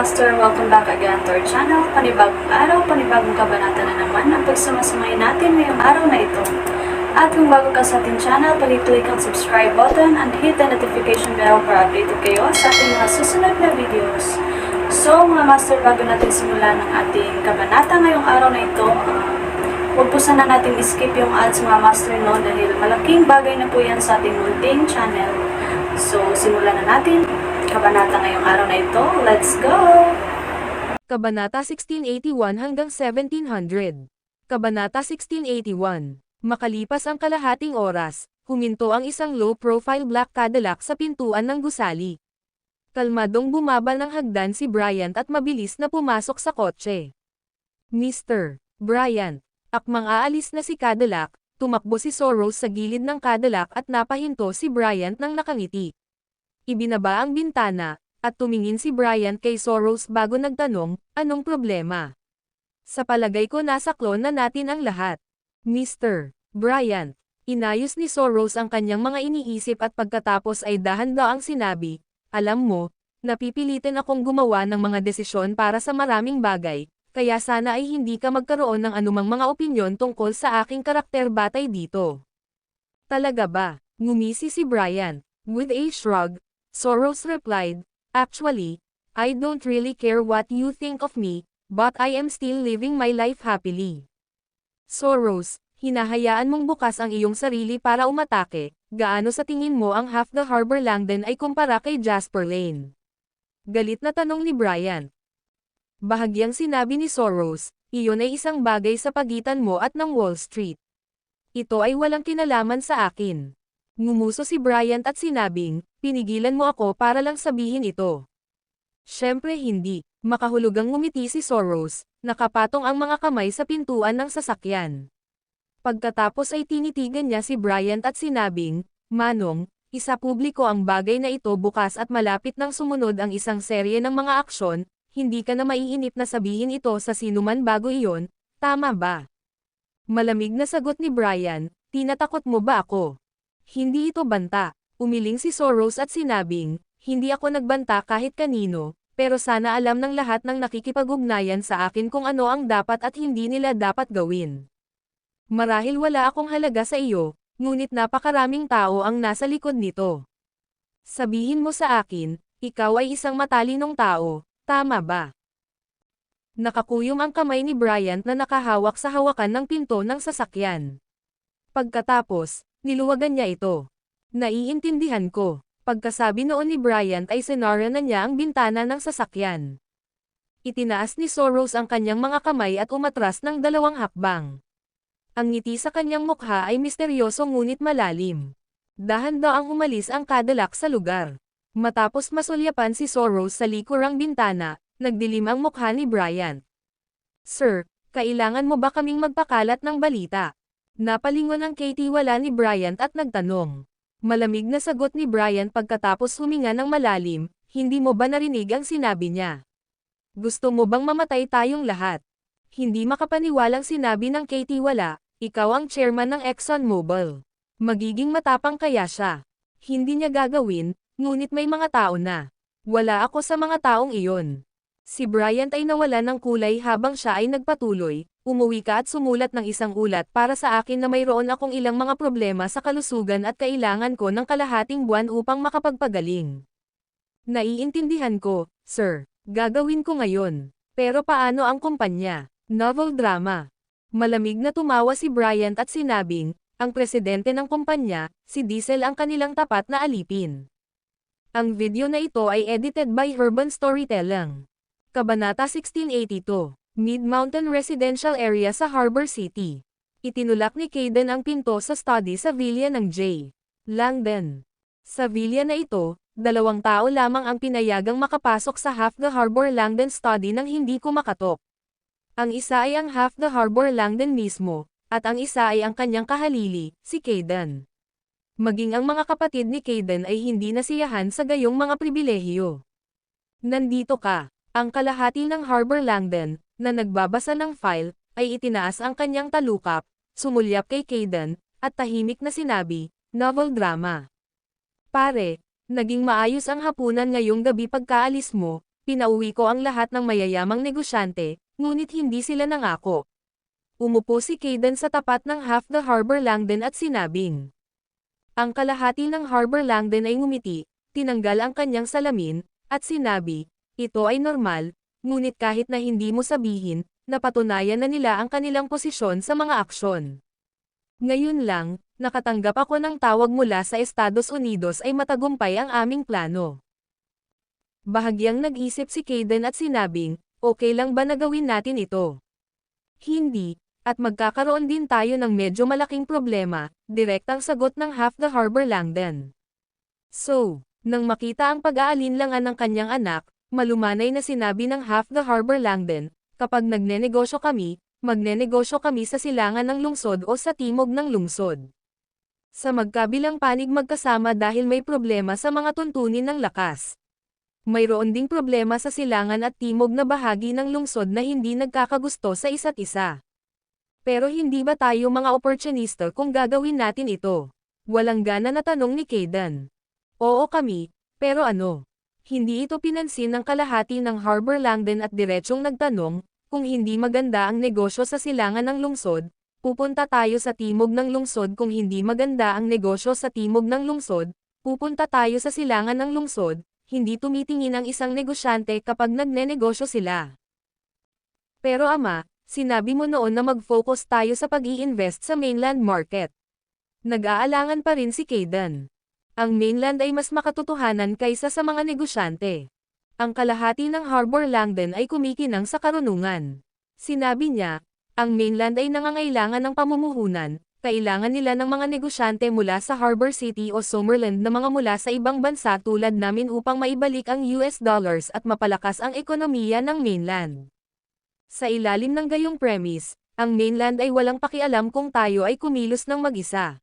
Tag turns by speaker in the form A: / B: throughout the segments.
A: Master, welcome back again to our channel. Panibagong araw, panibagong kabanata na naman ang pagsumasamayin natin ngayong araw na ito. At kung bago ka sa ating channel, pali-click ang subscribe button and hit the notification bell para updated kayo sa ating mga susunod na videos. So mga Master, bago natin simulan ng ating kabanata ngayong araw na ito, huwag po sana natin skip yung ads mga Master dahil malaking bagay na po yan sa ating munting channel. So simulan na natin kabanata ngayong araw na ito. Let's go!
B: Kabanata 1681 hanggang 1700. Kabanata 1681. Makalipas ang kalahating oras, huminto ang isang low-profile black Cadillac sa pintuan ng gusali. Kalmadong bumaba ng hagdan si Bryant at mabilis na pumasok sa kotse. Mr. Bryant. Akmang aalis na si Cadillac, tumakbo si Soros sa gilid ng Cadillac at napahinto si Bryant ng nakangiti. Ibinaba ang bintana, at tumingin si Bryant kay Soros bago nagtanong, anong problema? Sa palagay ko nasaklon na natin ang lahat. Mr. Bryant. Inayos ni Soros ang kanyang mga iniisip at pagkatapos ay dahan-daang sinabi, alam mo, napipilitin akong gumawa ng mga desisyon para sa maraming bagay, kaya sana ay hindi ka magkaroon ng anumang mga opinyon tungkol sa aking karakter batay dito. Talaga ba? Ngumisi si Bryant. With a shrug, Soros replied, actually, I don't really care what you think of me, but I am still living my life happily. Soros, hinahayaan mong bukas ang iyong sarili para umatake, gaano sa tingin mo ang Half the Harbor Langdon ay kumpara kay Jasper Lane? Galit na tanong ni Bryant. Bahagyang sinabi ni Soros, iyon ay isang bagay sa pagitan mo at ng Wall Street. Ito ay walang kinalaman sa akin. Ngumuso si Bryant at sinabing, pinigilan mo ako para lang sabihin ito. Siyempre hindi, makahulugang ngumiti si Soros, nakapatong ang mga kamay sa pintuan ng sasakyan. Pagkatapos ay tinitigan niya si Bryant at sinabing, Manong, isa publiko ang bagay na ito bukas at malapit nang sumunod ang isang serye ng mga aksyon, hindi ka na maiinip na sabihin ito sa sinuman bago iyon, tama ba? Malamig na sagot ni Bryant, tinatakot mo ba ako? Hindi ito banta, umiling si Soros at sinabing, hindi ako nagbanta kahit kanino, pero sana alam ng lahat ng nakikipag-ugnayan sa akin kung ano ang dapat at hindi nila dapat gawin. Marahil wala akong halaga sa iyo, ngunit napakaraming tao ang nasa likod nito. Sabihin mo sa akin, ikaw ay isang matalinong tao, tama ba? Nakakuyom ang kamay ni Bryant na nakahawak sa hawakan ng pinto ng sasakyan. Pagkatapos, niluwagan niya ito. Naiintindihan ko. Pagkasabi noon ni Bryant ay sinara na niya ang bintana ng sasakyan. Itinaas ni Soros ang kanyang mga kamay at umatras ng 2 hakbang. Ang ngiti sa kanyang mukha ay misteryoso ngunit malalim. Dahan-daang umalis ang Cadillac sa lugar. Matapos masulyapan si Soros sa likurang bintana, nagdilim ang mukha ni Bryant. Sir, kailangan mo ba kaming magpakalat ng balita? Napalingon ang katiwala ni Bryant at nagtanong. Malamig na sagot ni Bryant pagkatapos huminga ng malalim, hindi mo ba narinig ang sinabi niya? Gusto mo bang mamatay tayong lahat? Hindi makapaniwalang sinabi ng katiwala, ikaw ang chairman ng ExxonMobil. Magiging matapang kaya siya. Hindi niya gagawin, ngunit may mga tao na. Wala ako sa mga taong iyon. Si Bryant ay nawala ng kulay habang siya ay nagpatuloy, umuwi ka at sumulat ng isang ulat para sa akin na mayroon akong ilang mga problema sa kalusugan at kailangan ko ng kalahating buwan upang makapagpagaling. Naiintindihan ko, sir. Gagawin ko ngayon. Pero paano ang kumpanya? Novel drama. Malamig na tumawa si Bryant at sinabing, ang presidente ng kumpanya, si Diesel ang kanilang tapat na alipin. Ang video na ito ay edited by Urban Storytelling. Kabanata 1682. Mid-Mountain Residential Area sa Harbor City. Itinulak ni Caden ang pinto sa study sa villa ng J. Langdon. Sa villa na ito, 2 tao lamang ang pinayagang makapasok sa Half the Harbor Langdon study nang hindi kumakatok. Ang isa ay ang Half the Harbor Langdon mismo, at ang isa ay ang kanyang kahalili, si Caden. Maging ang mga kapatid ni Caden ay hindi nasiyahan sa gayong mga pribilehiyo. Nandito ka. Ang kalahati ng Harbor Langdon, na nagbabasa ng file, ay itinaas ang kanyang talukap, sumulyap kay Caden, at tahimik na sinabi, novel drama. Pare, naging maayos ang hapunan ngayong gabi pagkaalis mo, Pinauwi ko ang lahat ng mayayamang negosyante, ngunit hindi sila nangako. Umupo si Kayden sa tapat ng Half the Harbor Langdon at sinabing. Ang kalahati ng Harbor Langdon ay ngumiti, tinanggal ang kanyang salamin, at sinabi, ito ay normal, ngunit kahit na hindi mo sabihin, napatunayan na nila ang kanilang posisyon sa mga aksyon. Ngayon lang, nakatanggap ako ng tawag mula sa Estados Unidos ay matagumpay ang aming plano. Bahagyang nag-isip si Kayden at sinabing, okay lang ba na gawin natin ito? Hindi, at magkakaroon din tayo ng medyo malaking problema, direktang sagot ng Half the Harbor Langdon. So, nang makita ang pag-aalinlangan ng kanyang anak, malumanay na sinabi ng Half the Harbor Langdon, kapag magnenegosyo kami sa silangan ng lungsod o sa timog ng lungsod. Sa magkabilang panig magkasama dahil may problema sa mga tuntunin ng lakas. Mayroon ding problema sa silangan at timog na bahagi ng lungsod na hindi nagkakagusto sa isa't isa. Pero hindi ba tayo mga opportunista kung gagawin natin ito? Walang gana na tanong ni Kayden. Oo kami, pero ano? Hindi ito pinansin ng kalahati ng Harbor Langdon at diretsyong nagtanong, kung hindi maganda ang negosyo sa silangan ng lungsod, pupunta tayo sa timog ng lungsod. Kung hindi maganda ang negosyo sa timog ng lungsod, pupunta tayo sa silangan ng lungsod. Hindi tumitingin ang isang negosyante kapag nagnenegosyo sila. Pero ama, sinabi mo noon na mag-focus tayo sa pag-i-invest sa mainland market. Nag-aalangan pa rin si Kayden. Ang mainland ay mas makatotohanan kaysa sa mga negosyante. Ang kalahati ng Harbor Langdon ay kumikinang sa karunungan. Sinabi niya, ang mainland ay nangangailangan ng pamumuhunan, kailangan nila ng mga negosyante mula sa Harbor City o Summerland na mga mula sa ibang bansa tulad namin upang maibalik ang US dollars at mapalakas ang ekonomiya ng mainland. Sa ilalim ng gayong premise, ang mainland ay walang pakialam kung tayo ay kumilos ng mag-isa.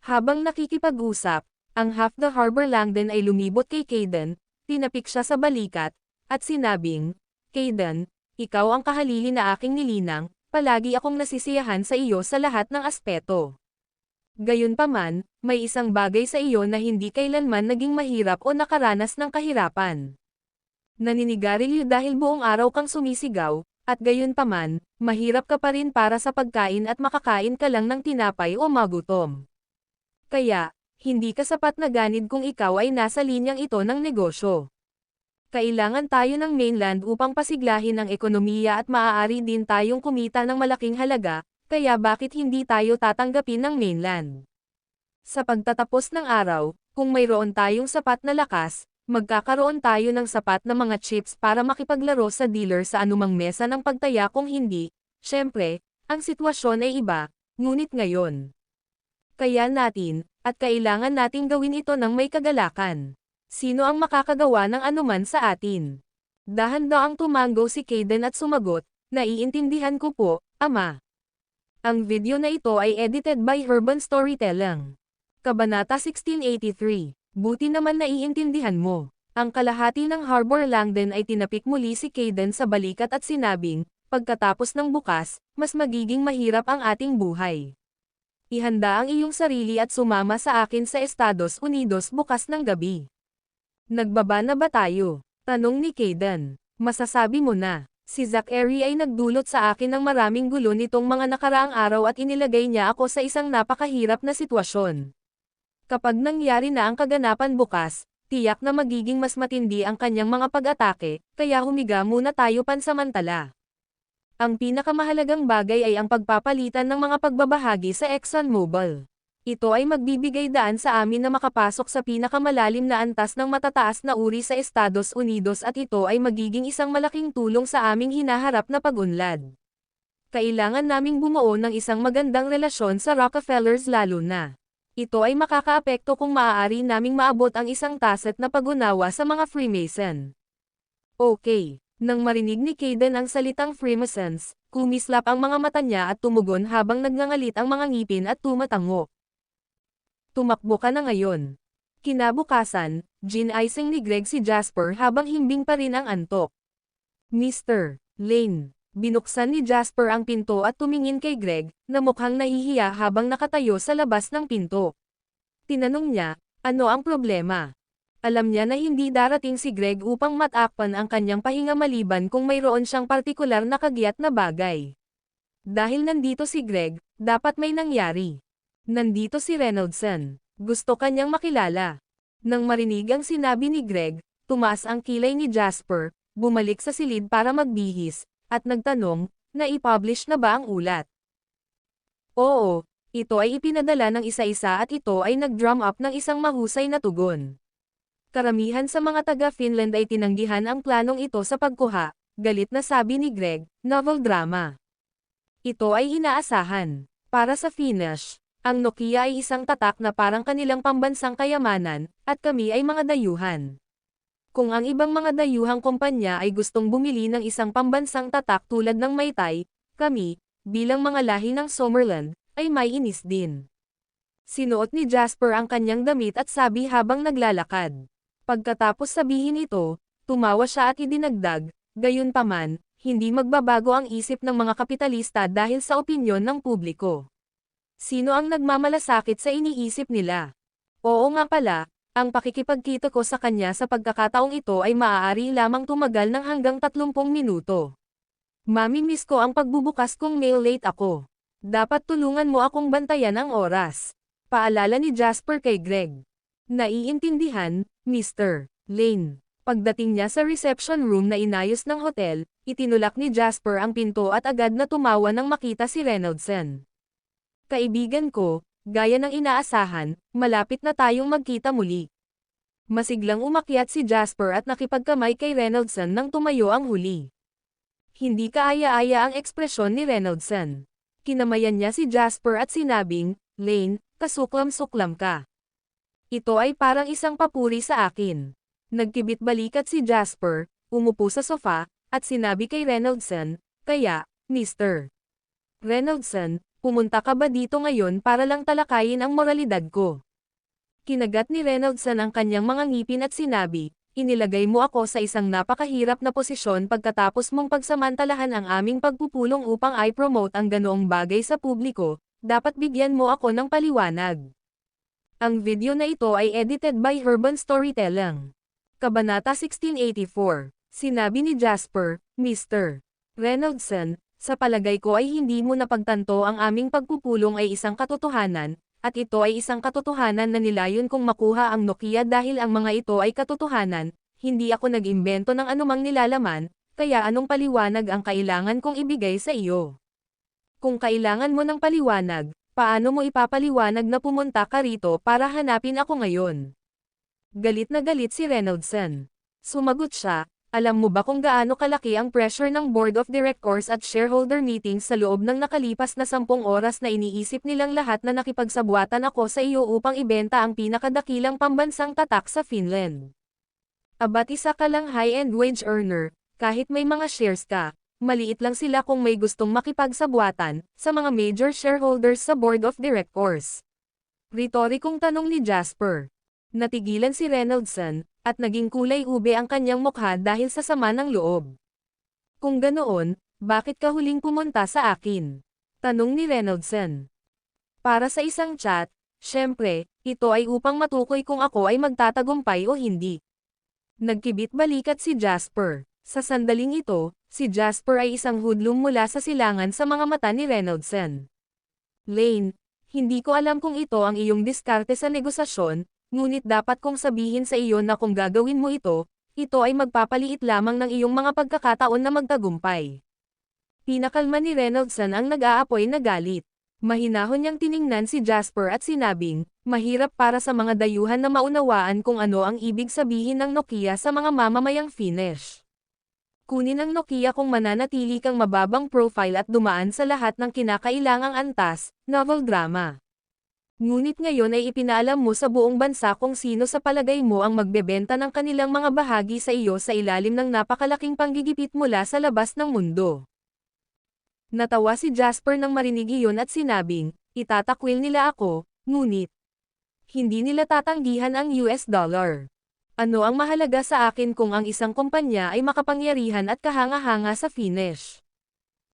B: Habang nakikipag-usap, ang Half the Harbor Langdon ay lumibot kay Kayden, tinapik siya sa balikat, at sinabing, Kayden, ikaw ang kahalili na aking nilinang, palagi akong nasisiyahan sa iyo sa lahat ng aspeto. Gayunpaman, may isang bagay sa iyo na hindi kailanman naging mahirap o nakaranas ng kahirapan. Naninigarilyo dahil buong araw kang sumisigaw, at gayunpaman, mahirap ka pa rin para sa pagkain at makakain ka lang ng tinapay o magutom. Kaya, hindi ka sapat na ganid kung ikaw ay nasa linyang ito ng negosyo. Kailangan tayo ng mainland upang pasiglahin ang ekonomiya at maaari din tayong kumita ng malaking halaga, kaya bakit hindi tayo tatanggapin ng mainland? Sa pagtatapos ng araw, kung mayroon tayong sapat na lakas, magkakaroon tayo ng sapat na mga chips para makipaglaro sa dealer sa anumang mesa ng pagtaya. Kung hindi, syempre, ang sitwasyon ay iba, ngunit ngayon. Kaya natin, at kailangan nating gawin ito ng may kagalakan. Sino ang makakagawa ng anuman sa atin? Dahan-daang tumango si Kayden at sumagot, naiintindihan ko po, ama. Ang video na ito ay edited by Urban Storytelling. Kabanata 1683. Buti naman naiintindihan mo. Ang kalahati ng Harbor Langdon ay tinapik muli si Kayden sa balikat at sinabing, pagkatapos ng bukas, mas magiging mahirap ang ating buhay. Ihanda ang iyong sarili at sumama sa akin sa Estados Unidos bukas ng gabi. Nagbaba na ba tayo? Tanong ni Kayden. Masasabi mo na. Si Zachary ay nagdulot sa akin ng maraming gulo nitong mga nakaraang araw at inilagay niya ako sa isang napakahirap na sitwasyon. Kapag nangyari na ang kaganapan bukas, tiyak na magiging mas matindi ang kanyang mga pag-atake, kaya humiga muna tayo pansamantala. Ang pinakamahalagang bagay ay ang pagpapalitan ng mga pagbabahagi sa ExxonMobil. Ito ay magbibigay daan sa amin na makapasok sa pinakamalalim na antas ng matataas na uri sa Estados Unidos at ito ay magiging isang malaking tulong sa aming hinaharap na pag-unlad. Kailangan naming bumuo ng isang magandang relasyon sa Rockefellers lalo na. Ito ay makakaapekto kung maaari naming maabot ang isang tacit na pag-unawa sa mga Freemason. Okay. Nang marinig ni Kayden ang salitang Freemasons, kumislap ang mga mata niya at tumugon habang nagngangalit ang mga ngipin at tumatango. Tumakbo ka na ngayon. Kinabukasan, gin-icing ni Greg si Jasper habang himbing pa rin ang antok. Mr. Lane. Binuksan ni Jasper ang pinto at tumingin kay Greg, na mukhang nahihiya habang nakatayo sa labas ng pinto. Tinanong niya, ano ang problema? Alam niya na hindi darating si Greg upang matakpan ang kanyang pahinga maliban kung mayroon siyang partikular na kagiat na bagay. Dahil nandito si Greg, dapat may nangyari. Nandito si Reynoldson. Gusto kanyang makilala. Nang marinig ang sinabi ni Greg, tumaas ang kilay ni Jasper, bumalik sa silid para magbihis, at nagtanong, na-i-publish na ba ang ulat? Oo, ito ay ipinadala ng isa-isa at ito ay nag-drum up ng isang mahusay na tugon. Karamihan sa mga taga-Finland ay tinanggihan ang planong ito sa pagkuha, galit na sabi ni Greg, novel drama. Ito ay inaasahan. Para sa Finnish, ang Nokia ay isang tatak na parang kanilang pambansang kayamanan, at kami ay mga dayuhan. Kung ang ibang mga dayuhang kumpanya ay gustong bumili ng isang pambansang tatak tulad ng Maytay, kami, bilang mga lahi ng Sommerland, ay may inis din. Sinuot ni Jasper ang kanyang damit at sabi habang naglalakad. Pagkatapos sabihin ito, tumawa siya at idinagdag, gayunpaman, hindi magbabago ang isip ng mga kapitalista dahil sa opinyon ng publiko. Sino ang nagmamalasakit sa iniisip nila? Oo nga pala, ang pakikipagkita ko sa kanya sa pagkakataong ito ay maaari lamang tumagal ng hanggang 30 minuto. Mami-miss ko ang pagbubukas kung mail late ako. Dapat tulungan mo akong bantayan ang oras. Paalala ni Jasper kay Greg. Naiintindihan, Mr. Lane. Pagdating niya sa reception room na inayos ng hotel, itinulak ni Jasper ang pinto at agad na tumawa nang makita si Reynoldson. Kaibigan ko, gaya ng inaasahan, malapit na tayong magkita muli. Masiglang umakyat si Jasper at nakipagkamay kay Reynoldson nang tumayo ang huli. Hindi kaaya-aya ang ekspresyon ni Reynoldson. Kinamayan niya si Jasper at sinabing, Lane, kasuklam-suklam ka. Ito ay parang isang papuri sa akin. Nagkibit-balikat si Jasper, umupo sa sofa, at sinabi kay Reynoldson, kaya, Mr. Reynoldson, pumunta ka ba dito ngayon para lang talakayin ang moralidad ko? Kinagat ni Reynoldson ang kanyang mga ngipin at sinabi, inilagay mo ako sa isang napakahirap na posisyon pagkatapos mong pagsamantalahan ang aming pagpupulong upang i-promote ang ganoong bagay sa publiko, dapat bigyan mo ako ng paliwanag. Ang video na ito ay edited by Urban Storytelling. Kabanata 1684. Sinabi ni Jasper, Mr. Reynoldson, sa palagay ko ay hindi mo napagtanto ang aming pagpupulong ay isang katotohanan, at ito ay isang katotohanan na nilayon kong makuha ang Nokia dahil ang mga ito ay katotohanan, hindi ako nag-imbento ng anumang nilalaman, kaya anong paliwanag ang kailangan kong ibigay sa iyo? Kung kailangan mo ng paliwanag, paano mo ipapaliwanag na pumunta ka rito para hanapin ako ngayon? Galit na galit si Reynoldson. Sumagot siya, alam mo ba kung gaano kalaki ang pressure ng Board of Directors at shareholder meetings sa loob ng nakalipas na 10 oras na iniisip nilang lahat na nakipagsabwatan ako sa iyo upang ibenta ang pinakadakilang pambansang tatak sa Finland. Abat isa ka lang high-end wage earner, kahit may mga shares ka, maliit lang sila kung may gustong makipagsabwatan sa mga major shareholders sa Board of Directors. Retorikong tanong ni Jasper. Natigilan si Reynoldson, at naging kulay ube ang kanyang mukha dahil sa sama ng loob. Kung ganoon, bakit ka huling pumunta sa akin? Tanong ni Reynoldson. Para sa isang chat, syempre, ito ay upang matukoy kung ako ay magtatagumpay o hindi. Nagkibit-balikat si Jasper. Sa sandaling ito, si Jasper ay isang hoodlum mula sa silangan sa mga mata ni Reynoldson. Lane, hindi ko alam kung ito ang iyong diskarte sa negosasyon, ngunit dapat kong sabihin sa iyo na kung gagawin mo ito ay magpapaliit lamang ng iyong mga pagkakataon na magtagumpay. Pinakalma ni Reynoldson ang nag-aapoy na galit. Mahinahon niyang tiningnan si Jasper at sinabing, mahirap para sa mga dayuhan na maunawaan kung ano ang ibig sabihin ng Nokia sa mga mamamayang Finnish. Kunin ang Nokia kung mananatili kang mababang profile at dumaan sa lahat ng kinakailangang antas, novel drama. Ngunit ngayon ay ipinaalam mo sa buong bansa kung sino sa palagay mo ang magbebenta ng kanilang mga bahagi sa iyo sa ilalim ng napakalaking panggigipit mula sa labas ng mundo. Natawa si Jasper nang marinig iyon at sinabing, itatakwil nila ako, ngunit hindi nila tatanggihan ang US dollar. Ano ang mahalaga sa akin kung ang isang kumpanya ay makapangyarihan at kahanga-hanga sa Finnish?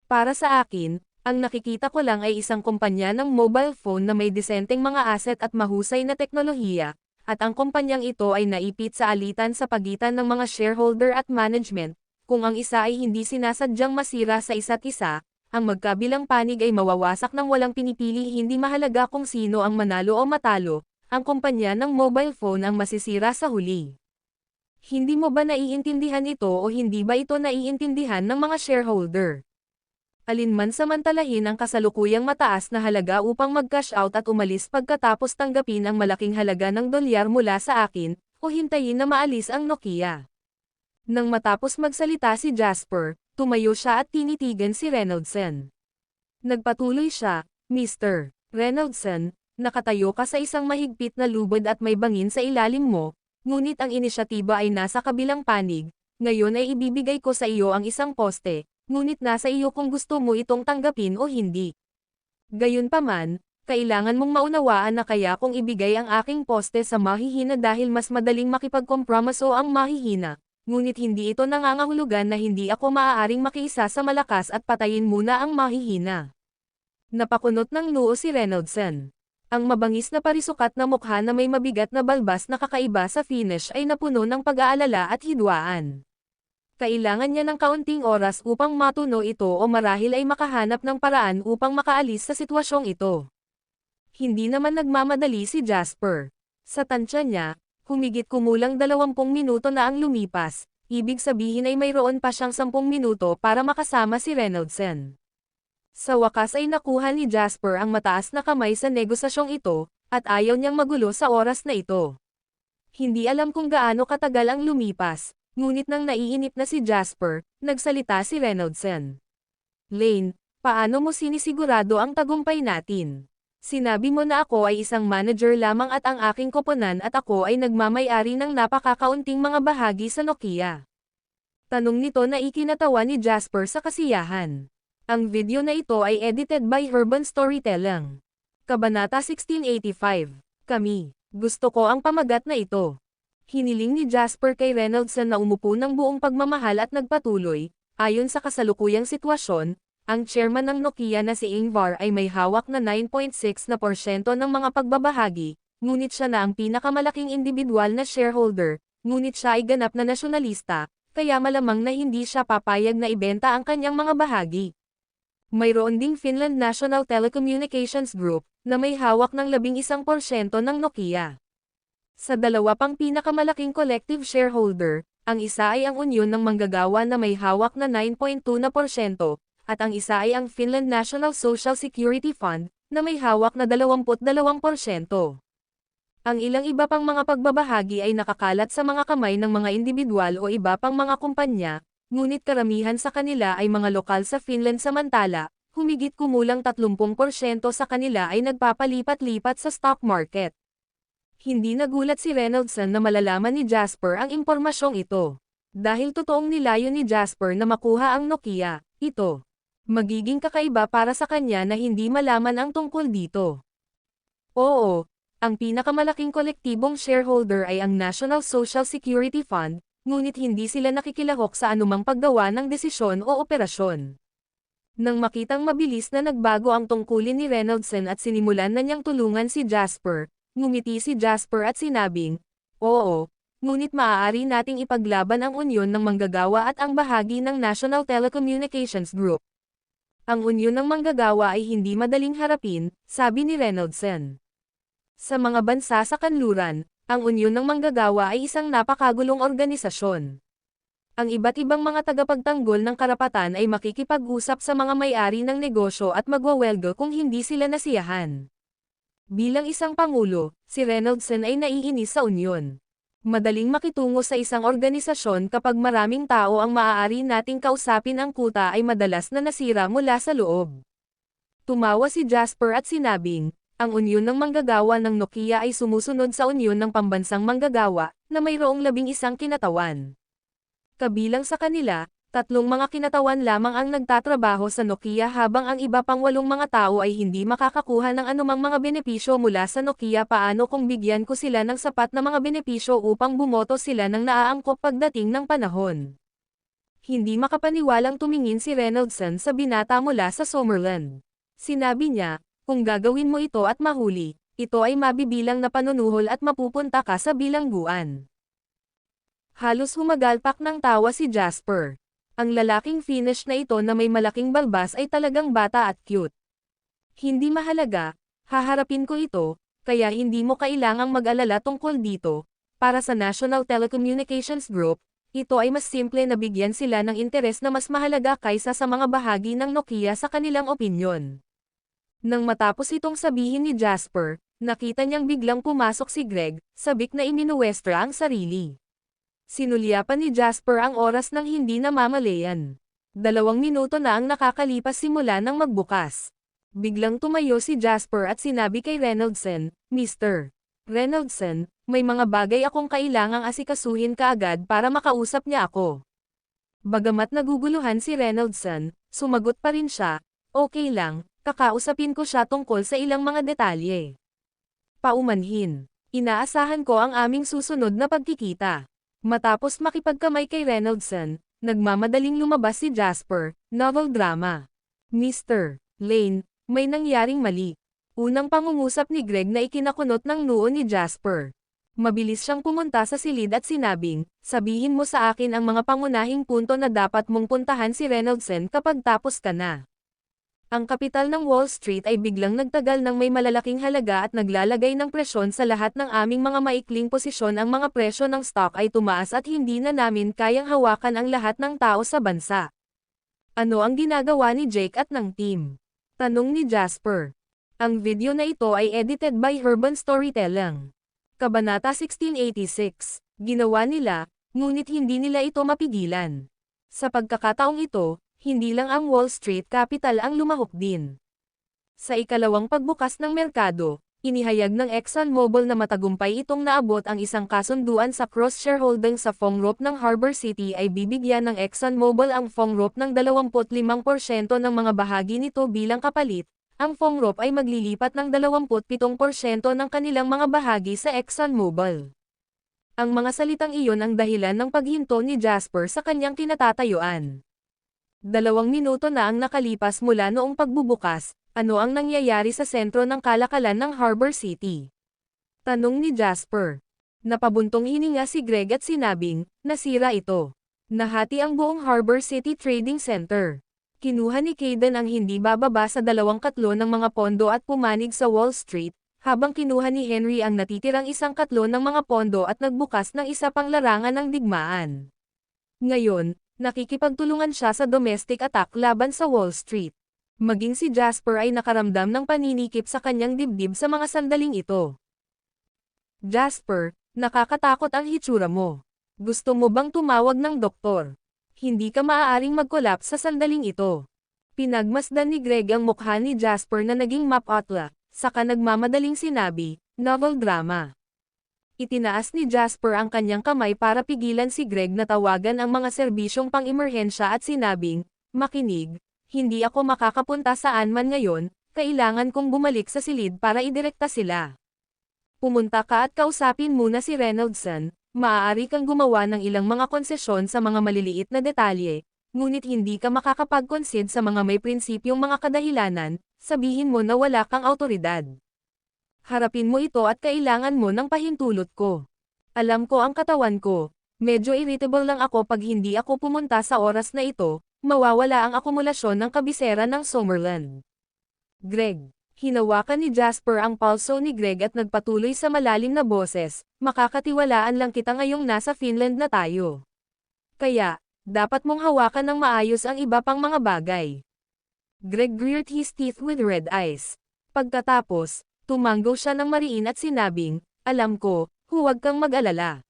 B: Para sa akin, ang nakikita ko lang ay isang kumpanya ng mobile phone na may disenteng mga asset at mahusay na teknolohiya, at ang kumpanyang ito ay naipit sa alitan sa pagitan ng mga shareholder at management, kung ang isa ay hindi sinasadyang masira sa isa't isa, ang magkabilang panig ay mawawasak ng walang pinipili. Hindi mahalaga kung sino ang manalo o matalo, ang kumpanya ng mobile phone ang masisira sa huli. Hindi mo ba naiintindihan ito o hindi ba ito naiintindihan ng mga shareholder? Alinman samantalahin ang kasalukuyang mataas na halaga upang mag-cash out at umalis pagkatapos tanggapin ang malaking halaga ng dolyar mula sa akin, o hintayin na maalis ang Nokia. Nang matapos magsalita si Jasper, tumayo siya at tinitigan si Reynoldson. Nagpatuloy siya, Mr. Reynoldson, nakatayo ka sa isang mahigpit na lubid at may bangin sa ilalim mo, ngunit ang inisyatiba ay nasa kabilang panig. Ngayon ay ibibigay ko sa iyo ang isang poste, ngunit nasa iyo kung gusto mo itong tanggapin o hindi. Gayunpaman, kailangan mong maunawaan na kaya kong ibigay ang aking poste sa mahihina dahil mas madaling makipagkompromiso ang mahihina. Ngunit hindi ito nangangahulugan na hindi ako maaaring makiisa sa malakas at patayin muna ang mahihina. Napakunot ng noo si Reynoldson. Ang mabangis na parisukat na mukha na may mabigat na balbas na kakaiba sa finish ay napuno ng pag-aalala at hidwaan. Kailangan niya ng kaunting oras upang matuno ito o marahil ay makahanap ng paraan upang makaalis sa sitwasyong ito. Hindi naman nagmamadali si Jasper. Sa tansya niya, humigit kumulang 20 minuto na ang lumipas, ibig sabihin ay mayroon pa siyang 10 minuto para makasama si Reynoldson. Sa wakas ay nakuha ni Jasper ang mataas na kamay sa negosasyong ito, at ayaw niyang magulo sa oras na ito. Hindi alam kung gaano katagal ang lumipas, ngunit nang naiinip na si Jasper, nagsalita si Reynoldson. Lane, paano mo sinisigurado ang tagumpay natin? Sinabi mo na ako ay isang manager lamang at ang aking koponan at ako ay nagmamay-ari ng napakakaunting mga bahagi sa Nokia. Tanong nito na ikinatawa ni Jasper sa kasiyahan. Ang video na ito ay edited by Urban Storytelling. Kabanata 1685. Kami. Gusto ko ang pamagat na ito. Hiniling ni Jasper kay Reynoldson na umupo ng buong pagmamahal at nagpatuloy. Ayon sa kasalukuyang sitwasyon, ang chairman ng Nokia na si Ingvar ay may hawak na 9.6% ng mga pagbabahagi, ngunit siya na ang pinakamalaking individual na shareholder, ngunit siya ay ganap na nasyonalista, kaya malamang na hindi siya papayag na ibenta ang kanyang mga bahagi. Mayroon ding Finland National Telecommunications Group, na may hawak ng 11% ng Nokia. Sa dalawa pang pinakamalaking collective shareholder, ang isa ay ang Union ng Manggagawa na may hawak na 9.2%, at ang isa ay ang Finland National Social Security Fund, na may hawak na 22%. Ang ilang iba pang mga pagbabahagi ay nakakalat sa mga kamay ng mga individual o iba pang mga kumpanya, ngunit karamihan sa kanila ay mga lokal sa Finland samantala, humigit kumulang 30% sa kanila ay nagpapalipat-lipat sa stock market. Hindi nagulat si Reynoldson na malalaman ni Jasper ang impormasyong ito. Dahil totoong nilayo ni Jasper na makuha ang Nokia, ito magiging kakaiba para sa kanya na hindi malaman ang tungkol dito. Oo, ang pinakamalaking kolektibong shareholder ay ang National Social Security Fund, ngunit hindi sila nakikilahok sa anumang paggawa ng desisyon o operasyon. Nang makitang mabilis na nagbago ang tungkulin ni Reynoldson at sinimulan na niyang tulungan si Jasper, ngumiti si Jasper at sinabing, "Oo, ngunit maaari nating ipaglaban ang Union ng Manggagawa at ang bahagi ng National Telecommunications Group." Ang Union ng Manggagawa ay hindi madaling harapin, sabi ni Reynoldson. Sa mga bansa sa kanluran, ang Union ng Manggagawa ay isang napakagulong organisasyon. Ang iba't ibang mga tagapagtanggol ng karapatan ay makikipag-usap sa mga may-ari ng negosyo at magwawelga kung hindi sila nasiyahan. Bilang isang pangulo, si Reynoldson ay naiinis sa Union. Madaling makitungo sa isang organisasyon kapag maraming tao ang maaari nating kausapin. Ang kuta ay madalas na nasira mula sa loob. Tumawa si Jasper at sinabing, ang Union ng Manggagawa ng Nokia ay sumusunod sa Union ng Pambansang Manggagawa, na mayroong 11 kinatawan. Kabilang sa kanila, 3 mga kinatawan lamang ang nagtatrabaho sa Nokia habang ang iba pang 8 mga tao ay hindi makakakuha ng anumang mga benepisyo mula sa Nokia. Paano kung bigyan ko sila ng sapat na mga benepisyo upang bumoto sila ng naaangkop pagdating ng panahon? Hindi makapaniwalang tumingin si Reynoldson sa binata mula sa Summerland. Sinabi niya, kung gagawin mo ito at mahuli, Ito ay mabibilang na panunuhol at mapupunta ka sa bilangguan. Halos humagalpak ng tawa si Jasper. Ang lalaking Finnish na ito na may malaking balbas ay talagang bata at cute. Hindi mahalaga, haharapin ko ito, kaya hindi mo kailangang mag-alala tungkol dito. Para sa National Telecommunications Group, ito ay mas simple na bigyan sila ng interes na mas mahalaga kaysa sa mga bahagi ng Nokia sa kanilang opinyon. Nang matapos itong sabihin ni Jasper, nakita niyang biglang pumasok si Greg, sabik na iminuwestra ang sarili. Sinulyapan ni Jasper ang oras ng hindi namamalayan. 2 minuto na ang nakakalipas simula nang magbukas. Biglang tumayo si Jasper at sinabi kay Reynoldson, "Mr. Reynoldson, may mga bagay akong kailangang asikasuhin kaagad para makausap niya ako." Bagamat naguguluhan si Reynoldson, sumagot pa rin siya, "Okay lang, kakausapin ko siya tungkol sa ilang mga detalye." Paumanhin. Inaasahan ko ang aming susunod na pagkikita. Matapos makipagkamay kay Reynoldson, nagmamadaling lumabas si Jasper, novel drama. "Mr. Lane, may nangyaring mali." Unang pangungusap ni Greg na ikinakunot ng noo ni Jasper. Mabilis siyang pumunta sa silid at sinabing, "Sabihin mo sa akin ang mga pangunahing punto na dapat mong puntahan si Reynoldson kapag tapos ka na." Ang kapital ng Wall Street ay biglang nagtagal ng may malalaking halaga at naglalagay ng presyon sa lahat ng aming mga maikling posisyon. Ang mga presyo ng stock ay tumaas at hindi na namin kayang hawakan ang lahat ng tao sa bansa. "Ano ang ginagawa ni Jake at ng team?" tanong ni Jasper. Ang video na ito ay edited by Urban Storytelling. Kabanata 1686. Ginawa nila, ngunit hindi nila ito mapigilan. Sa pagkakataong ito, hindi lang ang Wall Street capital ang lumahok din. Sa ikalawang pagbukas ng merkado, inihayag ng ExxonMobil na matagumpay itong naabot ang isang kasunduan sa cross-shareholding sa Fongrop ng Harbor City ay bibigyan ng ExxonMobil ang Fongrop ng 25% ng mga bahagi nito bilang kapalit. Ang Fongrop ay maglilipat ng 27% ng kanilang mga bahagi sa ExxonMobil. Ang mga salitang iyon ang dahilan ng paghinto ni Jasper sa kanyang kinatatayuan. 2 minuto na ang nakalipas mula noong pagbubukas, ano ang nangyayari sa sentro ng kalakalan ng Harbor City? Tanong ni Jasper. Napabuntong hininga si Greg at sinabing, "Nasira ito." Nahati ang buong Harbor City Trading Center. Kinuha ni Caden ang hindi bababa sa 2/4 ng mga pondo at pumanig sa Wall Street, habang kinuha ni Henry ang natitirang 1/4 ng mga pondo at nagbukas ng isa pang larangan ng digmaan. Ngayon, nakikipagtulungan siya sa domestic attack laban sa Wall Street. Maging si Jasper ay nakaramdam ng paninikip sa kanyang dibdib sa mga sandaling ito. "Jasper, nakakatakot ang hitsura mo. Gusto mo bang tumawag ng doktor? Hindi ka maaaring mag-collapse sa sandaling ito." Pinagmasdan ni Greg ang mukha ni Jasper na naging mapotla, saka nagmamadaling sinabi, "Novel drama." Itinaas ni Jasper ang kanyang kamay para pigilan si Greg na tawagan ang mga serbisyong pang-emerhensya at sinabing, "Makinig, hindi ako makakapunta saan man ngayon, kailangan kong bumalik sa silid para idirekta sila. Pumunta ka at kausapin muna si Reynoldson, maaari kang gumawa ng ilang mga konsesyon sa mga maliliit na detalye, ngunit hindi ka makakapag-concede sa mga may prinsipyong mga kadahilanan, sabihin mo na wala kang awtoridad. Harapin mo ito at kailangan mo ng pahintulot ko. Alam ko ang katawan ko. Medyo irritable lang ako pag hindi ako pumunta sa oras na ito, mawawala ang akumulasyon ng kabisera ng Summerland." Greg. Hinawakan ni Jasper ang palso ni Greg at nagpatuloy sa malalim na boses, "Makakatiwalaan lang kita ngayong nasa Finland na tayo. Kaya, dapat mong hawakan ng maayos ang iba pang mga bagay." Greg reared his teeth with red eyes. Pagkatapos, tumanggo siya ng mariin at sinabing, "Alam ko, huwag kang mag-alala."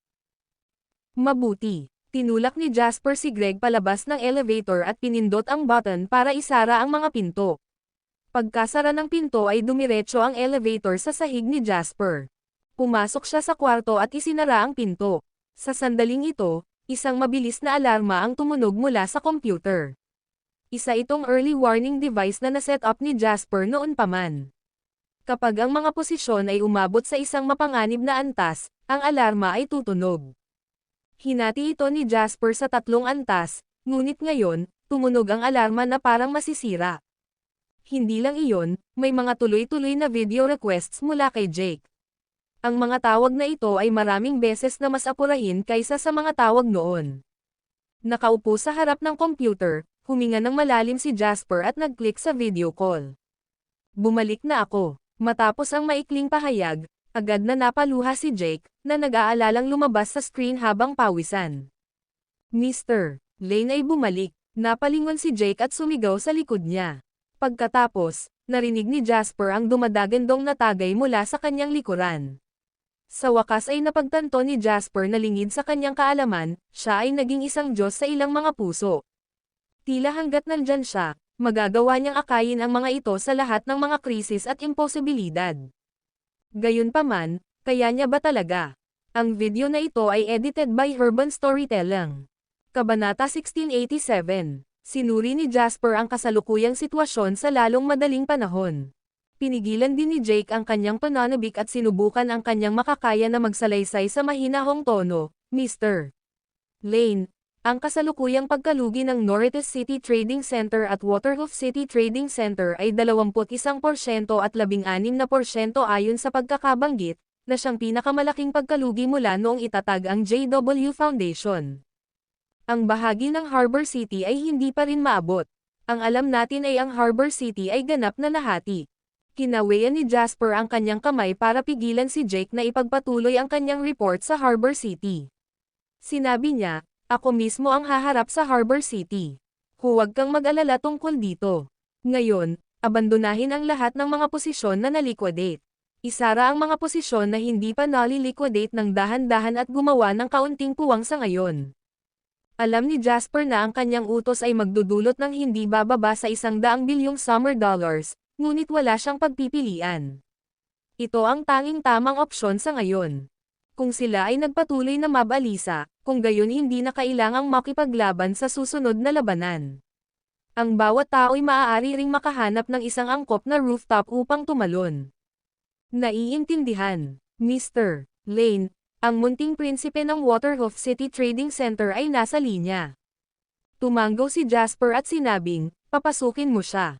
B: Mabuti. Tinulak ni Jasper si Greg palabas ng elevator at pinindot ang button para isara ang mga pinto. Pagkasara ng pinto ay dumiretso ang elevator sa sahig ni Jasper. Pumasok siya sa kwarto at isinara ang pinto. Sa sandaling ito, isang mabilis na alarma ang tumunog mula sa computer. Isa itong early warning device na naset up ni Jasper noon pa man. Kapag ang mga posisyon ay umabot sa isang mapanganib na antas, ang alarma ay tutunog. Hinati ito ni Jasper sa 3 antas, ngunit ngayon, tumunog ang alarma na parang masisira. Hindi lang iyon, may mga tuloy-tuloy na video requests mula kay Jake. Ang mga tawag na ito ay maraming beses na mas apurahin kaysa sa mga tawag noon. Nakaupo sa harap ng computer, huminga ng malalim si Jasper at nag-click sa video call. Bumalik na ako. Matapos ang maikling pahayag, agad na napaluha si Jake, na nag-aalalang lumabas sa screen habang pawisan. Mr. Lane ay bumalik. Napalingon si Jake at sumigaw sa likod niya. Pagkatapos, narinig ni Jasper ang dumadagandong na tagay mula sa kanyang likuran. Sa wakas ay napagtanto ni Jasper na lingid sa kanyang kaalaman, siya ay naging isang Diyos sa ilang mga puso. Tila hanggat nandyan siya, magagawa niyang akayin ang mga ito sa lahat ng mga krisis at imposibilidad. Gayunpaman, kaya niya ba talaga? Ang video na ito ay edited by Urban Storytelling. Kabanata 1687. Sinuri ni Jasper ang kasalukuyang sitwasyon sa lalong madaling panahon. Pinigilan din ni Jake ang kanyang pananabik at sinubukan ang kanyang makakaya na magsalaysay sa mahinahong tono, Mr. Lane, ang kasalukuyang pagkalugi ng Norritos City Trading Center at Waterhoof City Trading Center ay 21% at 16% ayon sa pagkakabanggit, na siyang pinakamalaking pagkalugi mula noong itatag ang JW Foundation. Ang bahagi ng Harbor City ay hindi pa rin maabot. Ang alam natin ay ang Harbor City ay ganap na nahati. Kinawayan ni Jasper ang kanyang kamay para pigilan si Jake na ipagpatuloy ang kanyang report sa Harbor City. Sinabi niya, ako mismo ang haharap sa Harbor City. Huwag kang mag-alala tungkol dito. Ngayon, abandonahin ang lahat ng mga posisyon na naliquidate. Isara ang mga posisyon na hindi pa naliliquidate ng dahan-dahan at gumawa ng kaunting puwang sa ngayon. Alam ni Jasper na ang kanyang utos ay magdudulot ng hindi bababa sa 100 bilyong summer dollars, ngunit wala siyang pagpipilian. Ito ang tanging tamang opsyon sa ngayon. Kung sila ay nagpatuloy na mabalisa, kung gayon hindi na kailangang makipaglaban sa susunod na labanan. Ang bawat tao'y maaari ring makahanap ng isang angkop na rooftop upang tumalon. Naiintindihan, Mr. Lane, ang munting prinsipe ng Waterhoof City Trading Center ay nasa linya. Tumanggaw si Jasper at sinabing, papasukin mo siya.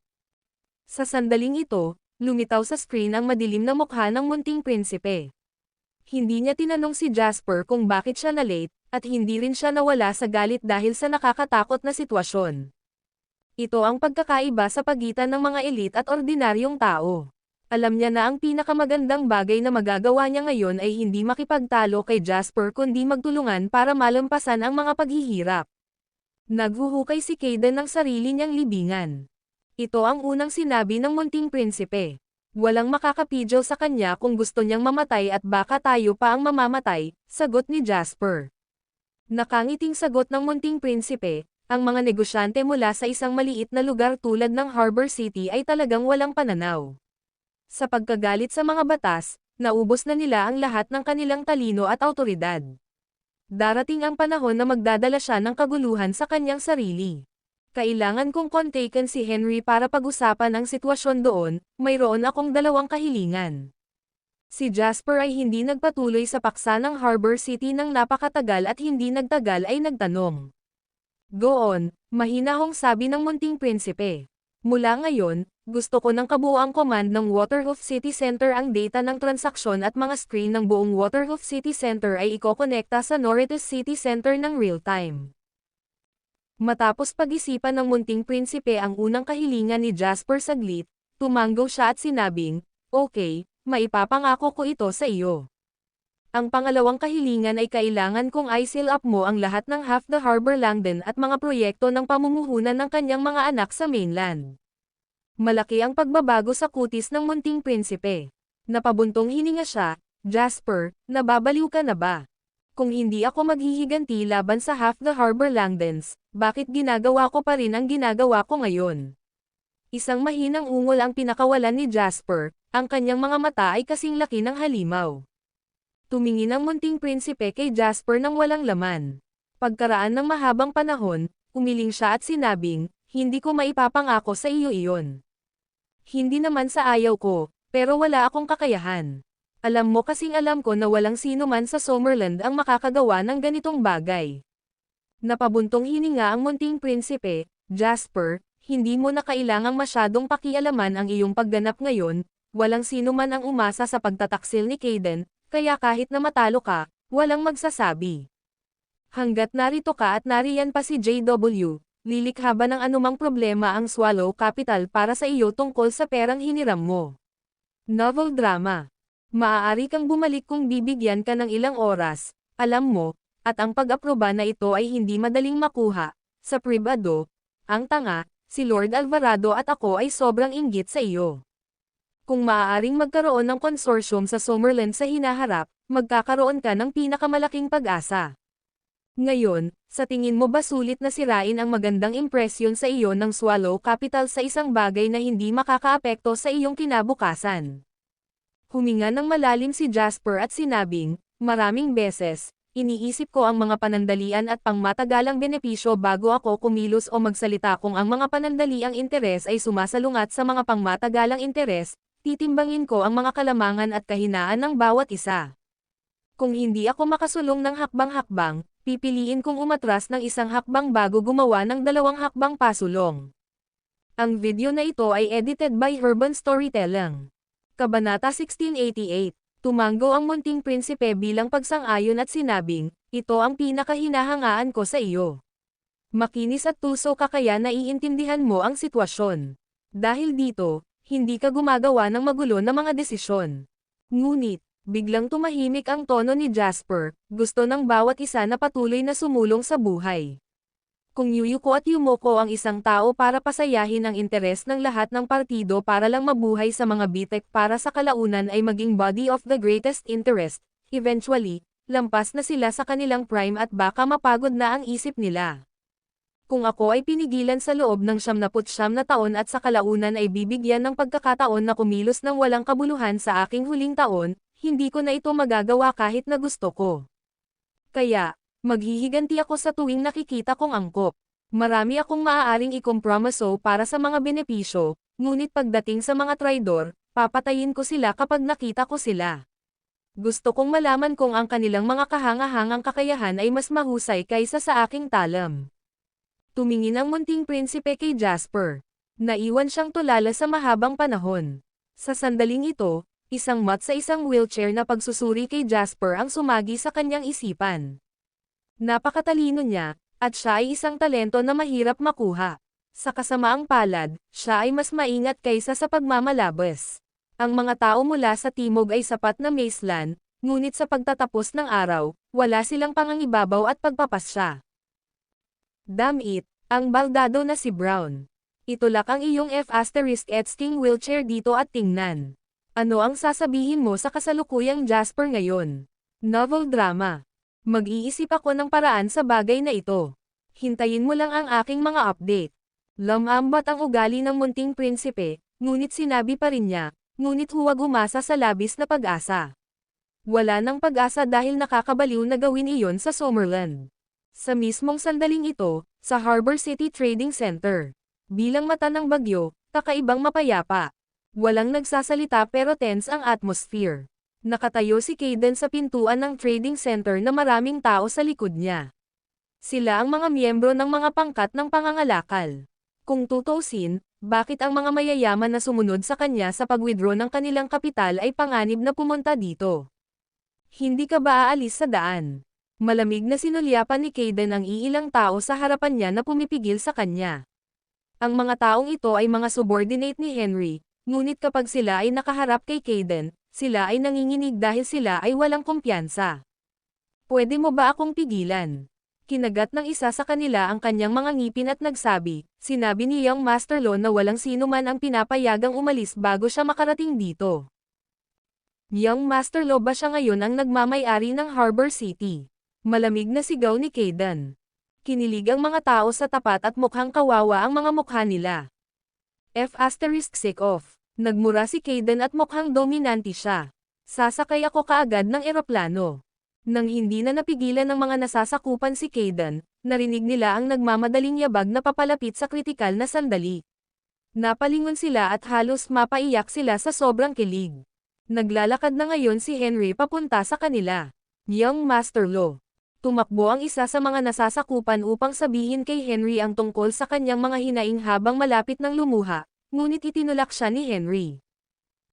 B: Sa sandaling ito, lumitaw sa screen ang madilim na mukha ng munting prinsipe. Hindi niya tinanong si Jasper kung bakit siya na-late, at hindi rin siya nawala sa galit dahil sa nakakatakot na sitwasyon. Ito ang pagkakaiba sa pagitan ng mga elite at ordinaryong tao. Alam niya na ang pinakamagandang bagay na magagawa niya ngayon ay hindi makipagtalo kay Jasper kundi magtulungan para malampasan ang mga paghihirap. Naghuhukay si Kaden ng sarili niyang libingan. Ito ang unang sinabi ng munting prinsipe. Walang makakapidyo sa kanya kung gusto niyang mamatay at baka tayo pa ang mamamatay, sagot ni Jasper. Nakangiting sagot ng munting prinsipe, ang mga negosyante mula sa isang maliit na lugar tulad ng Harbor City ay talagang walang pananaw. Sa pagkagalit sa mga batas, naubos na nila ang lahat ng kanilang talino at awtoridad. Darating ang panahon na magdadala siya ng kaguluhan sa kanyang sarili. Kailangan kong kontakin si Henry para pag-usapan ang sitwasyon doon, mayroon akong dalawang kahilingan. Si Jasper ay hindi nagpatuloy sa paksa ng Harbor City ng napakatagal at hindi nagtagal ay nagtanong. Go on, mahinahong sabi ng munting prinsipe. Mula ngayon, gusto ko ng kabuuang command ng Waterhoof City Center ang data ng transaksyon at mga screen ng buong Waterhoof City Center ay ikokonekta sa Norritos City Center ng real-time. Matapos pag-isipan ng munting prinsipe ang unang kahilingan ni Jasper saglit, tumanggaw siya at sinabing, okay, maipapangako ko ito sa iyo. Ang pangalawang kahilingan ay kailangan kong i-seal up mo ang lahat ng Half the Harbor Langdon at mga proyekto ng pamumuhunan ng kanyang mga anak sa mainland. Malaki ang pagbabago sa kutis ng munting prinsipe. Napabuntong hininga siya, Jasper, nababaliw ka na ba? Kung hindi ako maghihiganti laban sa Half the Harbor Langdons, bakit ginagawa ko pa rin ang ginagawa ko ngayon? Isang mahinang ungol ang pinakawalan ni Jasper, ang kanyang mga mata ay kasing laki ng halimaw. Tumingin ang munting prinsipe kay Jasper nang walang laman. Pagkaraan ng mahabang panahon, umiling siya at sinabing, hindi ko maipapangako sa iyo iyon. Hindi naman sa ayaw ko, pero wala akong kakayahan. Alam mo kasing alam ko na walang sino man sa Summerland ang makakagawa ng ganitong bagay. Napabuntong hininga ang munting prinsipe, Jasper, Hindi mo na kailangang masyadong pakialaman ang iyong pagganap ngayon, walang sino man ang umasa sa pagtataksil ni Kayden, kaya kahit na matalo ka, walang magsasabi. Hanggat narito ka at nariyan pa si JW, lilikha ba ng anumang problema ang Swallow Capital para sa iyo tungkol sa perang hiniram mo? Novel drama. Maaari kang bumalik kung bibigyan ka ng ilang oras, alam mo, at ang pag-aproba na ito ay hindi madaling makuha. Sa pribado, ang tanga, si Lord Alvarado at ako ay sobrang inggit sa iyo. Kung maaaring magkaroon ng konsorsyum sa Summerland sa hinaharap, magkakaroon ka ng pinakamalaking pag-asa. Ngayon, sa tingin mo ba sulit na sirain ang magandang impresyon sa iyo ng Swallow Capital sa isang bagay na hindi makakaapekto sa iyong kinabukasan? Huminga ng malalim si Jasper at sinabing, maraming beses, iniisip ko ang mga panandalian at pangmatagalang benepisyo bago ako kumilos o magsalita. Kung ang mga panandaliang interes ay sumasalungat sa mga pangmatagalang interes, titimbangin ko ang mga kalamangan at kahinaan ng bawat isa. Kung hindi ako makasulong ng hakbang-hakbang, pipiliin kong umatras ng isang hakbang bago gumawa ng 2 hakbang pasulong. Ang video na ito ay edited by Urban Storytelling. Kabanata 1688. Tumanggo ang munting prinsipe bilang pagsang-ayon at sinabing, ito ang pinakahinahangaan ko sa iyo. Makinis at tuso ka kaya naiintindihan mo ang sitwasyon. Dahil dito, hindi ka gumagawa ng magulo na mga desisyon. Ngunit, biglang tumahimik ang tono ni Jasper, gusto ng bawat isa na patuloy na sumulong sa buhay. Kung Yuyuko at Yumoko ang isang tao para pasayahin ang interes ng lahat ng partido para lang mabuhay sa mga bitek para sa kalaunan ay maging body of the greatest interest, eventually, lampas na sila sa kanilang prime at baka mapagod na ang isip nila. Kung ako ay pinigilan sa loob ng 79 na taon at sa kalaunan ay bibigyan ng pagkakataon na kumilos ng walang kabuluhan sa aking huling taon, hindi ko na ito magagawa kahit na gusto ko. Kaya, maghihiganti ako sa tuwing nakikita kong angkop. Marami akong maaaring ikompromiso para sa mga benepisyo, ngunit pagdating sa mga traidor, papatayin ko sila kapag nakita ko sila. Gusto kong malaman kung ang kanilang mga kahangahangang kakayahan ay mas mahusay kaysa sa aking talam. Tumingin ang munting prinsipe kay Jasper. Naiwan siyang tulala sa mahabang panahon. Sa sandaling ito, isang mat sa isang wheelchair na pagsusuri kay Jasper ang sumagi sa kanyang isipan. Napakatalino niya, at siya ay isang talento na mahirap makuha. Sa kasamaang palad, siya ay mas maingat kaysa sa pagmamalabas. Ang mga tao mula sa timog ay sapat na maceland, ngunit sa pagtatapos ng araw, wala silang pangangibabaw at pagpapasya. Damit, ang baldado na si Brown. Itulak ang iyong F***Sting wheelchair dito at tingnan. Ano ang sasabihin mo sa kasalukuyang Jasper ngayon? Novel drama. Mag-iisip ako ng paraan sa bagay na ito. Hintayin mo lang ang aking mga update. Lamambat ang ugali ng munting prinsipe, ngunit sinabi pa rin niya, ngunit huwag umasa sa labis na pag-asa. Wala nang pag-asa dahil nakakabaliw na gawin iyon sa Summerland. Sa mismong sandaling ito, sa Harbor City Trading Center. Bilang mata ng bagyo, kakaibang mapayapa. Walang nagsasalita pero tense ang atmosphere. Nakatayo si Kayden sa pintuan ng trading center na maraming tao sa likod niya. Sila ang mga miyembro ng mga pangkat ng pangangalakal. Kung tutusin, bakit ang mga mayayaman na sumunod sa kanya sa pag-withdraw ng kanilang kapital ay panganib na pumunta dito? Hindi ka ba aalis sa daan? Malamig na sinulyapan ni Kayden ang iilang tao sa harapan niya na pumipigil sa kanya. Ang mga taong ito ay mga subordinate ni Henry, ngunit kapag sila ay nakaharap kay Kayden, sila ay nanginginig dahil sila ay walang kumpiyansa. Pwede mo ba akong pigilan? Kinagat ng isa sa kanila ang kanyang mga ngipin at nagsabi, sinabi ni Young Master Lo na walang sino man ang pinapayagang umalis bago siya makarating dito. Young Master Lo ba siya ngayon ang nagmamay-ari ng Harbor City? Malamig na sigaw ni Kayden. Kinilig ang mga tao sa tapat at mukhang kawawa ang mga mukha nila. F***sick off. Nagmura si Kayden at mukhang dominante siya. Sasakay ako kaagad ng eroplano. Nang hindi na napigilan ng mga nasasakupan si Kayden, narinig nila ang nagmamadaling yabag na papalapit sa kritikal na sandali. Napalingon sila at halos mapaiyak sila sa sobrang kilig. Naglalakad na ngayon si Henry papunta sa kanila. Young Master Lo. Tumakbo ang isa sa mga nasasakupan upang sabihin kay Henry ang tungkol sa kanyang mga hinaing habang malapit ng lumuha, ngunit itinulak siya ni Henry.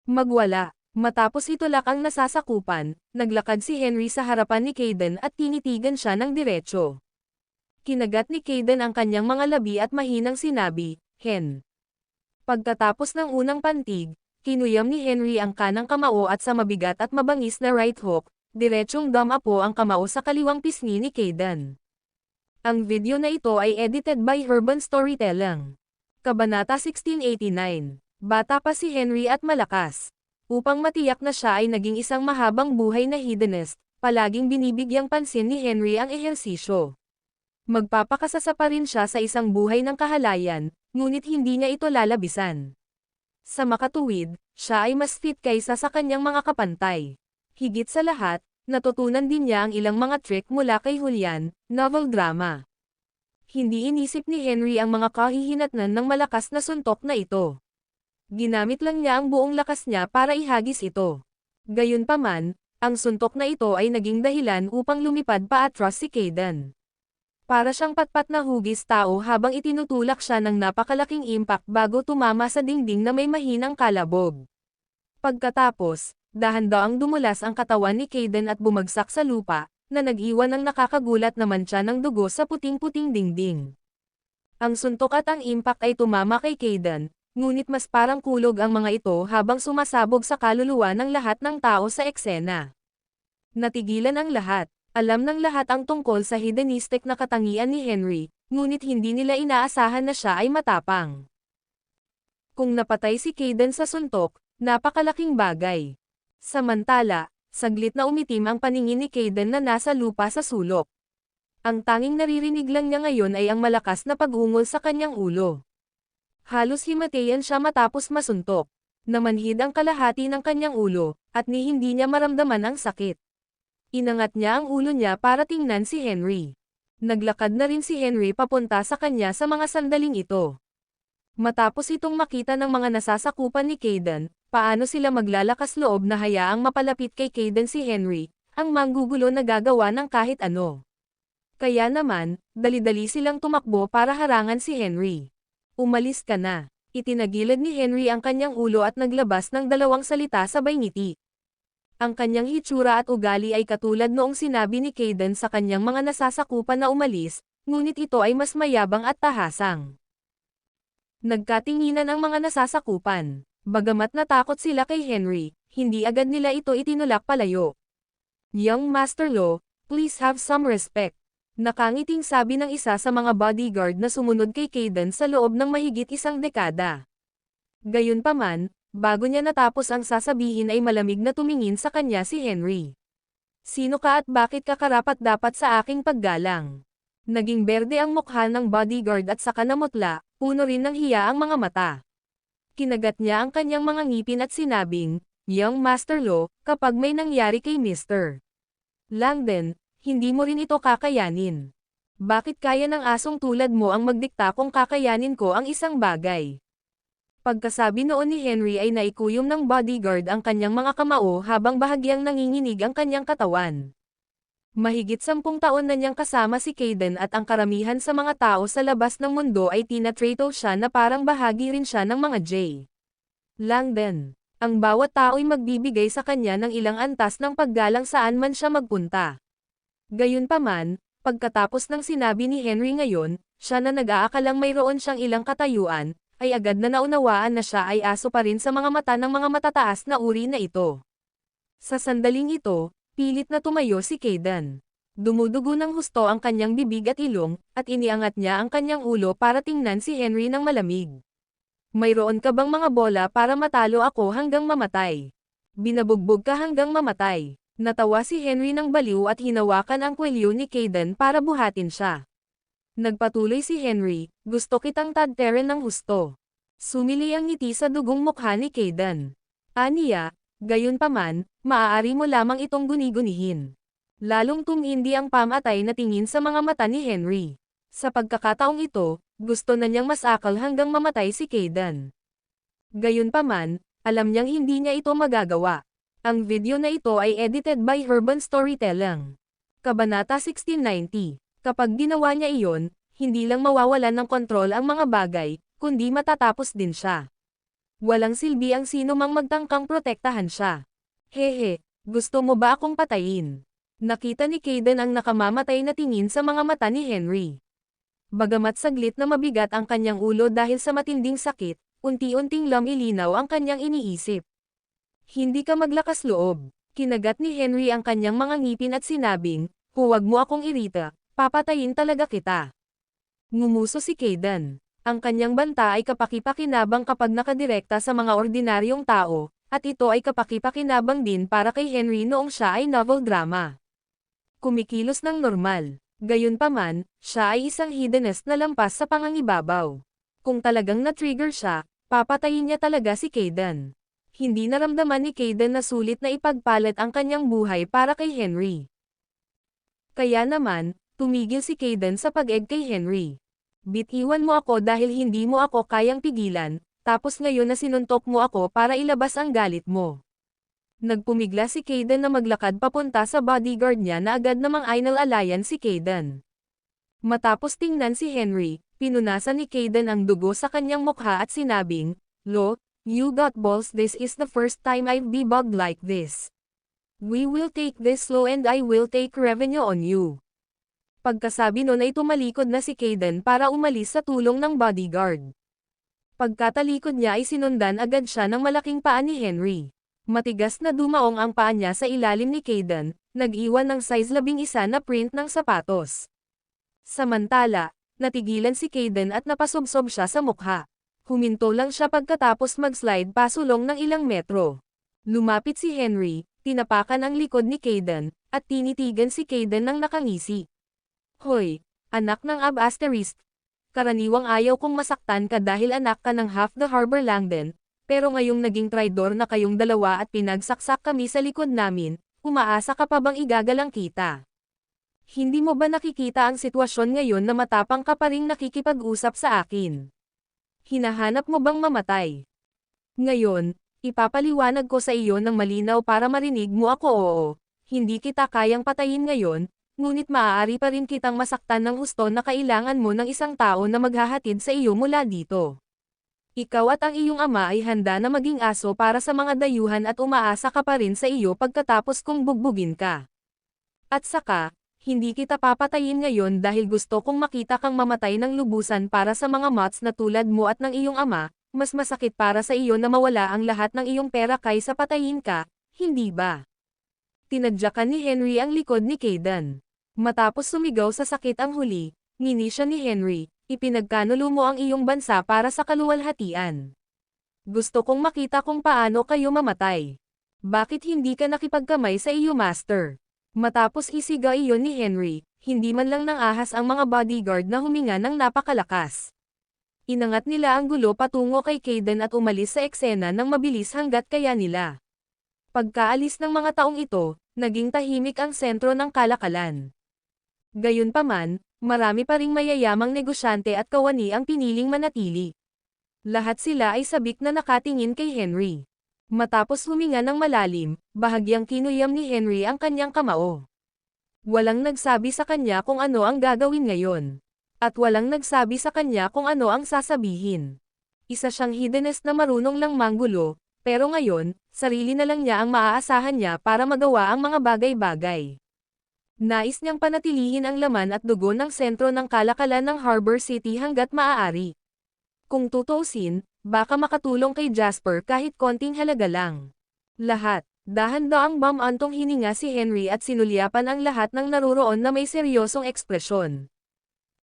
B: Magwala. Matapos itulak ang nasasakupan, naglakad si Henry sa harapan ni Kayden at tinitigan siya ng diretso. Kinagat ni Kayden ang kanyang mga labi at mahinang sinabi, "Hen." Pagkatapos ng unang pantig, kinuyam ni Henry ang kanang kamao at sa mabigat at mabangis na right hook, diretsyong dumapo ang kamao sa kaliwang pisngi ni Kayden. Ang video na ito ay edited by Urban Storytelling. Kabanata 1689. Bata pa si Henry at malakas. Upang matiyak na siya ay naging isang mahabang buhay na hedonist, palaging binibigyang pansin ni Henry ang ehersisyo. Magpapakasasa pa rin siya sa isang buhay ng kahalayan, ngunit hindi niya ito lalabisan. Sa makatuwid, siya ay mas fit kaysa sa kanyang mga kapantay. Higit sa lahat, natutunan din niya ang ilang mga trick mula kay Julian, novel drama. Hindi inisip ni Henry ang mga kahihinatnan ng malakas na suntok na ito. Ginamit lang niya ang buong lakas niya para ihagis ito. Gayunpaman, ang suntok na ito ay naging dahilan upang lumipad pa atras si Kayden. Para siyang patpat na hugis tao habang itinutulak siya ng napakalaking impact bago tumama sa dingding na may mahinang kalabog. Pagkatapos, dahan-daang dumulas ang katawan ni Kayden at bumagsak sa lupa, na nag-iwan ng nakakagulat na mantsa ng dugo sa puting-puting dingding. Ang suntok at ang impact ay tumama kay Kayden, ngunit mas parang kulog ang mga ito habang sumasabog sa kaluluwa ng lahat ng tao sa eksena. Natigilan ang lahat. Alam ng lahat ang tungkol sa hedonistic na katangian ni Henry, ngunit hindi nila inaasahan na siya ay matapang. Kung napatay si Kayden sa suntok, napakalaking bagay. Samantala, saglit na umitim ang paningin ni Kayden na nasa lupa sa sulok. Ang tanging naririnig lang niya ngayon ay ang malakas na pag-ungol sa kanyang ulo. Halos himatayan siya matapos masuntok. Namanhid ang kalahati ng kanyang ulo, at ni hindi niya maramdaman ang sakit. Inangat niya ang ulo niya para tingnan si Henry. Naglakad na rin si Henry papunta sa kanya sa mga sandaling ito. Matapos itong makita ng mga nasasakupan ni Kayden, paano sila maglalakas loob na hayaang mapalapit kay Kayden si Henry, ang manggugulo na gagawa ng kahit ano. Kaya naman, dali-dali silang tumakbo para harangan si Henry. "Umalis ka na." Itinagilid ni Henry ang kanyang ulo at naglabas ng dalawang salita sabay ngiti. Ang kanyang hitsura at ugali ay katulad noong sinabi ni Kayden sa kanyang mga nasasakupan na umalis, ngunit ito ay mas mayabang at tahasang. Nagkatinginan ang mga nasasakupan. Bagamat natakot sila kay Henry, hindi agad nila ito itinulak palayo. "Young Master Lo, please have some respect." Nakangiting sabi ng isa sa mga bodyguard na sumunod kay Kayden sa loob ng mahigit isang dekada. Gayunpaman, bago niya natapos ang sasabihin ay malamig na tumingin sa kanya si Henry. "Sino ka at bakit ka karapat-dapat sa aking paggalang?" Naging berde ang mukha ng bodyguard at saka namutla, puno rin ng hiya ang mga mata. Kinagat niya ang kanyang mga ngipin at sinabing, "Young Master Lo, kapag may nangyari kay Mr. Langdon, hindi mo rin ito kakayanin. Bakit kaya ng asong tulad mo ang magdikta kung kakayanin ko ang isang bagay?" Pagkasabi noon ni Henry ay naikuyom ng bodyguard ang kanyang mga kamao habang bahagyang nanginginig ang kanyang katawan. Mahigit 10 taon na niyang kasama si Kayden at ang karamihan sa mga tao sa labas ng mundo ay tinatrato siya na parang bahagi rin siya ng mga J. Langdon. Ang bawat tao'y magbibigay sa kanya ng ilang antas ng paggalang saan man siya magpunta. Gayunpaman, pagkatapos ng sinabi ni Henry ngayon, siya na nag-aakalang mayroon siyang ilang katayuan, ay agad na naunawaan na siya ay aso pa rin sa mga mata ng mga matataas na uri na ito. Sa sandaling ito, pilit na tumayo si Kayden. Dumudugo ng husto ang kanyang bibig at ilong, at iniangat niya ang kanyang ulo para tingnan si Henry ng malamig. "Mayroon ka bang mga bola para matalo ako hanggang mamatay? Binabugbog ka hanggang mamatay." Natawa si Henry ng baliw at hinawakan ang kwelyo ni Kayden para buhatin siya. Nagpatuloy si Henry, "Gusto kitang tadteren ng husto." Sumili ang ngiti sa dugong mukha ni Kayden. Aniya, gayunpaman, maaari mo lamang itong guni-gunihin. Lalong tumindi ang pamatay na tingin sa mga mata ni Henry. Sa pagkakataong ito, gusto na niyang masakal hanggang mamatay si Kayden. Gayunpaman, alam niyang hindi niya ito magagawa. Ang video na ito ay edited by Urban Storytelling. Kabanata 1690. Kapag ginawa niya iyon, hindi lang mawawalan ng kontrol ang mga bagay, kundi matatapos din siya. Walang silbi ang sino mang magtangkang protektahan siya. Hehe, gusto mo ba akong patayin? Nakita ni Kayden ang nakamamatay na tingin sa mga mata ni Henry. Bagamat saglit na mabigat ang kanyang ulo dahil sa matinding sakit, unti-unting lumilinaw ang kanyang iniisip. Hindi ka maglakas loob. Kinagat ni Henry ang kanyang mga ngipin at sinabing, huwag mo akong irita, papatayin talaga kita. Ngumuso si Kayden. Ang kanyang banta ay kapaki-pakinabang kapag nakadirekta sa mga ordinaryong tao, at ito ay kapaki-pakinabang din para kay Henry noong siya ay novel drama. Kumikilos ng normal. Gayunpaman, siya ay isang hedonist na lampas sa pangangibabaw. Kung talagang na-trigger siya, papatayin niya talaga si Kayden. Hindi naramdaman ni Kayden na sulit na ipagpalit ang kanyang buhay para kay Henry. Kaya naman, tumigil si Kayden sa pag-egg kay Henry. Bitiwan mo ako dahil hindi mo ako kayang pigilan, tapos ngayon na sinuntok mo ako para ilabas ang galit mo. Nagpumigla si Kayden na maglakad papunta sa bodyguard niya na agad namang inalalayan si Kayden. Matapos tingnan si Henry, pinunasan ni Kayden ang dugo sa kanyang mukha at sinabing, "Lo, you got balls, this is the first time I've been bugged like this. We will take this slow and I will take revenue on you." Pagkasabi nun ay tumalikod na si Kayden para umalis sa tulong ng bodyguard. Pagkatalikod niya ay sinundan agad siya ng malaking paa ni Henry. Matigas na dumaong ang paa niya sa ilalim ni Kayden, nag-iwan ng size 11 na print ng sapatos. Samantala, natigilan si Kayden at napasubsob siya sa mukha. Huminto lang siya pagkatapos mag-slide pasulong ng ilang metro. Lumapit si Henry, tinapakan ang likod ni Kayden, at tinitigan si Kayden ng nakangisi. "Hoy, anak ng Ab Asterisk. Karaniwang ayaw kong masaktan ka dahil anak ka ng half the harbor Langdon, pero ngayong naging traidor na kayong dalawa at pinagsaksak kami sa likod namin, umaasa ka pa bang igagalang kita? Hindi mo ba nakikita ang sitwasyon ngayon na matapang ka pa ring nakikipag-usap sa akin? Hinahanap mo bang mamatay? Ngayon, ipapaliwanag ko sa iyo ng malinaw para marinig mo ako. Oo, hindi kita kayang patayin ngayon, ngunit maaari pa rin kitang masaktan ng husto na kailangan mo ng isang tao na maghahatid sa iyo mula dito. Ikaw at ang iyong ama ay handa na maging aso para sa mga dayuhan at umaasa ka pa rin sa iyo pagkatapos kong bugbugin ka. At saka, hindi kita papatayin ngayon dahil gusto kong makita kang mamatay ng lubusan para sa mga mots na tulad mo at ng iyong ama, mas masakit para sa iyo na mawala ang lahat ng iyong pera kaysa patayin ka, hindi ba?" Tinadyakan ni Henry ang likod ni Kayden. Matapos sumigaw sa sakit ang huli, ngini siya ni Henry, "Ipinagkanulo mo ang iyong bansa para sa kaluwalhatian. Gusto kong makita kung paano kayo mamatay. Bakit hindi ka nakipagkamay sa iyo master?" Matapos isigaw iyon ni Henry, hindi man lang nangahas ang mga bodyguard na huminga ng napakalakas. Inangat nila ang gulo patungo kay Kayden at umalis sa eksena ng mabilis hanggat kaya nila. Pagkaalis ng mga taong ito, naging tahimik ang sentro ng kalakalan. Gayunpaman, marami pa ring mayayamang negosyante at kawani ang piniling manatili. Lahat sila ay sabik na nakatingin kay Henry. Matapos huminga ng malalim, bahagyang kinuyam ni Henry ang kanyang kamao. Walang nagsabi sa kanya kung ano ang gagawin ngayon. At walang nagsabi sa kanya kung ano ang sasabihin. Isa siyang hedonist na marunong lang manggulo, pero ngayon, sarili na lang niya ang maaasahan niya para magawa ang mga bagay-bagay. Nais niyang panatilihin ang laman at dugo ng sentro ng kalakalan ng Harbor City hanggat maaari. Kung tutuusin, baka makatulong kay Jasper kahit konting halaga lang. Lahat, dahan-daang bumantong hininga si Henry at sinulyapan ang lahat ng naruroon na may seryosong ekspresyon.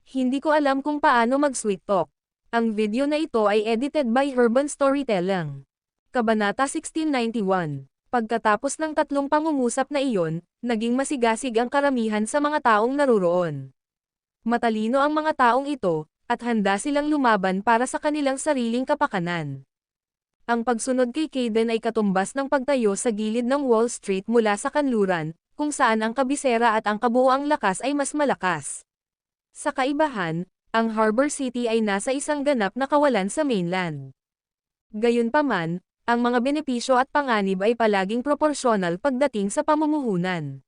B: Hindi ko alam kung paano mag-sweet talk. Ang video na ito ay edited by Urban Storytelling. Kabanata 1691. Pagkatapos ng tatlong pangungusap na iyon, naging masigasig ang karamihan sa mga taong naruroon. Matalino ang mga taong ito, at handa silang lumaban para sa kanilang sariling kapakanan. Ang pagsunod kay Kayden ay katumbas ng pagtayo sa gilid ng Wall Street mula sa kanluran, kung saan ang kabisera at ang kabuoang lakas ay mas malakas. Sa kaibahan, ang Harbor City ay nasa isang ganap na kawalan sa mainland. Gayunpaman, ang mga benepisyo at panganib ay palaging proporsyonal pagdating sa pamumuhunan.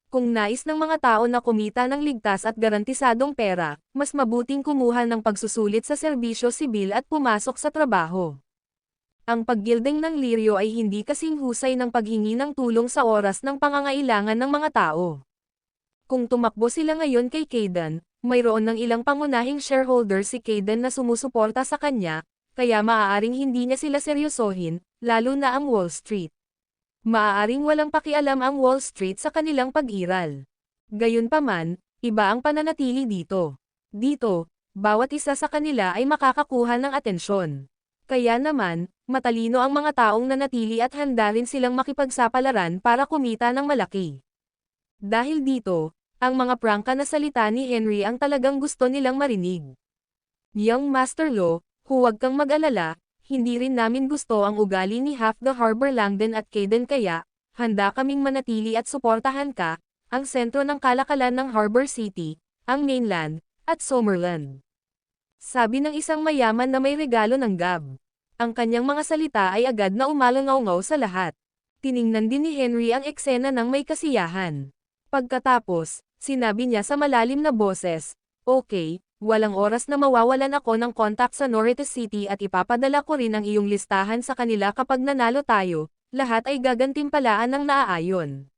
B: Kung nais ng mga tao na kumita ng ligtas at garantisadong pera, mas mabuting kumuha ng pagsusulit sa serbisyo sibil at pumasok sa trabaho. Ang paggilding ng liryo ay hindi kasing husay ng paghingi ng tulong sa oras ng pangangailangan ng mga tao. Kung tumakbo sila ngayon kay Kayden, mayroon ng ilang pangunahing shareholder si Kayden na sumusuporta sa kanya, kaya maaaring hindi niya sila seryosohin, lalo na ang Wall Street. Maaaring walang pakialam ang Wall Street sa kanilang pag-iral. Gayunpaman, iba ang pananatili dito. Dito, bawat isa sa kanila ay makakakuha ng atensyon. Kaya naman, matalino ang mga taong nanatili at handa rin silang makipagsapalaran para kumita ng malaki. Dahil dito, ang mga prangka na salita ni Henry ang talagang gusto nilang marinig. Young Master Lo, huwag kang mag-alala, hindi rin namin gusto ang ugali ni Half the Harbor Langdon at Kayden kaya, handa kaming manatili at suportahan ka, ang sentro ng kalakalan ng Harbor City, ang mainland, at Summerland. Sabi ng isang mayaman na may regalo ng Gab. Ang kanyang mga salita ay agad na umalangaw-ngaw sa lahat. Tiningnan din ni Henry ang eksena ng may kasiyahan. Pagkatapos, sinabi niya sa malalim na boses, "Okay, walang oras na mawawalan ako ng kontak sa Norite City at ipapadala ko rin ang iyong listahan sa kanila kapag nanalo tayo, lahat ay gagantimpalaan ng naaayon."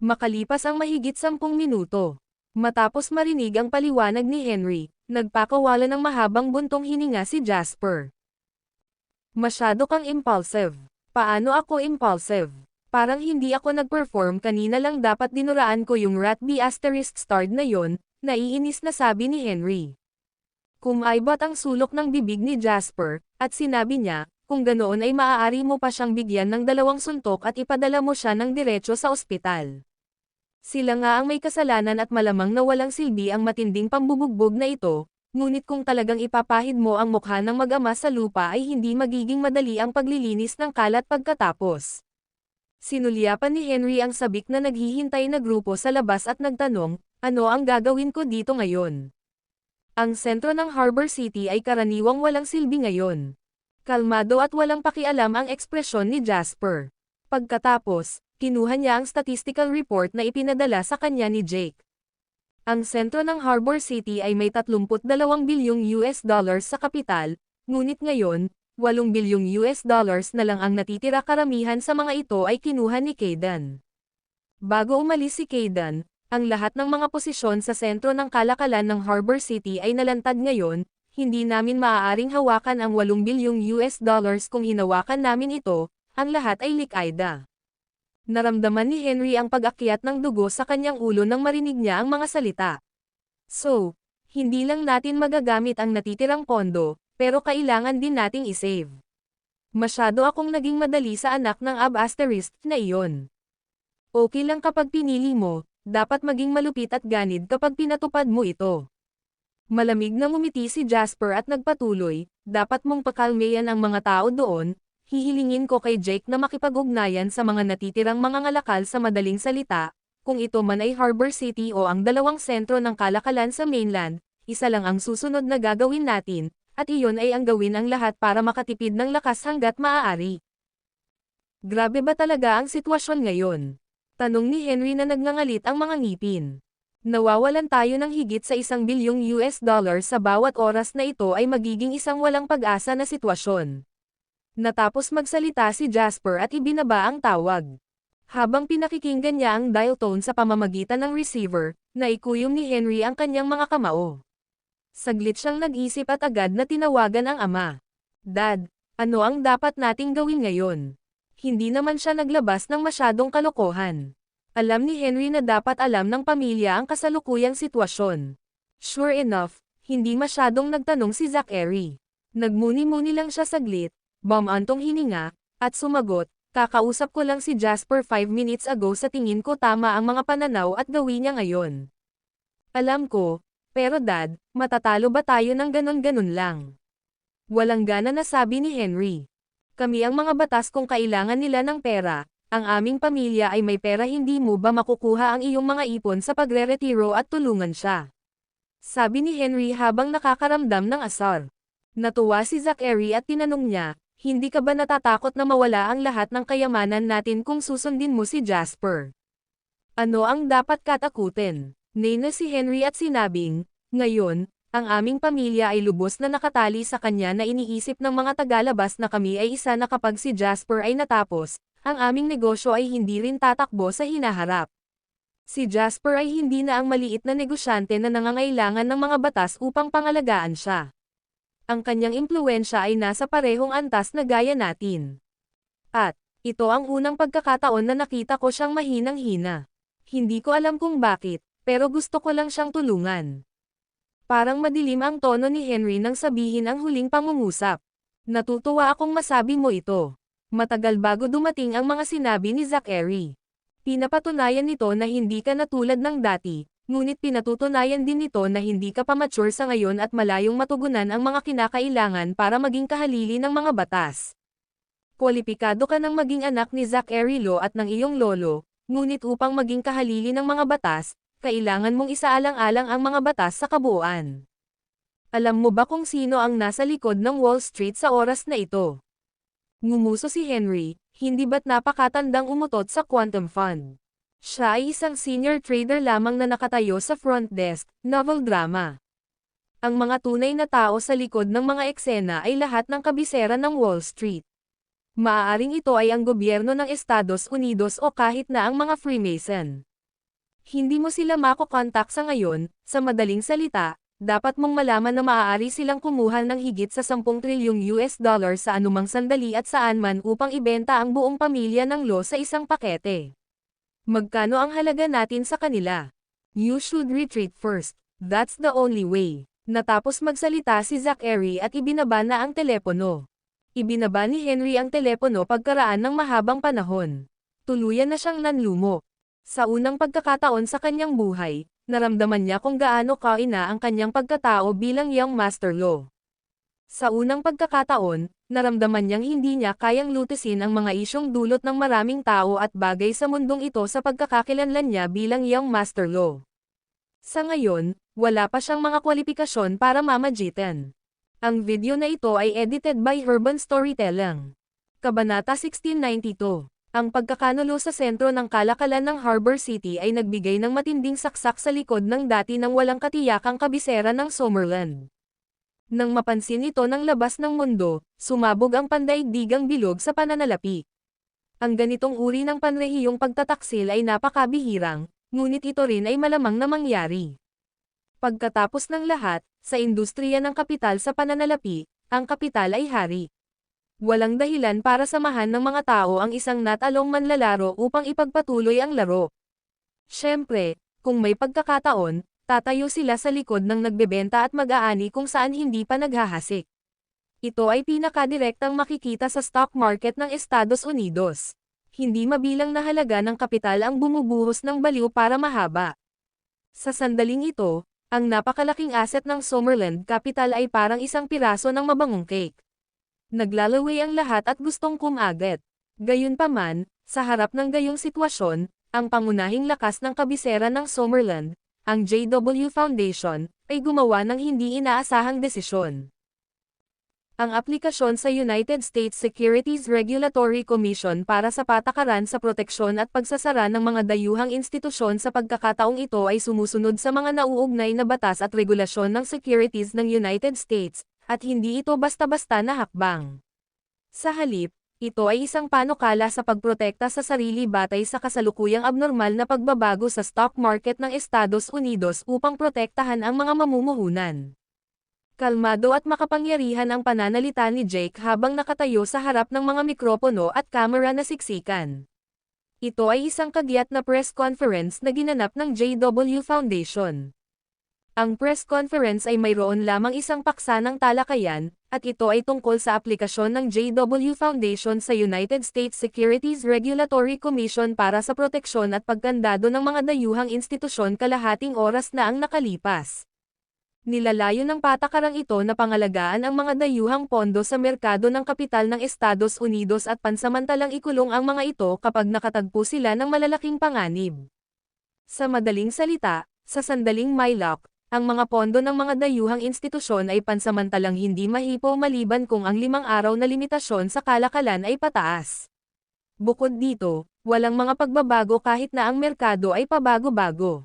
B: Makalipas ang mahigit 10 minuto. Matapos marinig ang paliwanag ni Henry, nagpakawala ng mahabang buntong hininga si Jasper. Masyado kang impulsive. Paano ako impulsive? Parang hindi ako nag-perform kanina lang dapat dinuraan ko yung rat B** starred na yon, naiinis na sabi ni Henry. Kumaibat ang sulok ng bibig ni Jasper, at sinabi niya, kung ganoon ay maaari mo pa siyang bigyan ng 2 suntok at ipadala mo siya ng diretso sa ospital. Sila nga ang may kasalanan at malamang na walang silbi ang matinding pambubugbog na ito, ngunit kung talagang ipapahid mo ang mukha ng mag-ama sa lupa ay hindi magiging madali ang paglilinis ng kalat pagkatapos. Sinulyapan ni Henry ang sabik na naghihintay na grupo sa labas at nagtanong, ano ang gagawin ko dito ngayon? Ang sentro ng Harbor City ay karaniwang walang silbi ngayon. Kalmado at walang pakialam ang ekspresyon ni Jasper. Pagkatapos, kinuha niya ang statistical report na ipinadala sa kanya ni Jake. Ang sentro ng Harbor City ay may 32 bilyong US dollars sa kapital, ngunit ngayon, 8 bilyong US dollars na lang ang natitira, karamihan sa mga ito ay kinuha ni Kayden. Bago umalis si Kayden, ang lahat ng mga posisyon sa sentro ng kalakalan ng Harbor City ay nalantad ngayon, hindi namin maaaring hawakan ang 8 bilyong US dollars kung hinawakan namin ito, ang lahat ay likayda. Naramdaman ni Henry ang pag-akyat ng dugo sa kanyang ulo nang marinig niya ang mga salita. So, hindi lang natin magagamit ang natitirang pondo, pero kailangan din nating isave. Masyado akong naging madali sa anak ng Ab asterisk na iyon. Okay lang kapag pinili mo, dapat maging malupit at ganid kapag pinatupad mo ito. Malamig na ngumiti si Jasper at nagpatuloy, dapat mong pakalmayan ang mga tao doon. Hihilingin ko kay Jake na makipag-ugnayan sa mga natitirang mga ngalakal sa madaling salita, kung ito man ay Harbor City o ang 2 sentro ng kalakalan sa mainland, isa lang ang susunod na gagawin natin, at iyon ay ang gawin ang lahat para makatipid ng lakas hanggat maaari. Grabe ba talaga ang sitwasyon ngayon? Tanong ni Henry na nagngangalit ang mga ngipin. Nawawalan tayo ng higit sa 1 bilyong US dollars sa bawat oras na ito ay magiging isang walang pag-asa na sitwasyon. Natapos magsalita si Jasper at ibinaba ang tawag. Habang pinakikinggan niya ang dial tone sa pamamagitan ng receiver, naikuyom ni Henry ang kanyang mga kamao. Saglit siyang nag-isip at agad na tinawagan ang ama. Dad, ano ang dapat nating gawin ngayon? Hindi naman siya naglabas ng masyadong kalokohan. Alam ni Henry na dapat alam ng pamilya ang kasalukuyang sitwasyon. Sure enough, hindi masyadong nagtanong si Zachary. Nagmuni-muni lang siya saglit, bumantong hininga, at sumagot, kakausap ko lang si Jasper 5 minutes ago, sa tingin ko tama ang mga pananaw at gawin niya ngayon. Alam ko, pero Dad, matatalo ba tayo ng ganon-ganon lang? Walang gana na sabi ni Henry. Kami ang mga batas kung kailangan nila ng pera, ang aming pamilya ay may pera, hindi mo ba makukuha ang iyong mga ipon sa pagre-retiro at tulungan siya? Sabi ni Henry habang nakakaramdam ng asar. Natuwa si Zachary at tinanong niya, hindi ka ba natatakot na mawala ang lahat ng kayamanan natin kung susundin mo si Jasper? Ano ang dapat katakutin? Nina si Henry at sinabing, ngayon, ang aming pamilya ay lubos na nakatali sa kanya na iniisip ng mga tagalabas na kami ay isa na kapag si Jasper ay natapos, ang aming negosyo ay hindi rin tatakbo sa hinaharap. Si Jasper ay hindi na ang maliit na negosyante na nangangailangan ng mga batas upang pangalagaan siya. Ang kanyang impluwensya ay nasa parehong antas na gaya natin. At, ito ang unang pagkakataon na nakita ko siyang mahinang-hina. Hindi ko alam kung bakit, pero gusto ko lang siyang tulungan. Parang madilim ang tono ni Henry nang sabihin ang huling pangungusap. Natutuwa akong masabi mo ito. Matagal bago dumating ang mga sinabi ni Zachary. Pinapatunayan nito na hindi ka na tulad ng dati, ngunit pinatutunayan din nito na hindi ka pa mature sa ngayon at malayong matugunan ang mga kinakailangan para maging kahalili ng mga batas. Kwalipikado ka ng maging anak ni Zachary Lo at ng iyong lolo, ngunit upang maging kahalili ng mga batas, kailangan mong isaalang-alang ang mga batas sa kabuuan. Alam mo ba kung sino ang nasa likod ng Wall Street sa oras na ito? Ngumuso si Henry, hindi ba't napakatandang umutot sa Quantum Fund? Siya ay isang senior trader lamang na nakatayo sa front desk, novel drama. Ang mga tunay na tao sa likod ng mga eksena ay lahat ng kabisera ng Wall Street. Maaaring ito ay ang gobyerno ng Estados Unidos o kahit na ang mga Freemason. Hindi mo sila makokontak sa ngayon, sa madaling salita, dapat mong malaman na maaari silang kumuha ng higit sa 10 trilyong US dollar sa anumang sandali at saan man upang ibenta ang buong pamilya ng Lo sa isang pakete. Magkano ang halaga natin sa kanila? You should retreat first, that's the only way. Natapos magsalita si Zachary at ibinaba na ang telepono. Ibinaba ni Henry ang telepono pagkaraan ng mahabang panahon. Tuluyan na siyang nanlumo. Sa unang pagkakataon sa kanyang buhay, naramdaman niya kung gaano kaina ang kanyang pagkatao bilang Young Master Lo. Sa unang pagkakataon, naramdaman niyang hindi niya kayang lutisin ang mga isyong dulot ng maraming tao at bagay sa mundong ito sa pagkakakilanlan niya bilang Young Master Lo. Sa ngayon, wala pa siyang mga kwalipikasyon para mamagitan. Ang video na ito ay edited by Urban Storytelling. Kabanata 1692. Ang pagkakanulo sa sentro ng kalakalan ng Harbor City ay nagbigay ng matinding saksak sa likod ng dati nang walang katiyakang kabisera ng Summerland. Nang mapansin ito ng labas ng mundo, sumabog ang pandaigdigang bilog sa pananalapi. Ang ganitong uri ng panrehiyong pagtataksil ay napakabihirang, ngunit ito rin ay malamang na mangyari. Pagkatapos ng lahat, sa industriya ng kapital sa pananalapi, ang kapital ay hari. Walang dahilan para samahan ng mga tao ang isang natalong manlalaro upang ipagpatuloy ang laro. Siyempre, kung may pagkakataon, tatayo sila sa likod ng nagbebenta at mag-aani kung saan hindi pa naghahasik. Ito ay pinakadirektang makikita sa stock market ng Estados Unidos. Hindi mabilang na halaga ng kapital ang bumubuhos ng baliw para mahaba. Sa sandaling ito, ang napakalaking asset ng Summerland Capital ay parang isang piraso ng mabangong cake. Naglalaway ang lahat at gustong kumagat. Gayunpaman, sa harap ng gayong sitwasyon, ang pangunahing lakas ng kabisera ng Summerland, ang JW Foundation, ay gumawa ng hindi inaasahang desisyon. Ang aplikasyon sa United States Securities Regulatory Commission para sa patakaran sa proteksyon at pagsasara ng mga dayuhang institusyon sa pagkakataong ito ay sumusunod sa mga nauugnay na batas at regulasyon ng securities ng United States, at hindi ito basta-basta na hakbang. Sa halip, ito ay isang panukala sa pagprotekta sa sarili batay sa kasalukuyang abnormal na pagbabago sa stock market ng Estados Unidos upang protektahan ang mga mamumuhunan. Kalmado at makapangyarihan ang pananalita ni Jake habang nakatayo sa harap ng mga mikropono at kamera na siksikan. Ito ay isang kagyat na press conference na ginanap ng JW Foundation. Ang press conference ay mayroon lamang isang paksa ng talakayan, at ito ay tungkol sa aplikasyon ng JW Foundation sa United States Securities Regulatory Commission para sa proteksyon at pagkandado ng mga dayuhang institusyon kalahating oras na ang nakalipas. Nilalayo ng patakarang ito na pangalagaan ang mga dayuhang pondo sa merkado ng kapital ng Estados Unidos at pansamantalang ikulong ang mga ito kapag nakatagpo sila ng malalaking panganib. Sa madaling salita, sa sandaling may lock, ang mga pondo ng mga dayuhang institusyon ay pansamantalang hindi mahipo maliban kung ang 5 araw na limitasyon sa kalakalan ay pataas. Bukod dito, Walang mga pagbabago kahit na ang merkado ay pabago-bago.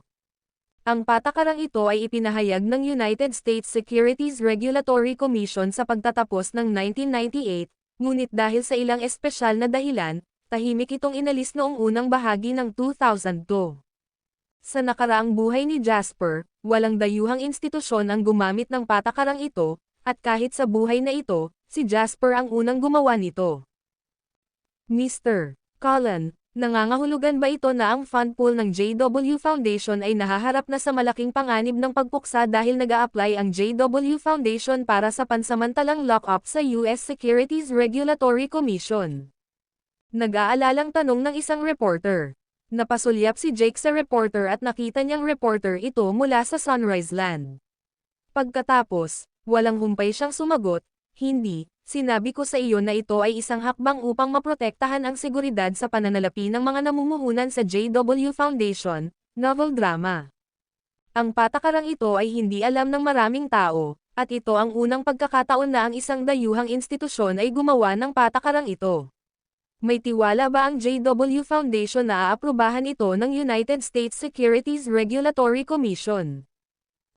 B: Ang patakarang ito ay ipinahayag ng United States Securities Regulatory Commission sa pagtatapos ng 1998, ngunit dahil sa ilang espesyal na dahilan, tahimik itong inalis noong unang bahagi ng 2002. Sa nakaraang buhay ni Jasper, walang dayuhang institusyon ang gumamit ng patakarang ito, at kahit sa buhay na ito, si Jasper ang unang gumawa nito. Mr. Cullen, nangangahulugan ba ito na ang fund pool ng JW Foundation ay nahaharap na sa malaking panganib ng pagpuksa dahil nag-a-apply ang JW Foundation para sa pansamantalang lock-up sa US Securities Regulatory Commission? Nag-aalalang tanong ng isang reporter. Napasulyap si Jake sa reporter at nakita niyang reporter ito mula sa Sunrise Land. Pagkatapos, walang humpay siyang sumagot, "Hindi, sinabi ko sa iyo na ito ay isang hakbang upang maprotektahan ang seguridad sa pananalapi ng mga namumuhunan sa JW Foundation, novel drama." Ang patakarang ito ay hindi alam ng maraming tao, at ito ang unang pagkakataon na ang isang dayuhang institusyon ay gumawa ng patakarang ito. May tiwala ba ang JW Foundation na aaprubahan ito ng United States Securities Regulatory Commission?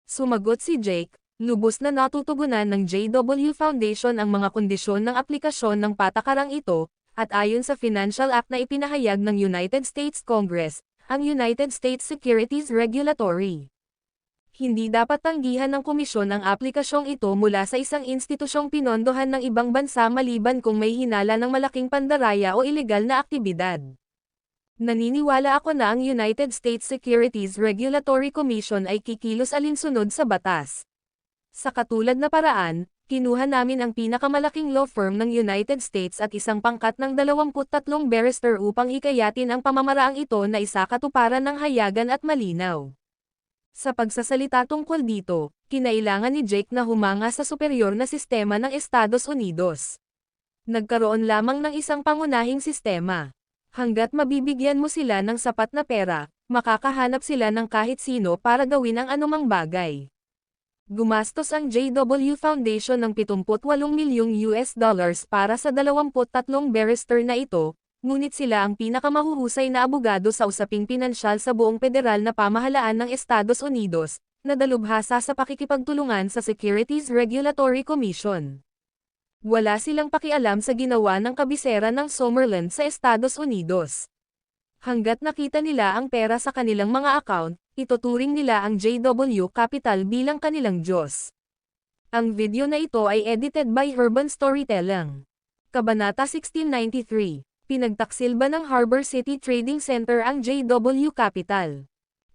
B: Sumagot si Jake, lubos na natutugunan ng JW Foundation ang mga kondisyon ng aplikasyon ng patakarang ito, at ayon sa Financial Act na ipinahayag ng United States Congress, ang United States Securities Regulatory. Hindi dapat tanggihan ng komisyon ang aplikasyong ito mula sa isang institusyong pinondohan ng ibang bansa maliban kung may hinala ng malaking pandaraya o ilegal na aktibidad. Naniniwala ako na ang United States Securities Regulatory Commission ay kikilos alinsunod sa batas. Sa katulad na paraan, kinuha namin ang pinakamalaking law firm ng United States at isang pangkat ng 23 barrister upang hikayatin ang pamamaraang ito na isakatuparan ng hayagan at malinaw. Sa pagsasalita tungkol dito, kinailangan ni Jake na humanga sa superior na sistema ng Estados Unidos. Nagkaroon lamang ng isang pangunahing sistema. Hanggat mabibigyan mo sila ng sapat na pera, makakahanap sila ng kahit sino para gawin ang anumang bagay. Gumastos ang JW Foundation ng $78 milyong para sa 23 barrister na ito, ngunit sila ang pinakamahuhusay na abogado sa usaping pinansyal sa buong federal na pamahalaan ng Estados Unidos, na dalubhasa sa pakikipagtulungan sa Securities Regulatory Commission. Wala silang pakialam sa ginawa ng kabisera ng Summerlin sa Estados Unidos. Hanggat nakita nila ang pera sa kanilang mga account, ituturing nila ang JW Capital bilang kanilang Diyos. Ang video na ito ay edited by Urban Storytelling. Kabanata 1693. Pinagtaksil ba ng Harbor City Trading Center ang JW Capital?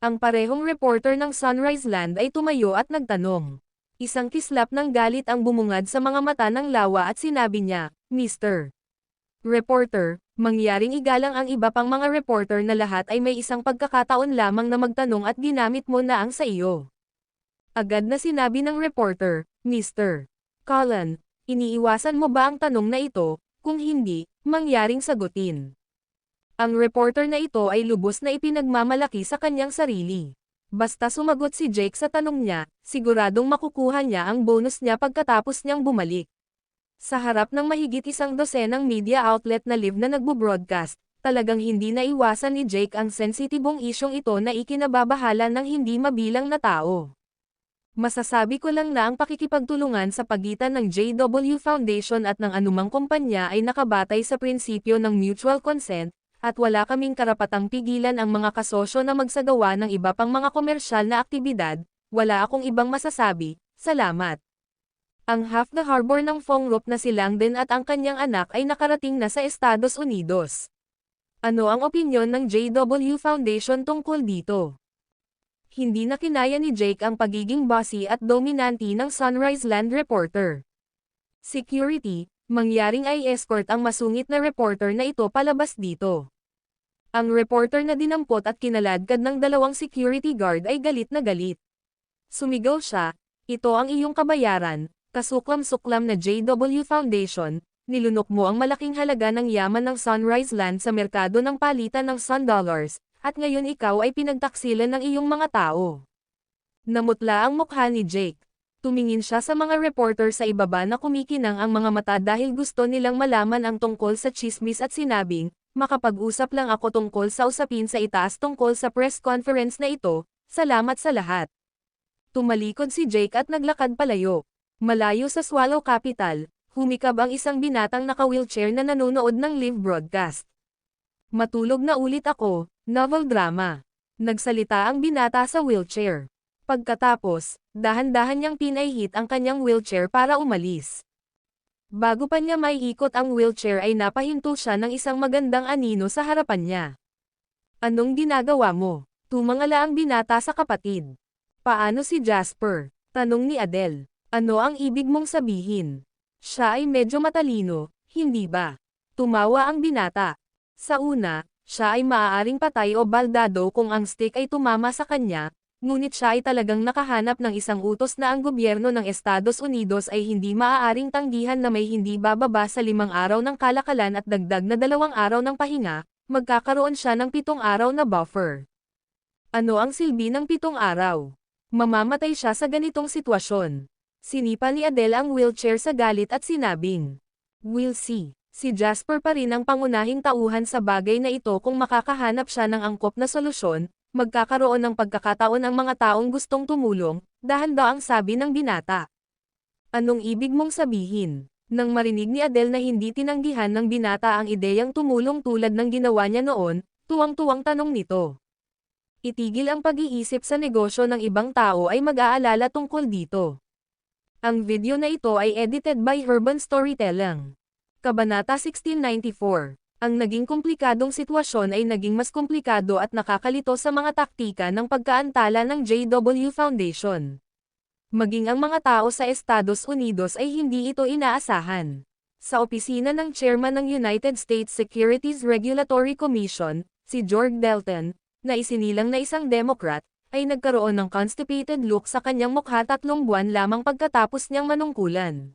B: Ang parehong reporter ng Sunrise Land ay tumayo at nagtanong. Isang kislap ng galit ang bumungad sa mga mata ng lawa at sinabi niya, "Mr. Reporter, mangyaring igalang ang iba pang mga reporter na lahat ay may isang pagkakataon lamang na magtanong at ginamit mo na ang sa iyo." Agad na sinabi ng reporter, "Mr. Cullen, iniiwasan mo ba ang tanong na ito? Kung hindi, mangyaring sagutin." Ang reporter na ito ay lubos na ipinagmamalaki sa kanyang sarili. Basta sumagot si Jake sa tanong niya, siguradong makukuha niya ang bonus niya pagkatapos niyang bumalik. Sa harap ng mahigit 12 media outlet na live na nagbo-broadcast, talagang hindi naiwasan ni Jake ang sensitibong isyong ito na ikinababahala ng hindi mabilang na tao. Masasabi ko lang na ang pakikipagtulungan sa pagitan ng JW Foundation at ng anumang kumpanya ay nakabatay sa prinsipyo ng mutual consent, at wala kaming karapatang pigilan ang mga kasosyo na magsagawa ng iba pang mga komersyal na aktibidad. Wala akong ibang masasabi, salamat. Ang Half the Harbor ng Fongrop na si Langdon at ang kanyang anak ay nakarating na sa Estados Unidos. Ano ang opinyon ng JW Foundation tungkol dito? Hindi na kinaya ni Jake ang pagiging bossy at dominante ng Sunrise Land reporter. Security, mangyaring ay escort ang masungit na reporter na ito palabas dito. Ang reporter na dinampot at kinaladkad ng 2 security guard ay galit na galit. Sumigaw siya, "Ito ang iyong kabayaran, kasuklam-suklam na JW Foundation, nilunok mo ang malaking halaga ng yaman ng Sunrise Land sa merkado ng palitan ng Sun Dollars, at ngayon ikaw ay pinagtaksilan ng iyong mga tao." Namutla ang mukha ni Jake. Tumingin siya sa mga reporter sa ibaba na kumikinang ang mga mata dahil gusto nilang malaman ang tungkol sa tsismis at sinabing, Makapag-usap lang ako tungkol sa usapin sa itaas tungkol sa press conference na ito, salamat sa lahat. Tumalikod si Jake at naglakad palayo. Malayo sa Swallow Capital, humikab ang isang binatang naka-wheelchair na nanonood ng live broadcast. Matulog na ulit ako, novel drama. Nagsalita ang binata sa wheelchair. Pagkatapos, dahan-dahan niyang pinahit ang kanyang wheelchair para umalis. Bago pa niya maiikot ang wheelchair ay napahinto siya ng isang magandang anino sa harapan niya. Anong ginagawa mo? Tumangala ang binata sa kapatid. Paano si Jasper? Tanong ni Adele. Ano ang ibig mong sabihin? Siya ay medyo matalino, hindi ba? Tumawa ang binata. Sa una, siya ay maaaring patay o baldado kung ang stick ay tumama sa kanya, ngunit siya ay talagang nakahanap ng isang utos na ang gobyerno ng Estados Unidos ay hindi maaaring tanggihan na may hindi bababa sa 5 araw ng kalakalan at dagdag na 2 araw ng pahinga, magkakaroon siya ng 7 araw na buffer. Ano ang silbi ng 7 araw? Mamamatay siya sa ganitong sitwasyon. Sinipa ni Adele ang wheelchair sa galit at sinabing, "We'll see." Si Jasper pa rin ang pangunahing tauhan sa bagay na ito kung makakahanap siya ng angkop na solusyon, magkakaroon ng pagkakataon ang mga taong gustong tumulong, dahan-daang sabi ng binata. Anong ibig mong sabihin? Nang marinig ni Adele na hindi tinanggihan ng binata ang ideyang tumulong tulad ng ginawa niya noon, tuwang-tuwang tanong nito. Itigil ang pag-iisip sa negosyo ng ibang tao ay mag-aalala tungkol dito. Ang video na ito ay edited by Urban Storytelling. Kabanata 1694. Ang naging komplikadong sitwasyon ay naging mas komplikado at nakakalito sa mga taktika ng pagkaantala ng JW Foundation. Maging ang mga tao sa Estados Unidos ay hindi ito inaasahan. Sa opisina ng chairman ng United States Securities Regulatory Commission, si George Delton, na isinilang na isang Democrat, ay nagkaroon ng constipated look sa kanyang mukha 3 buwan lamang pagkatapos niyang manungkulan.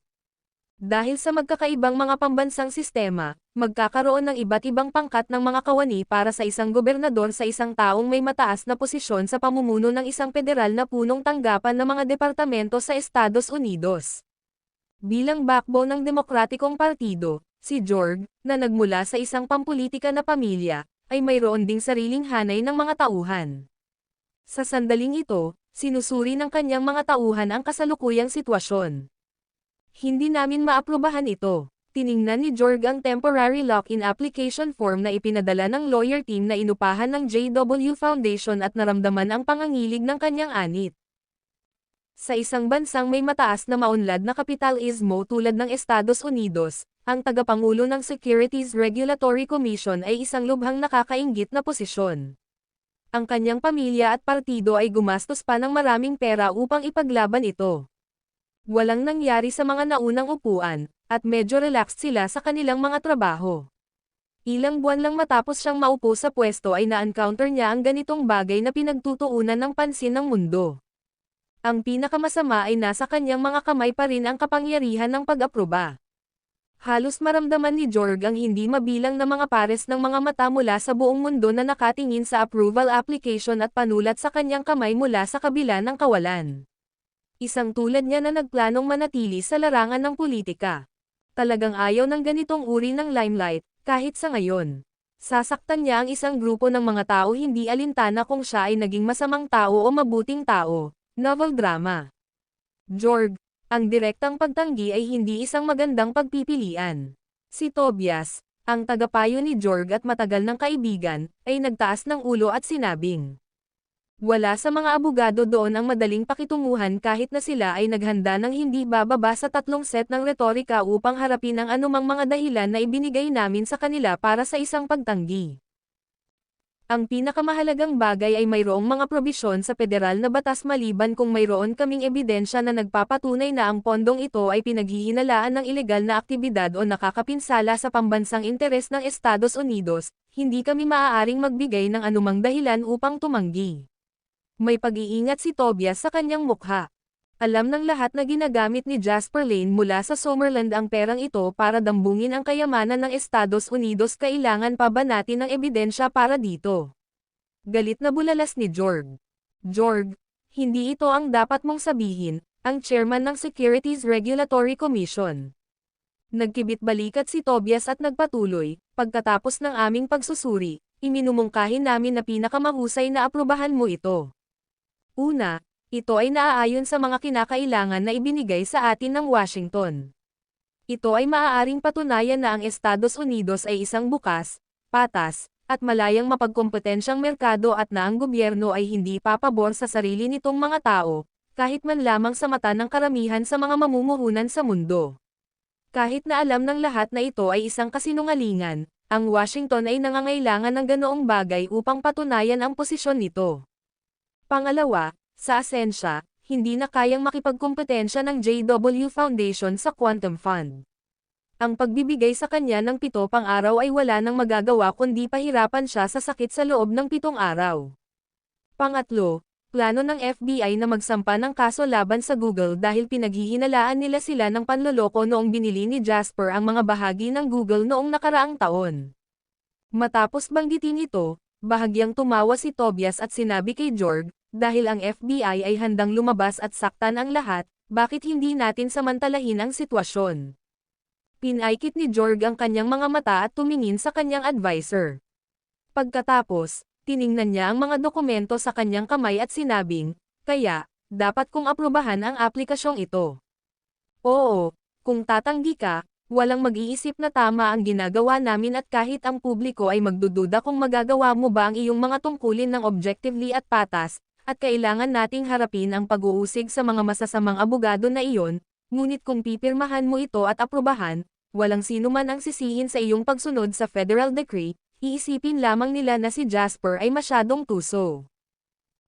B: Dahil sa magkakaibang mga pambansang sistema, magkakaroon ng iba't ibang pangkat ng mga kawani para sa isang gobernador sa isang taong may mataas na posisyon sa pamumuno ng isang federal na punong tanggapan ng mga departamento sa Estados Unidos. Bilang backbone ng Demokratikong Partido, si George, na nagmula sa isang pampulitika na pamilya, ay mayroon ding sariling hanay ng mga tauhan. Sa sandaling ito, sinusuri ng kanyang mga tauhan ang kasalukuyang sitwasyon. Hindi namin maaprubahan ito. Tiningnan ni George ang temporary lock-in application form na ipinadala ng lawyer team na inupahan ng JW Foundation at naramdaman ang pangangilig ng kanyang anit. Sa isang bansang may mataas na maunlad na kapitalismo tulad ng Estados Unidos, ang tagapangulo ng Securities Regulatory Commission ay isang lubhang nakakainggit na posisyon. Ang kanyang pamilya at partido ay gumastos pa ng maraming pera upang ipaglaban ito. Walang nangyari sa mga naunang upuan, at medyo relaxed sila sa kanilang mga trabaho. Ilang buwan lang matapos siyang maupo sa pwesto ay na-encounter niya ang ganitong bagay na pinagtutuunan ng pansin ng mundo. Ang pinakamasama ay nasa kanyang mga kamay pa rin ang kapangyarihan ng pag-aproba. Halos maramdaman ni George ang hindi mabilang na mga pares ng mga mata mula sa buong mundo na nakatingin sa approval application at panulat sa kanyang kamay mula sa kabila ng kawalan. Isang tulad niya na nagplanong manatili sa larangan ng politika. Talagang ayaw ng ganitong uri ng limelight, kahit sa ngayon. Sasaktan niya ang isang grupo ng mga tao hindi alintana kung siya ay naging masamang tao o mabuting tao. Novel drama. George, ang direktang pagtanggi ay hindi isang magandang pagpipilian. Si Tobias, ang tagapayo ni George at matagal ng kaibigan, ay nagtaas ng ulo at sinabing, wala sa mga abogado doon ang madaling pakitunguhan kahit na sila ay naghanda ng hindi bababa sa 3 set ng retorika upang harapin ang anumang mga dahilan na ibinigay namin sa kanila para sa isang pagtanggi. Ang pinakamahalagang bagay ay mayroong mga probisyon sa federal na batas maliban kung mayroon kaming ebidensya na nagpapatunay na ang pondong ito ay pinaghihinalaan ng ilegal na aktibidad o nakakapinsala sa pambansang interes ng Estados Unidos, hindi kami maaaring magbigay ng anumang dahilan upang tumanggi. May pag-iingat si Tobias sa kanyang mukha. Alam ng lahat na ginagamit ni Jasper Lane mula sa Summerland ang perang ito para dambungin ang kayamanan ng Estados Unidos. Kailangan pa ba natin ng ebidensya para dito? Galit na bulalas ni George. George, hindi ito ang dapat mong sabihin, ang chairman ng Securities Regulatory Commission. Nagkibit-balikat si Tobias at nagpatuloy, pagkatapos ng aming pagsusuri, iminumungkahin namin na pinakamahusay na aprubahan mo ito. Una, ito ay naaayon sa mga kinakailangan na ibinigay sa atin ng Washington. Ito ay maaaring patunayan na ang Estados Unidos ay isang bukas, patas, at malayang mapagkompetensyang merkado at na ang gobyerno ay hindi papabor sa sarili nitong mga tao, kahit man lamang sa mata ng karamihan sa mga mamumuhunan sa mundo. Kahit na alam ng lahat na ito ay isang kasinungalingan, ang Washington ay nangangailangan ng ganoong bagay upang patunayan ang posisyon nito. Pangalawa, sa asensya, hindi na kayang makipagkompetensya ng JW Foundation sa Quantum Fund. Ang pagbibigay sa kanya ng 7 pang-araw ay wala nang magagawa kundi pahirapan siya sa sakit sa loob ng 7 araw. Pangatlo, plano ng FBI na magsampa ng kaso laban sa Google dahil pinaghihinalaan nila sila ng panloloko noong binili ni Jasper ang mga bahagi ng Google noong nakaraang taon. Matapos banggitin ito, bahagyang tumawa si Tobias at sinabi kay Jorg, dahil ang FBI ay handang lumabas at saktan ang lahat, bakit hindi natin samantalahin ang sitwasyon? Pinaikit ni Jorg ang kanyang mga mata at tumingin sa kanyang advisor. Pagkatapos, tiningnan niya ang mga dokumento sa kanyang kamay at sinabing, kaya, dapat kong aprubahan ang aplikasyong ito. Oo, kung tatanggi ka, walang mag-iisip na tama ang ginagawa namin at kahit ang publiko ay magdududa kung magagawa mo ba ang iyong mga tungkulin ng objectively at patas, at kailangan nating harapin ang pag-uusig sa mga masasamang abogado na iyon, ngunit kung pipirmahan mo ito at aprubahan, walang sino man ang sisihin sa iyong pagsunod sa federal decree, iisipin lamang nila na si Jasper ay masyadong tuso.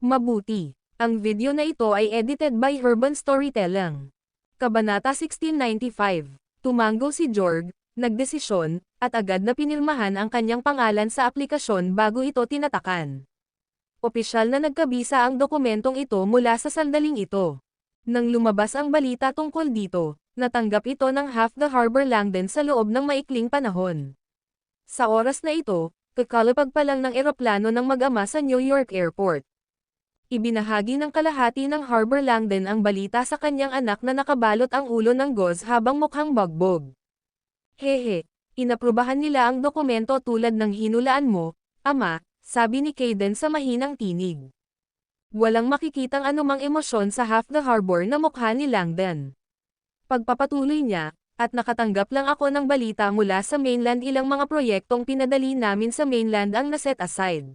B: Mabuti. Ang video na ito ay edited by Urban Storytelling. Kabanata 1695. Tumango si Jorg, nagdesisyon, at agad na pinirmahan ang kanyang pangalan sa aplikasyon bago ito tinatakan. Opisyal na nagkabisa ang dokumentong ito mula sa sandaling ito. Nang lumabas ang balita tungkol dito, natanggap ito ng Half the Harbor Langdon sa loob ng maikling panahon. Sa oras na ito, kakalapag pa lang ng eroplano ng mag-ama sa New York Airport. Ibinahagi ng kalahati ng Harbor Langdon ang balita sa kanyang anak na nakabalot ang ulo ng gauze habang mukhang bagbog. Hehe, inaprubahan nila ang dokumento tulad ng hinulaan mo, ama, sabi ni Caden sa mahinang tinig. Walang makikitang anumang emosyon sa Half the Harbor na mukha ni Langdon. Pagpapatuloy niya, at nakatanggap lang ako ng balita mula sa mainland, ilang mga proyektong pinadali namin sa mainland ang naset aside.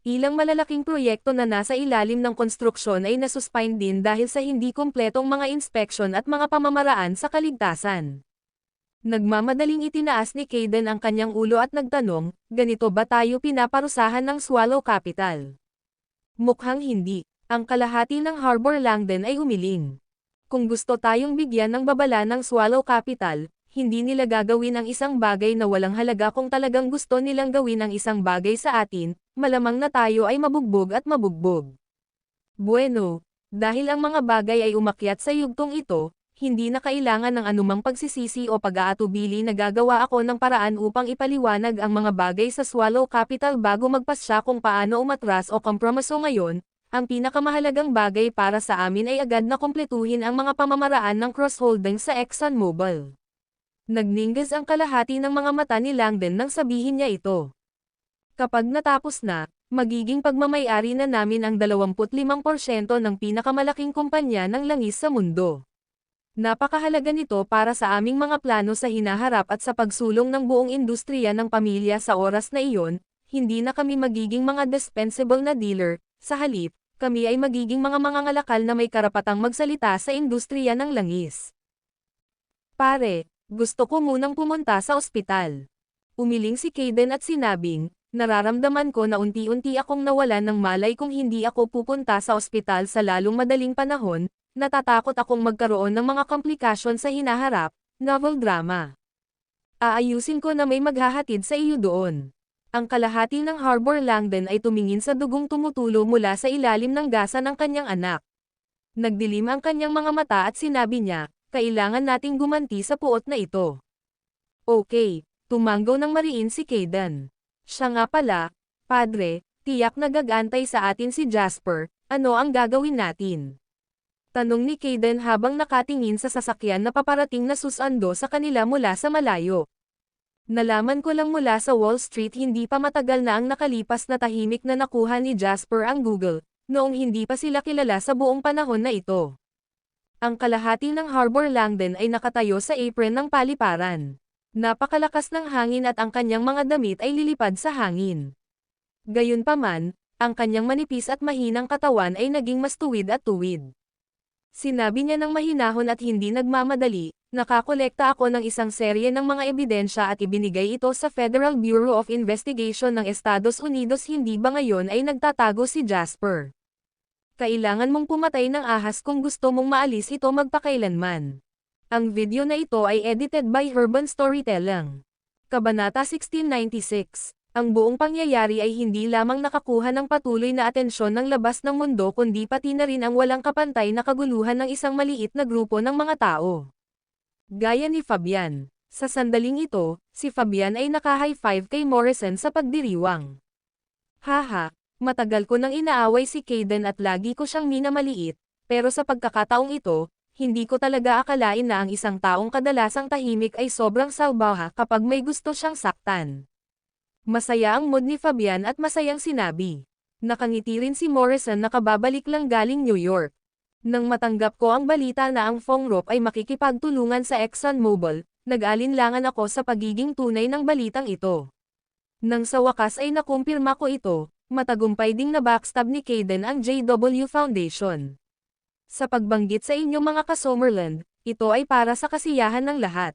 B: Ilang malalaking proyekto na nasa ilalim ng konstruksyon ay nasuspend din dahil sa hindi kumpletong mga inspeksyon at mga pamamaraan sa kaligtasan. Nagmamadaling itinaas ni Caden ang kanyang ulo at nagtanong, ganito ba tayo pinaparusahan ng Swallow Capital? Mukhang hindi. Ang kalahati ng Harbor Langdon ay umiling. Kung gusto tayong bigyan ng babala ng Swallow Capital, hindi nila gagawin ang isang bagay na walang halaga. Kung talagang gusto nilang gawin ang isang bagay sa atin, malamang na tayo ay mabugbog at mabugbog. Bueno, dahil ang mga bagay ay umakyat sa yugtong ito, hindi na kailangan ng anumang pagsisisi o pag-aatubili na gagawa ako ng paraan upang ipaliwanag ang mga bagay sa Swallow Capital bago magpasya kung paano umatras o kompromiso ngayon. Ang pinakamahalagang bagay para sa amin ay agad na kumpletuhin ang mga pamamaraan ng cross-holding sa ExxonMobil. Nagningas ang kalahati ng mga mata ni Langdon nang sabihin niya ito. Kapag natapos na, magiging pagmamayari na namin ang 25% ng pinakamalaking kumpanya ng langis sa mundo. Napakahalaga nito para sa aming mga plano sa hinaharap at sa pagsulong ng buong industriya ng pamilya sa oras na iyon. Hindi na kami magiging mga dispensable na dealer, sa halip, kami ay magiging mga mangangalakal na may karapatang magsalita sa industriya ng langis. Pare, gusto ko munang pumunta sa ospital. Umiling si Caden at sinabing, nararamdaman ko na unti-unti akong nawalan ng malay kung hindi ako pupunta sa ospital sa lalong madaling panahon. Natatakot akong magkaroon ng mga komplikasyon sa hinaharap, novel drama. Aayusin ko na may maghahatid sa iyo doon. Ang kalahati ng Harbor Langdon ay tumingin sa dugong tumutulo mula sa ilalim ng gasa ng kanyang anak. Nagdilim ang kanyang mga mata at sinabi niya, kailangan nating gumanti sa puot na ito. Okay, tumanggaw ng mariin si Caden. Siya nga pala, padre, tiyak na gagantay sa atin si Jasper, ano ang gagawin natin? Tanong ni Kaden habang nakatingin sa sasakyan na paparating na susando sa kanila mula sa malayo. Nalaman ko lang mula sa Wall Street hindi pa matagal na ang nakalipas na tahimik na nakuha ni Jasper ang Google, noong hindi pa sila kilala sa buong panahon na ito. Ang kalahati ng Harbor Langdon ay nakatayo sa apron ng paliparan. Napakalakas ng hangin at ang kanyang mga damit ay lilipad sa hangin. Gayunpaman, ang kanyang manipis at mahinang katawan ay naging mas tuwid at tuwid. Sinabi niya ng mahinahon at hindi nagmamadali, nakakolekta ako ng isang serye ng mga ebidensya at ibinigay ito sa Federal Bureau of Investigation ng Estados Unidos. Hindi ba ngayon ay nagtatago si Jasper? Kailangan mong pumatay ng ahas kung gusto mong maalis ito magpakailanman. Ang video na ito ay edited by Urban Storytelling. Kabanata 1696. Ang buong pangyayari ay hindi lamang nakakuha ng patuloy na atensyon ng labas ng mundo kundi pati na rin ang walang kapantay na kaguluhan ng isang maliit na grupo ng mga tao. Gaya ni Fabian. Sa sandaling ito, si Fabian ay naka-high five kay Morrison sa pagdiriwang. Haha, matagal ko nang inaaway si Kaden at lagi ko siyang minamaliit, pero sa pagkakataong ito, hindi ko talaga akalain na ang isang taong kadalasang tahimik ay sobrang salbaha kapag may gusto siyang saktan. Masaya ang mood ni Fabian at masayang sinabi. Nakangiti rin si Morrison na kababalik lang galing New York. Nang matanggap ko ang balita na ang Fongrop ay makikipagtulungan sa ExxonMobil, nag-alinlangan ako sa pagiging tunay ng balitang ito. Nang sa wakas ay nakumpirma ko ito, matagumpay ding na-backstab ni Kaden ang JW Foundation. Sa pagbanggit sa inyong mga ka-Summerland, ito ay para sa kasiyahan ng lahat.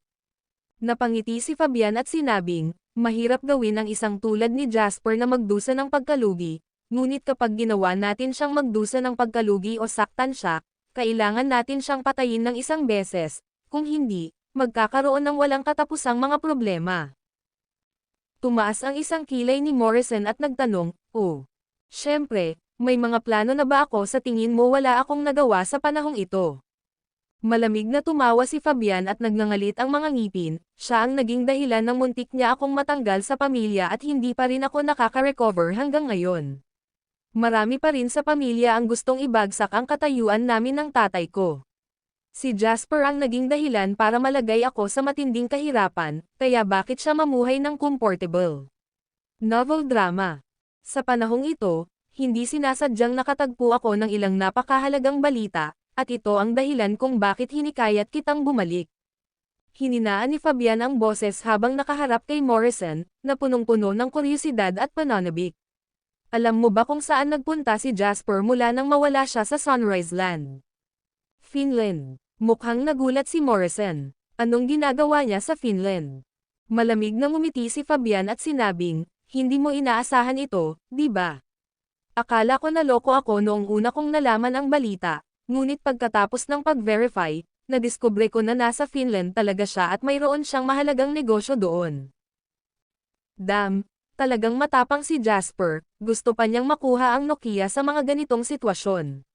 B: Napangiti si Fabian at sinabing, mahirap gawin ang isang tulad ni Jasper na magdusa ng pagkalugi, ngunit kapag ginawa natin siyang magdusa ng pagkalugi o saktan siya, kailangan natin siyang patayin ng isang beses, kung hindi, magkakaroon ng walang katapusang mga problema. Tumaas ang isang kilay ni Morrison at nagtanong, oh, syempre, may mga plano na ba ako? Sa tingin mo wala akong nagawa sa panahong ito? Malamig na tumawa si Fabian at nagngangalit ang mga ngipin, siya ang naging dahilan ng muntik niya akong matanggal sa pamilya at hindi pa rin ako nakaka-recover hanggang ngayon. Marami pa rin sa pamilya ang gustong ibagsak ang katayuan namin ng tatay ko. Si Jasper ang naging dahilan para malagay ako sa matinding kahirapan, kaya bakit siya mamuhay ng comfortable? Novel drama. Sa panahong ito, hindi sinasadyang nakatagpo ako ng ilang napakahalagang balita, at ito ang dahilan kung bakit hinikayat kitang bumalik. Hininaan ni Fabian ang boses habang nakaharap kay Morrison, na punong-puno ng kuryosidad at pananabik. Alam mo ba kung saan nagpunta si Jasper mula nang mawala siya sa Sunrise Land? Finland. Mukhang nagulat si Morrison. Anong ginagawa niya sa Finland? Malamig na ngumiti si Fabian at sinabing, hindi mo inaasahan ito, di ba? Akala ko naloko ako noong una kong nalaman ang balita. Ngunit pagkatapos ng pag-verify, nadiskubre ko na nasa Finland talaga siya at mayroon siyang mahalagang negosyo doon. Damn, talagang matapang si Jasper, gusto pa niyang makuha ang Nokia sa mga ganitong sitwasyon.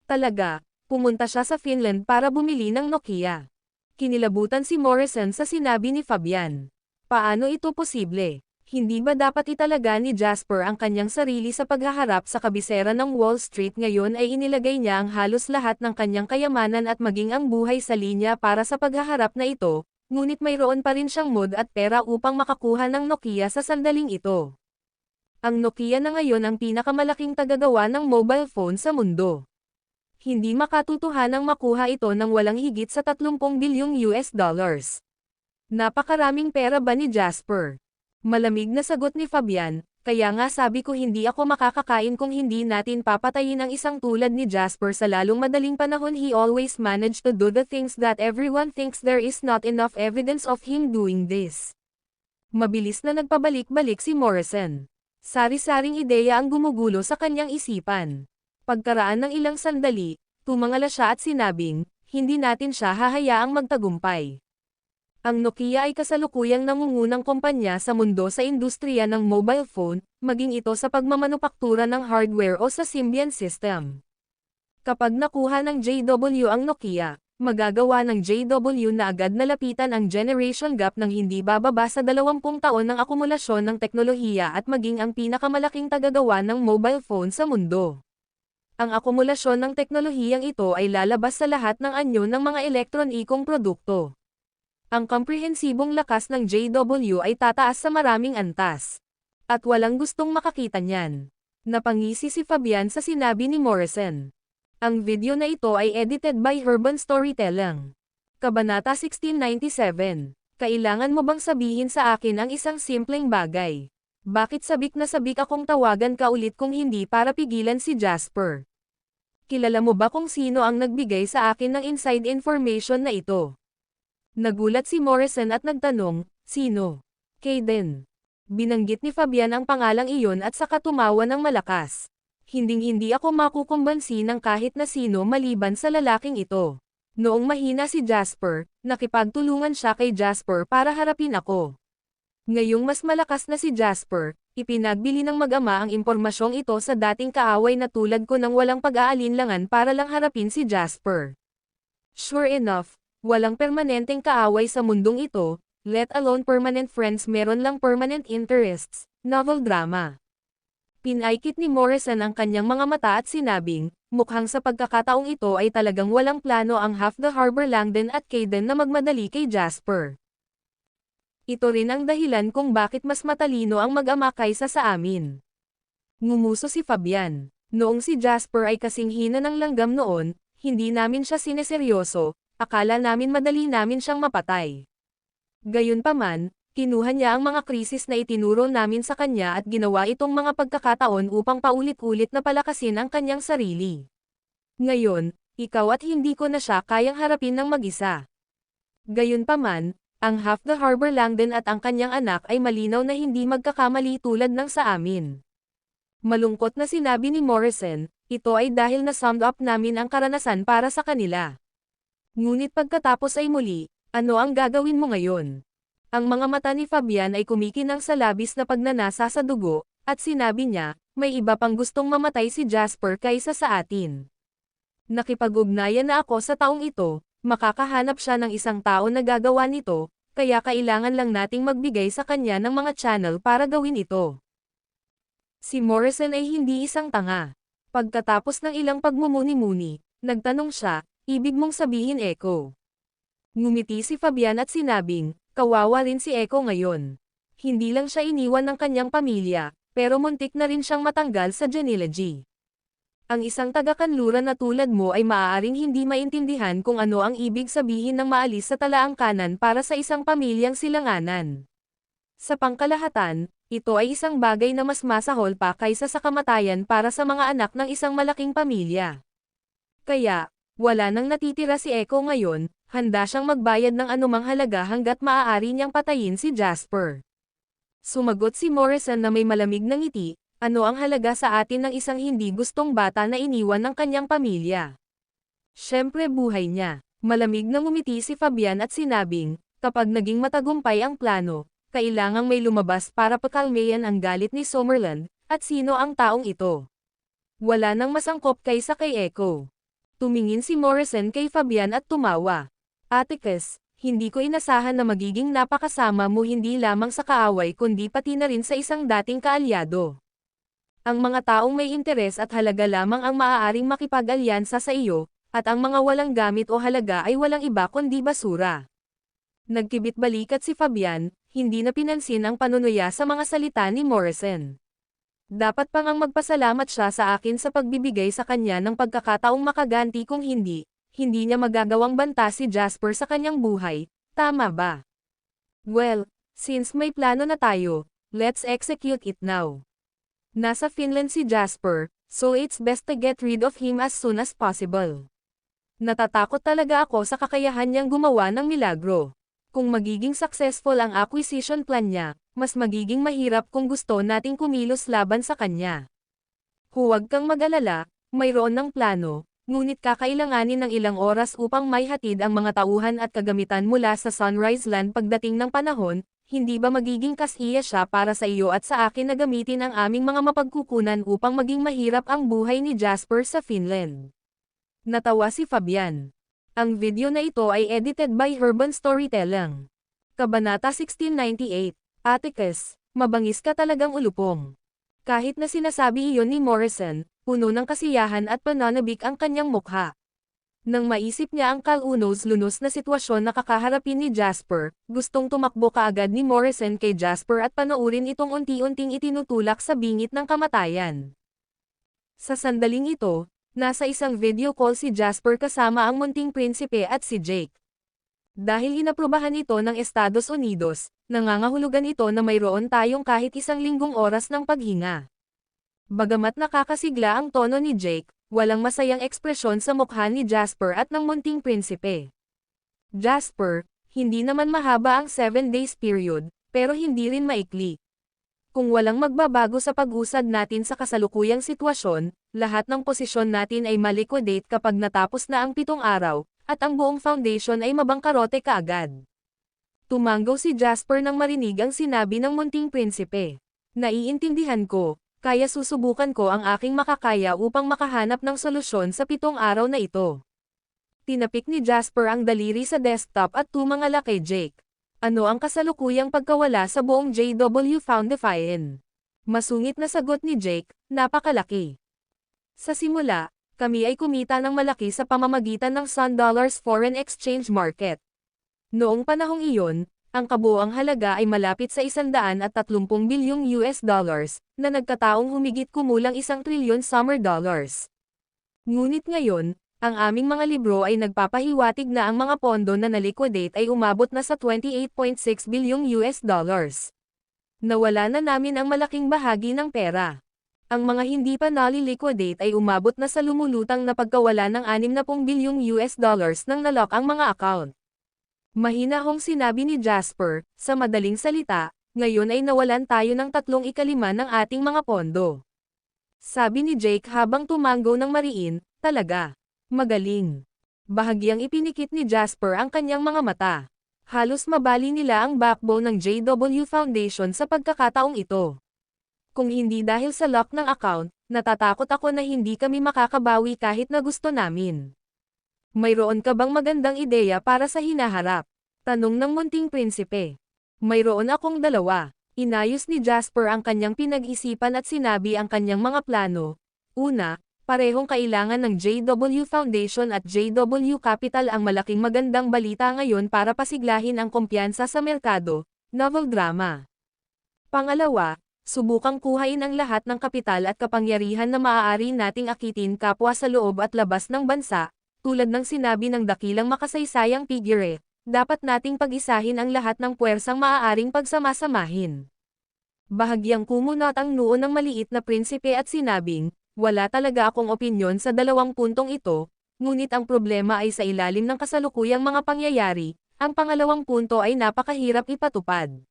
B: Talaga, pumunta siya sa Finland para bumili ng Nokia. Kinilabutan si Morrison sa sinabi ni Fabian. Paano ito posible? Hindi ba dapat italaga ni Jasper ang kanyang sarili sa paghaharap sa kabisera ng Wall Street? Ngayon ay inilagay niya ang halos lahat ng kanyang kayamanan at maging ang buhay sa linya para sa paghaharap na ito, ngunit mayroon pa rin siyang mood at pera upang makakuha ng Nokia sa sandaling ito. Ang Nokia na ngayon ang pinakamalaking tagagawa ng mobile phone sa mundo. Hindi makatutuhanang makuha ito ng walang higit sa 30 bilyong US dollars. Napakaraming pera ba ni Jasper? Malamig na sagot ni Fabian, kaya nga sabi ko hindi ako makakakain kung hindi natin papatayin ang isang tulad ni Jasper sa lalong madaling panahon. He always managed to do the things that everyone thinks there is not enough evidence of him doing this. Mabilis na nagpabalik-balik si Morrison. Sari-saring ideya ang gumugulo sa kanyang isipan. Pagkaraan ng ilang sandali, tumangala siya at sinabing, hindi natin siya hahayaang magtagumpay. Ang Nokia ay kasalukuyang nangungunang kumpanya sa mundo sa industriya ng mobile phone, maging ito sa pagmamanupaktura ng hardware o sa Symbian system. Kapag nakuha ng JW ang Nokia, magagawa ng JW na agad na lapitan ang generation gap ng hindi bababa sa 20 taon ng akumulasyon ng teknolohiya at maging ang pinakamalaking tagagawa ng mobile phone sa mundo. Ang akumulasyon ng teknolohiyang ito ay lalabas sa lahat ng anyo ng mga elektronikong produkto. Ang komprehensibong lakas ng JW ay tataas sa maraming antas. At walang gustong makakita niyan. Napangisi si Fabian sa sinabi ni Morrison. Ang video na ito ay edited by Urban Storytelling. Kabanata 1697. Kailangan mo bang sabihin sa akin ang isang simpleng bagay? Bakit sabik na sabik akong tawagan ka ulit kung hindi para pigilan si Jasper? Kilala mo ba kung sino ang nagbigay sa akin ng inside information na ito? Nagulat si Morrison at nagtanong, sino? Kayden. Binanggit ni Fabian ang pangalang iyon at saka tumawa ng malakas. Hinding-hindi ako makukumbansi ng kahit na sino maliban sa lalaking ito. Noong mahina si Jasper, nakipagtulungan siya kay Jasper para harapin ako. Ngayong mas malakas na si Jasper, ipinagbili ng mag-ama ang impormasyong ito sa dating kaaway na tulad ko nang walang pag-aalinlangan para lang harapin si Jasper. Sure enough, walang permanenteng kaaway sa mundong ito, let alone permanent friends, meron lang permanent interests, novel drama. Pinaikit ni Morrison ang kanyang mga mata at sinabing, mukhang sa pagkakataong ito ay talagang walang plano ang Half the Harbor Langdon at Kayden na magmadali kay Jasper. Ito rin ang dahilan kung bakit mas matalino ang mag-ama kaysa sa amin. Ngumuso si Fabian. Noong si Jasper ay kasing hina ng langgam noon, hindi namin siya sineseryoso, akala namin madali namin siyang mapatay. Gayunpaman, kinuha niya ang mga krisis na itinuro namin sa kanya at ginawa itong mga pagkakataon upang paulit-ulit na palakasin ang kanyang sarili. Ngayon, ikaw at hindi ko na siya kayang harapin ng mag-isa. Gayunpaman, ang Half the Harbor Langdon at ang kanyang anak ay malinaw na hindi magkakamali tulad ng sa amin. Malungkot na sinabi ni Morrison, ito ay dahil na summed up namin ang karanasan para sa kanila. Ngunit pagkatapos ay muli, ano ang gagawin mo ngayon? Ang mga mata ni Fabian ay kumikinang sa labis na pagnanasa sa dugo, at sinabi niya, may iba pang gustong mamatay si Jasper kaysa sa atin. Nakipag-ugnayan na ako sa taong ito, makakahanap siya ng isang tao na gagawa nito, kaya kailangan lang nating magbigay sa kanya ng mga channel para gawin ito. Si Morrison ay hindi isang tanga. Pagkatapos ng ilang pagmumuni-muni, nagtanong siya, ibig mong sabihin Echo? Ngumiti si Fabian at sinabing, kawawa rin si Echo ngayon. Hindi lang siya iniwan ng kanyang pamilya, pero muntik na rin siyang matanggal sa genealogy. Ang isang taga-kanluran na tulad mo ay maaaring hindi maintindihan kung ano ang ibig sabihin ng maalis sa talaangkanan para sa isang pamilyang silanganan. Sa pangkalahatan, ito ay isang bagay na mas masahol pa kaysa sa kamatayan para sa mga anak ng isang malaking pamilya. Kaya, wala nang natitira si Echo ngayon, handa siyang magbayad ng anumang halaga hanggat maaari niyang patayin si Jasper. Sumagot si Morrison na may malamig na ngiti, ano ang halaga sa atin ng isang hindi gustong bata na iniwan ng kanyang pamilya? Siyempre buhay niya. Malamig na ngumiti si Fabian at sinabing, kapag naging matagumpay ang plano, kailangang may lumabas para pakalmayan ang galit ni Summerland, at sino ang taong ito? Wala nang masangkop kaysa kay Echo. Tumingin si Morrison kay Fabian at tumawa. Atticus, hindi ko inasahan na magiging napakasama mo hindi lamang sa kaaway kundi pati na rin sa isang dating kaalyado. Ang mga taong may interes at halaga lamang ang maaaring makipag-alyansa sa iyo, at ang mga walang gamit o halaga ay walang iba kundi basura. Nagkibit balikat si Fabian, hindi na pinansin ang panunuya sa mga salita ni Morrison. Dapat pang ang magpasalamat siya sa akin sa pagbibigay sa kanya ng pagkakataong makaganti kung hindi niya magagawang banta si Jasper sa kanyang buhay, tama ba? Well, since may plano na tayo, let's execute it now. Nasa Finland si Jasper, so it's best to get rid of him as soon as possible. Natatakot talaga ako sa kakayahan niyang gumawa ng milagro. Kung magiging successful ang acquisition plan niya, mas magiging mahirap kung gusto nating kumilos laban sa kanya. Huwag kang mag-alala, mayroon ng plano, ngunit kakailanganin ng ilang oras upang maihatid ang mga tauhan at kagamitan mula sa Sunrise Land pagdating ng panahon. Hindi ba magiging kasiya siya para sa iyo at sa akin na gamitin ang aming mga mapagkukunan upang maging mahirap ang buhay ni Jasper sa Finland? Natawa si Fabian. Ang video na ito ay edited by Urban Storytelling. Kabanata 1698. Atticus, mabangis ka talagang ulupong. Kahit na sinasabi iyon ni Morrison, puno ng kasiyahan at pananabik ang kanyang mukha. Nang maisip niya ang kalunos-lunos na sitwasyon na kakaharapin ni Jasper, gustong tumakbo kaagad ni Morrison kay Jasper at panoorin itong unti-unting itinutulak sa bingit ng kamatayan. Sa sandaling ito, nasa isang video call si Jasper kasama ang munting prinsipe at si Jake. Dahil inaprubahan ito ng Estados Unidos, nangangahulugan ito na mayroon tayong kahit 1 linggong oras ng paghinga. Bagamat nakakasigla ang tono ni Jake, walang masayang ekspresyon sa mukha ni Jasper at ng munting prinsipe. Jasper, hindi naman mahaba ang 7 days period, pero hindi rin maikli. Kung walang magbabago sa pag-usad natin sa kasalukuyang sitwasyon, lahat ng posisyon natin ay maliquidate kapag natapos na ang 7 araw, at ang buong foundation ay mabangkarote kaagad. Tumanggaw si Jasper nang marinig ang sinabi ng munting prinsipe. Naiintindihan ko, kaya susubukan ko ang aking makakaya upang makahanap ng solusyon sa 7 araw na ito. Tinapik ni Jasper ang daliri sa desktop at tumangala kay Jake. Ano ang kasalukuyang pagkawala sa buong JW Foundation? Masungit na sagot ni Jake, napakalaki. Sa simula, kami ay kumita ng malaki sa pamamagitan ng Sun Dollars Foreign Exchange Market. Noong panahong iyon, ang kabuuang halaga ay malapit sa 130 bilyong US dollars, na nagkataong humigit kumulang 1 trilyon summer dollars. Ngunit ngayon, ang aming mga libro ay nagpapahiwatig na ang mga pondo na naliquidate ay umabot na sa 28.6 bilyong US dollars. Nawala na namin ang malaking bahagi ng pera. Ang mga hindi pa naliliquidate ay umabot na sa lumulutang na pagkawala ng 60 bilyong US dollars nang nalock ang mga account. Mahinahong sinabi ni Jasper, sa madaling salita, ngayon ay nawalan tayo ng 3/5 ng ating mga pondo. Sabi ni Jake habang tumanggo ng mariin, talaga. Magaling. Bahagyang ipinikit ni Jasper ang kanyang mga mata. Halos mabali nila ang backbone ng JW Foundation sa pagkakataong ito. Kung hindi dahil sa lock ng account, natatakot ako na hindi kami makakabawi kahit na gusto namin. Mayroon ka bang magandang ideya para sa hinaharap? Tanong ng munting prinsipe. Mayroon akong 2. Inayos ni Jasper ang kanyang pinag-isipan at sinabi ang kanyang mga plano. Una, parehong kailangan ng JW Foundation at JW Capital ang malaking magandang balita ngayon para pasiglahin ang kumpiyansa sa merkado, novel drama. Pangalawa, subukang kuhain ang lahat ng kapital at kapangyarihan na maaari nating akitin kapwa sa loob at labas ng bansa. Tulad ng sinabi ng dakilang makasaysayang figure, dapat nating pag-isahin ang lahat ng puwersang maaaring pagsamasamahin. Bahagyang kumunot ang noo ng maliit na prinsipe at sinabing, wala talaga akong opinyon sa 2 puntong ito, ngunit ang problema ay sa ilalim ng kasalukuyang mga pangyayari, ang pangalawang punto ay napakahirap ipatupad.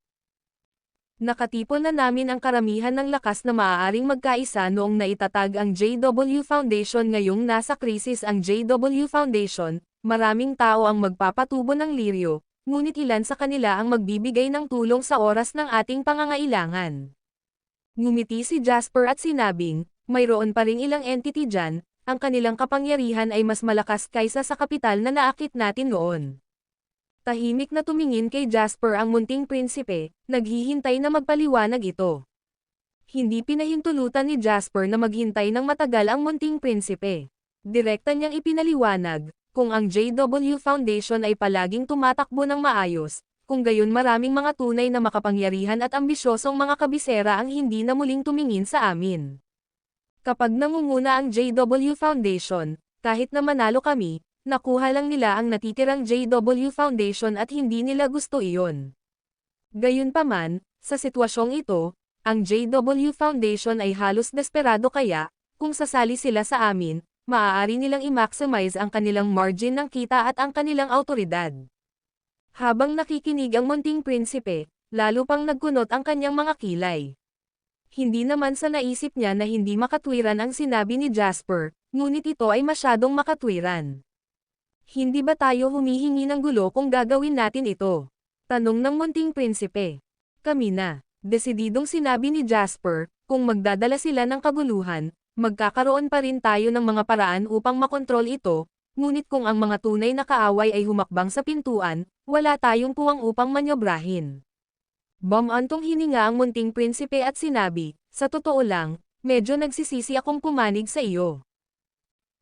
B: Nakatipon na namin ang karamihan ng lakas na maaaring magkaisa noong naitatag ang JW Foundation. Ngayong nasa krisis ang JW Foundation, maraming tao ang magpapatubo ng liryo, ngunit ilan sa kanila ang magbibigay ng tulong sa oras ng ating pangangailangan. Ngumiti si Jasper at sinabing, mayroon pa ring ilang entity dyan, ang kanilang kapangyarihan ay mas malakas kaysa sa kapital na naakit natin noon. Tahimik na tumingin kay Jasper ang munting prinsipe, naghihintay na magpaliwanag ito. Hindi pinahintulutan ni Jasper na maghintay ng matagal ang munting prinsipe. Direkta niyang ipinaliwanag, kung ang JW Foundation ay palaging tumatakbo ng maayos, kung gayon maraming mga tunay na makapangyarihan at ambisyosong mga kabisera ang hindi na muling tumingin sa amin. Kapag nangunguna ang JW Foundation, kahit na manalo kami, nakuha lang nila ang natitirang JW Foundation at hindi nila gusto iyon. Gayunpaman, sa sitwasyong ito, ang JW Foundation ay halos desperado kaya, kung sasali sila sa amin, maaari nilang i-maximize ang kanilang margin ng kita at ang kanilang autoridad. Habang nakikinig ang munting prinsipe, lalo pang nagkunot ang kanyang mga kilay. Hindi naman sa naisip niya na hindi makatwiran ang sinabi ni Jasper, ngunit ito ay masyadong makatwiran. Hindi ba tayo humihingi ng gulo kung gagawin natin ito? Tanong ng munting prinsipe. Kami na. Desididong sinabi ni Jasper, kung magdadala sila ng kaguluhan, magkakaroon pa rin tayo ng mga paraan upang makontrol ito, ngunit kung ang mga tunay na kaaway ay humakbang sa pintuan, wala tayong puwang upang manyobrahin. Bumantong hininga ang munting prinsipe at sinabi, sa totoo lang, medyo nagsisisi akong pumanig sa iyo.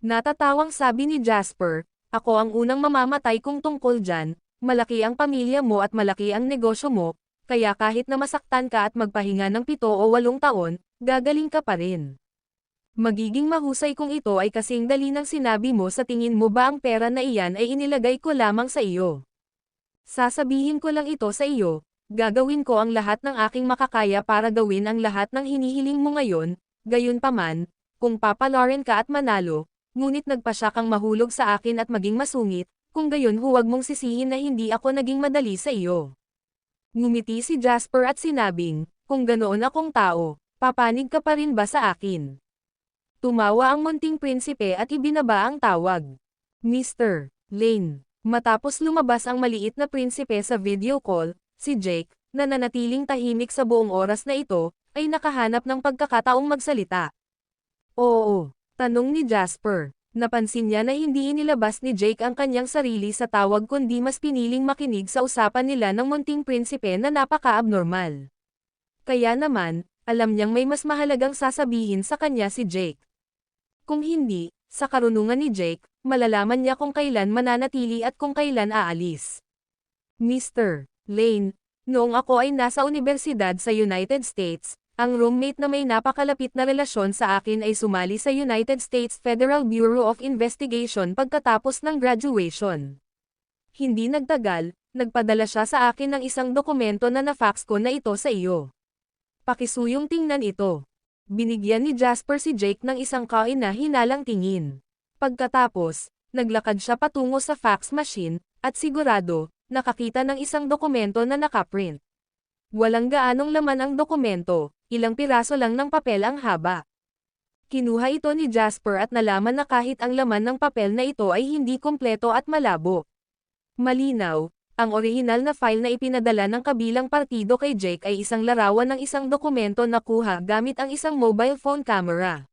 B: Natatawang sabi ni Jasper, ako ang unang mamamatay kung tungkol dyan, malaki ang pamilya mo at malaki ang negosyo mo, kaya kahit na masaktan ka at magpahinga ng 7 o 8 taon, gagaling ka pa rin. Magiging mahusay kung ito ay kasing dali ng sinabi mo. Sa tingin mo ba ang pera na iyan ay inilagay ko lamang sa iyo? Sasabihin ko lang ito sa iyo, gagawin ko ang lahat ng aking makakaya para gawin ang lahat ng hinihiling mo ngayon, gayunpaman, kung papalarin ka at manalo, ngunit nagpasya kang mahulog sa akin at maging masungit, kung gayon huwag mong sisihin na hindi ako naging madali sa iyo. Ngumiti si Jasper at sinabing, kung ganoon akong tao, papanig ka pa rin ba sa akin? Tumawa ang munting prinsipe at ibinaba ang tawag. Mr. Lane. Matapos lumabas ang maliit na prinsipe sa video call, si Jake, na nanatiling tahimik sa buong oras na ito, ay nakahanap ng pagkakataong magsalita. Oo, tanong ni Jasper. Napansin niya na hindi inilabas ni Jake ang kanyang sarili sa tawag kundi mas piniling makinig sa usapan nila ng munting prinsipe na napaka-abnormal. Kaya naman, alam niyang may mas mahalagang sasabihin sa kanya si Jake. Kung hindi, sa karunungan ni Jake, malalaman niya kung kailan mananatili at kung kailan aalis. Mr. Lane, noong ako ay nasa universidad sa United States, ang roommate na may napakalapit na relasyon sa akin ay sumali sa United States Federal Bureau of Investigation pagkatapos ng graduation. Hindi nagtagal, nagpadala siya sa akin ng isang dokumento na na-fax ko na ito sa iyo. Pakisuyong tingnan ito. Binigyan ni Jasper si Jake ng isang kahina-hinalang tingin. Pagkatapos, naglakad siya patungo sa fax machine, at sigurado, nakakita ng isang dokumento na nakaprint. Walang gaanong laman ang dokumento, ilang piraso lang ng papel ang haba. Kinuha ito ni Jasper at nalaman na kahit ang laman ng papel na ito ay hindi kumpleto at malabo. Malinaw, ang orihinal na file na ipinadala ng kabilang partido kay Jake ay isang larawan ng isang dokumento na kuha gamit ang isang mobile phone camera.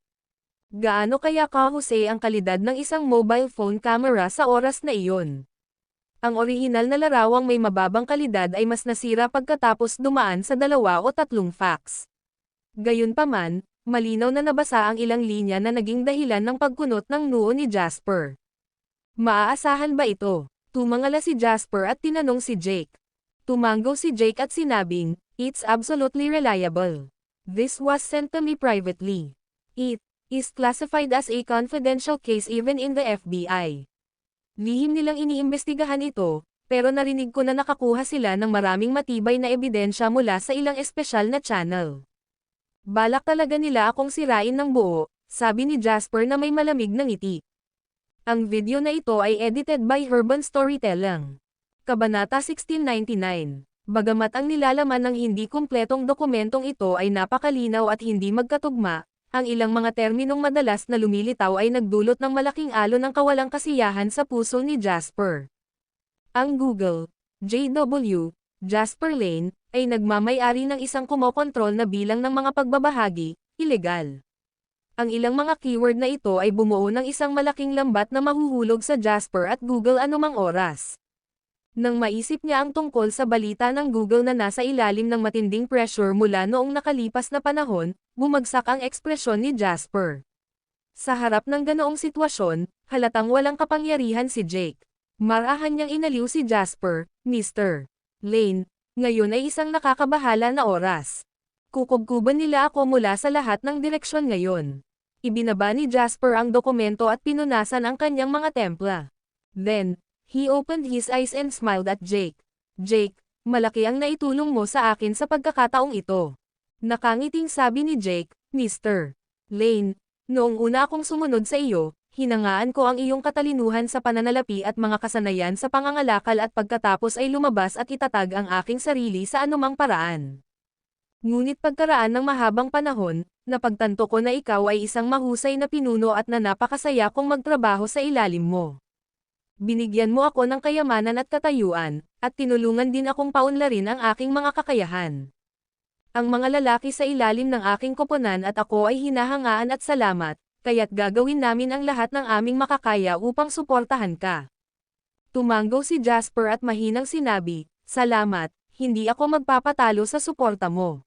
B: Gaano kaya kahusay ang kalidad ng isang mobile phone camera sa oras na iyon? Ang orihinal na larawang may mababang kalidad ay mas nasira pagkatapos dumaan sa 2 o 3 fax. Gayunpaman, malinaw na nabasa ang ilang linya na naging dahilan ng pagkunot ng noo ni Jasper. Maaasahan ba ito? Tumangala si Jasper at tinanong si Jake. Tumango si Jake at sinabing, "It's absolutely reliable. This was sent to me privately. It is classified as a confidential case even in the FBI." Lihim nilang iniimbestigahan ito, pero narinig ko na nakakuha sila ng maraming matibay na ebidensya mula sa ilang espesyal na channel. Balak talaga nila akong sirain ng buo, sabi ni Jasper na may malamig na ngiti. Ang video na ito ay edited by Urban Storytelling. Kabanata 1699. Bagamat ang nilalaman ng hindi kumpletong dokumentong ito ay napakalinaw at hindi magkatugma, ang ilang mga terminong madalas na lumilitaw ay nagdulot ng malaking alon ng kawalang kasiyahan sa puso ni Jasper. Ang Google, JW, Jasper Lane, ay nagmamay-ari ng isang kumokontrol na bilang ng mga pagbabahagi, ilegal. Ang ilang mga keyword na ito ay bumuo ng isang malaking lambat na mahuhulog sa Jasper at Google anumang oras. Nang maisip niya ang tungkol sa balita ng Google na nasa ilalim ng matinding pressure mula noong nakalipas na panahon, bumagsak ang ekspresyon ni Jasper. Sa harap ng ganoong sitwasyon, halatang walang kapangyarihan si Jake. Marahan niyang inaliw si Jasper, "Mr. Lane, ngayon ay isang nakakabahala na oras. Kukubkuban nila ako mula sa lahat ng direksyon ngayon." Ibinaba ni Jasper ang dokumento at pinunasan ang kanyang mga templa. Then, he opened his eyes and smiled at Jake. "Jake, malaki ang naitulong mo sa akin sa pagkakataong ito." Nakangiting sabi ni Jake, "Mr. Lane, noong una akong sumunod sa iyo, hinangaan ko ang iyong katalinuhan sa pananalapi at mga kasanayan sa pangangalakal at pagkatapos ay lumabas at itatag ang aking sarili sa anumang paraan. Ngunit pagkaraan ng mahabang panahon, napagtanto ko na ikaw ay isang mahusay na pinuno at na napakasaya kong magtrabaho sa ilalim mo. Binigyan mo ako ng kayamanan at katayuan, at tinulungan din akong paunlarin ang aking mga kakayahan. Ang mga lalaki sa ilalim ng aking koponan at ako ay hinahangaan at salamat, kaya't gagawin namin ang lahat ng aming makakaya upang suportahan ka." Tumango si Jasper at mahinang sinabi, "Salamat, hindi ako magpapatalo sa suporta mo."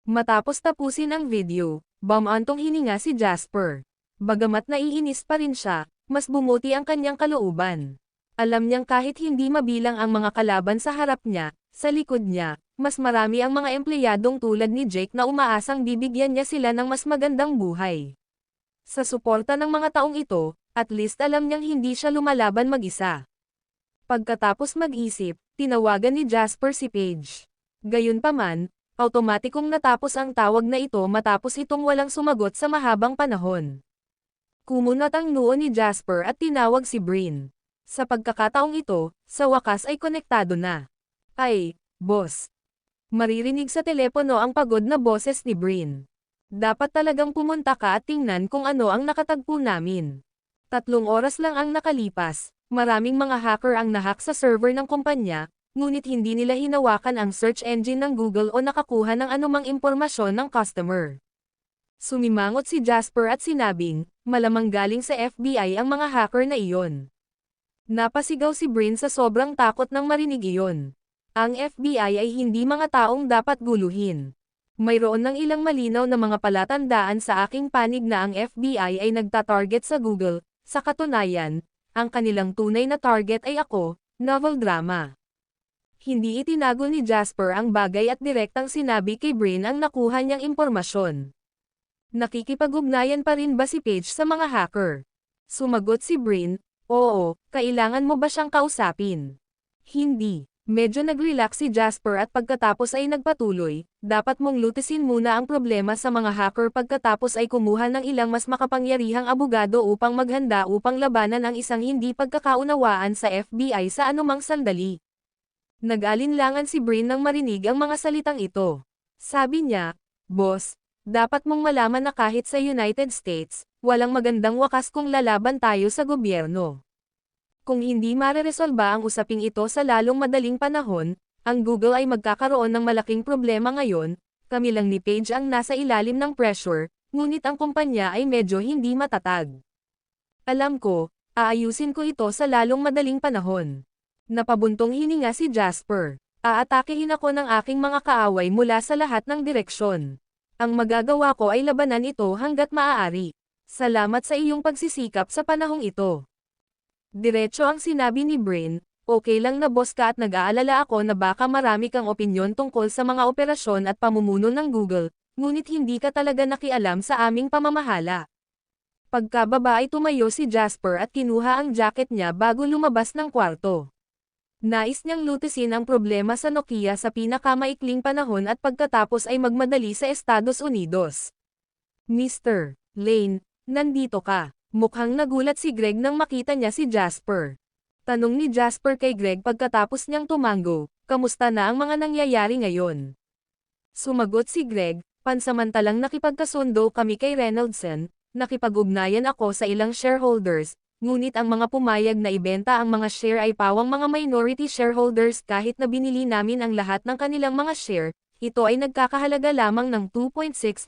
B: Matapos tapusin ang video, Bumantong hininga si Jasper. Bagamat naiinis pa rin siya, mas bumuti ang kanyang kalooban. Alam niyang kahit hindi mabilang ang mga kalaban sa harap niya, sa likod niya, mas marami ang mga empleyadong tulad ni Jake na umaasang bibigyan niya sila ng mas magandang buhay. Sa suporta ng mga taong ito, at least alam niyang hindi siya lumalaban mag-isa. Pagkatapos mag-isip, tinawagan ni Jasper si Paige. Gayunpaman, automatikong natapos ang tawag na ito matapos itong walang sumagot sa mahabang panahon. Kumunat ang noo ni Jasper at tinawag si Bryn. Sa pagkakataong ito, sa wakas ay konektado na. Ay, boss. Maririnig sa telepono ang pagod na boses ni Bryn. Dapat talagang pumunta ka at tingnan kung ano ang nakatagpo namin. 3 oras lang ang nakalipas, maraming mga hacker ang nahack sa server ng kumpanya, ngunit hindi nila hinawakan ang search engine ng Google o nakakuha ng anumang impormasyon ng customer. Sumimangot si Jasper at sinabing, malamang galing sa FBI ang mga hacker na iyon. Napasigaw si Bryn sa sobrang takot nang marinig iyon. Ang FBI ay hindi mga taong dapat guluhin. Mayroon ng ilang malinaw na mga palatandaan sa aking panig na ang FBI ay nagta-target sa Google. Sa katunayan, ang kanilang tunay na target ay ako, novel drama. Hindi itinago ni Jasper ang bagay at direktang sinabi kay Bryn ang nakuha niyang impormasyon. Nakikipag-ugnayan pa rin ba si Paige sa mga hacker? Sumagot si Bryn, oo, kailangan mo ba siyang kausapin? Hindi. Medyo nag-relax si Jasper at pagkatapos ay nagpatuloy, dapat mong lutisin muna ang problema sa mga hacker pagkatapos ay kumuha ng ilang mas makapangyarihang abogado upang maghanda upang labanan ang isang hindi pagkakaunawaan sa FBI sa anumang sandali. Nag-alinlangan si Bryn nang marinig ang mga salitang ito. Sabi niya, boss, dapat mong malaman na kahit sa United States, walang magandang wakas kung lalaban tayo sa gobyerno. Kung hindi mareresolba ang usaping ito sa lalong madaling panahon, ang Google ay magkakaroon ng malaking problema ngayon, kami lang ni Paige ang nasa ilalim ng pressure, ngunit ang kumpanya ay medyo hindi matatag. Alam ko, aayusin ko ito sa lalong madaling panahon. Napabuntong hininga si Jasper. Aatakehin ako ng aking mga kaaway mula sa lahat ng direksyon. Ang magagawa ko ay labanan ito hanggat maaari. Salamat sa iyong pagsisikap sa panahong ito. Diretso ang sinabi ni Bryn, okay lang na boss ka at nag-aalala ako na baka marami kang opinyon tungkol sa mga operasyon at pamumuno ng Google, ngunit hindi ka talaga nakialam sa aming pamamahala. Pagkababa ay tumayo si Jasper at kinuha ang jacket niya bago lumabas ng kwarto. Nais niyang lutisin ang problema sa Nokia sa pinakamaikling panahon at pagkatapos ay magmadali sa Estados Unidos. Mr. Lane, nandito ka. Mukhang nagulat si Greg nang makita niya si Jasper. Tanong ni Jasper kay Greg pagkatapos niyang tumango, kamusta na ang mga nangyayari ngayon? Sumagot si Greg, pansamantalang nakipagkasundo kami kay Reynoldson, nakipag-ugnayan ako sa ilang shareholders, ngunit ang mga pumayag na ibenta ang mga share ay pawang mga minority shareholders kahit na binili namin ang lahat ng kanilang mga share, ito ay nagkakahalaga lamang ng 2.6%.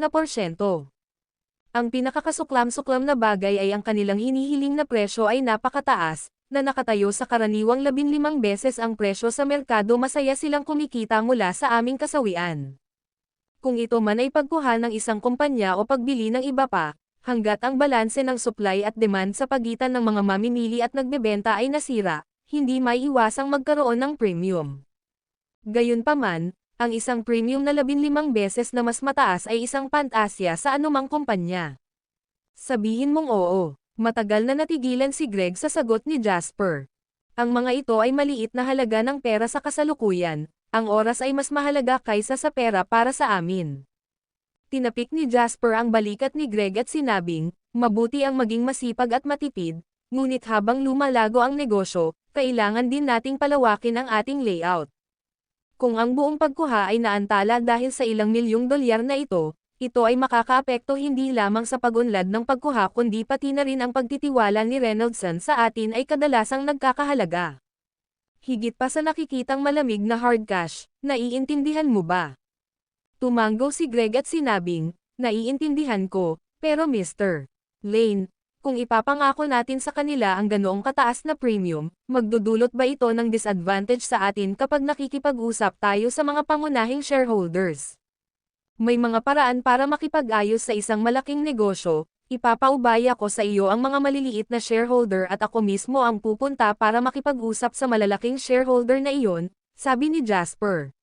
B: Ang pinakakasuklam-suklam na bagay ay ang kanilang hinihiling na presyo ay napakataas, na nakatayo sa karaniwang 15 beses ang presyo sa merkado. Masaya silang kumikita mula sa aming kasawian. Kung ito man ay pagkuha ng isang kumpanya o pagbili ng iba pa, hanggat ang balanse ng supply at demand sa pagitan ng mga mamimili at nagbebenta ay nasira, hindi maiiwasang magkaroon ng premium. Gayunpaman, ang isang premium na 15 beses na mas mataas ay isang pantasya sa anumang kumpanya. Sabihin mong oo. Matagal na natigilan si Greg sa sagot ni Jasper. Ang mga ito ay maliit na halaga ng pera sa kasalukuyan, ang oras ay mas mahalaga kaysa sa pera para sa amin. Tinapik ni Jasper ang balikat ni Greg at sinabing, mabuti ang maging masipag at matipid, ngunit habang lumalago ang negosyo, kailangan din nating palawakin ang ating layout. Kung ang buong pagkuha ay naantala dahil sa ilang milyong dolyar na ito ay makakaapekto hindi lamang sa pag-unlad ng pagkuha kundi pati na rin ang pagtitiwala ni Reynoldson sa atin ay kadalasang nagkakahalaga. Higit pa sa nakikitang malamig na hard cash, naiintindihan mo ba? Tumango si Greg at sinabing, naiintindihan ko, pero Mr. Lane, kung ipapangako natin sa kanila ang ganoong kataas na premium, magdudulot ba ito ng disadvantage sa atin kapag nakikipag-usap tayo sa mga pangunahing shareholders? May mga paraan para makipag-ayos sa isang malaking negosyo, ipapaubaya ko sa iyo ang mga maliliit na shareholder at ako mismo ang pupunta para makipag-usap sa malalaking shareholder na iyon, sabi ni Jasper.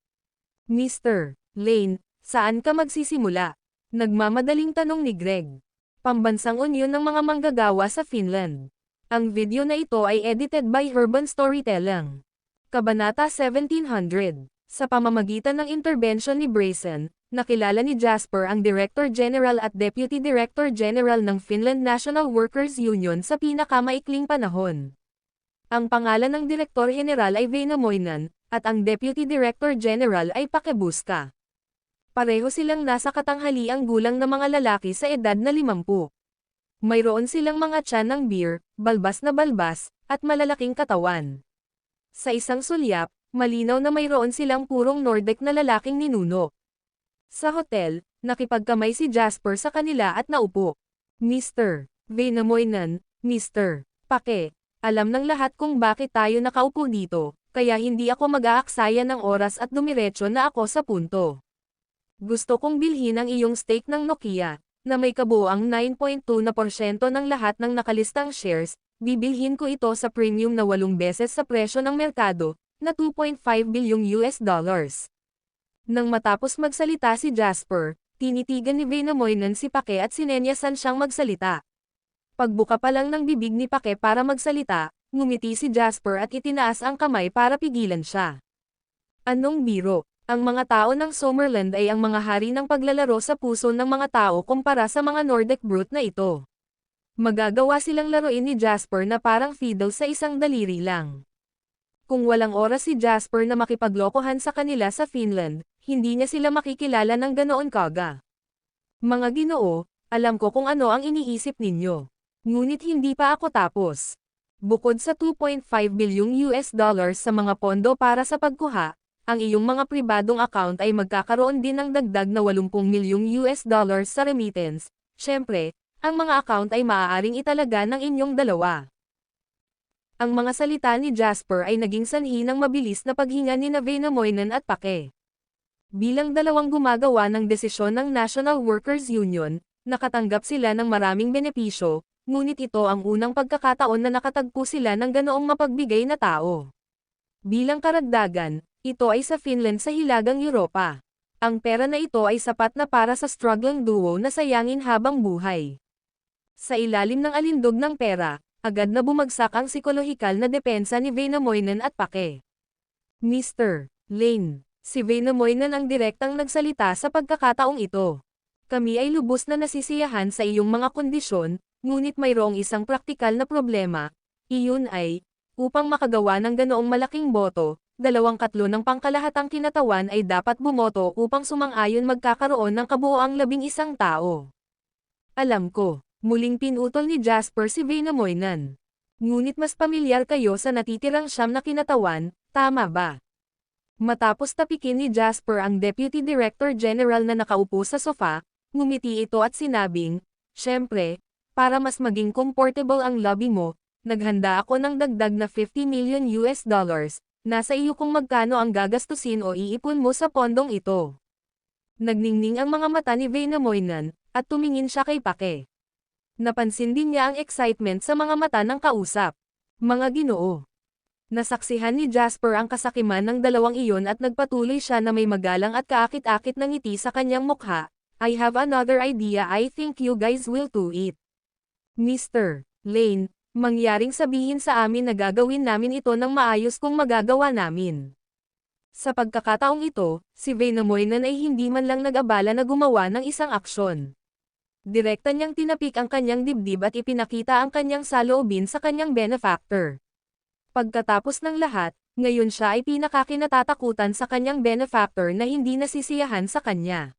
B: Mr. Lane, saan ka magsisimula? Nagmamadaling tanong ni Greg. Pambansang unyon ng mga manggagawa sa Finland. Ang video na ito ay edited by Urban Storytelling. Kabanata 1700. Sa pamamagitan ng intervention ni Brayson, nakilala ni Jasper ang Director General at Deputy Director General ng Finland National Workers Union sa pinakamaikling panahon. Ang pangalan ng Direktor General ay Väinämöinen, at ang Deputy Director General ay Pakebuska. Pareho silang nasa katanghaliang gulang na mga lalaki sa edad na 50. Mayroon silang mga tiyan ng beer, balbas na balbas, at malalaking katawan. Sa isang sulyap, malinaw na mayroon silang purong Nordic na lalaking ninuno. Sa hotel, nakipagkamay si Jasper sa kanila at naupo. Mr. Väinämöinen, Mr. Pake, alam ng lahat kung bakit tayo nakaupo dito, kaya hindi ako mag-aaksaya ng oras at dumiretso na ako sa punto. Gusto kong bilhin ang iyong stake ng Nokia, na may kabuuang 9.2% ng lahat ng nakalistang shares, bibilhin ko ito sa premium na 8 beses sa presyo ng merkado, na 2.5 bilyong US dollars. Nang matapos magsalita si Jasper, tinitigan ni Väinämöinen si Pake at sinenyasan siyang magsalita. Pagbuka pa lang ng bibig ni Pake para magsalita, ngumiti si Jasper at itinaas ang kamay para pigilan siya. Anong biro? Ang mga tao ng Sommerland ay ang mga hari ng paglalaro sa puso ng mga tao kumpara sa mga Nordic brute na ito. Magagawa silang laruin ni Jasper na parang fiddle sa isang daliri lang. Kung walang oras si Jasper na makipaglokohan sa kanila sa Finland, hindi niya sila makikilala ng ganoon kaga. Mga Ginoo, alam ko kung ano ang iniisip ninyo. Ngunit hindi pa ako tapos. Bukod sa 2.5 bilyong US dollars sa mga pondo para sa pagkuha, ang iyong mga pribadong account ay magkakaroon din ng dagdag na 80 milyong US dollars sa remittance. Siyempre, ang mga account ay maaaring italaga ng inyong dalawa. Ang mga salita ni Jasper ay naging sanhi ng mabilis na paghinga ni Väinämöinen at Pake. Bilang dalawang gumagawa ng desisyon ng National Workers Union, nakatanggap sila ng maraming benepisyo, ngunit ito ang unang pagkakataon na nakatagpo sila ng ganoong mapagbigay na tao. Bilang karagdagan, ito ay sa Finland sa Hilagang Europa. Ang pera na ito ay sapat na para sa struggling duo na sayangin habang buhay. Sa ilalim ng alindog ng pera, agad na bumagsak ang psikolohikal na depensa ni Väinämöinen at Pake. Mr. Lane, si Väinämöinen ang direktang nagsalita sa pagkakataong ito. Kami ay lubos na nasisiyahan sa iyong mga kondisyon, ngunit mayroong isang praktikal na problema, iyon ay, upang makagawa ng ganoong malaking boto, 2/3 ng pangkalahatang kinatawan ay dapat bumoto upang sumang-ayon magkakaroon ng kabuoang 11 tao. Alam ko. Muling pinutol ni Jasper si Väinämöinen. Ngunit mas pamilyar kayo sa natitirang 9 na kinatawan, tama ba? Matapos tapikin ni Jasper ang Deputy Director General na nakaupo sa sofa, ngumiti ito at sinabing, "Siyempre, para mas maging comfortable ang lobby mo, naghanda ako ng dagdag na 50 million US dollars, nasa iyo kung magkano ang gagastusin o iipon mo sa pondong ito." Nagningning ang mga mata ni Väinämöinen, at tumingin siya kay Pake. Napansin din niya ang excitement sa mga mata ng kausap. Mga Ginoo. Nasaksihan ni Jasper ang kasakiman ng dalawang iyon at nagpatuloy siya na may magalang at kaakit-akit na ngiti sa kanyang mukha. "I have another idea, I think you guys will do it. Mr. Lane, mangyaring sabihin sa amin na gagawin namin ito ng maayos kung magagawa namin." Sa pagkakataong ito, si Väinämöinen ay hindi man lang nag-abala na gumawa ng isang aksyon. Direkta niyang tinapik ang kanyang dibdib at ipinakita ang kanyang saloobin sa kanyang benefactor. Pagkatapos ng lahat, ngayon siya ay pinakakinatatakutan sa kanyang benefactor na hindi nasisiyahan sa kanya.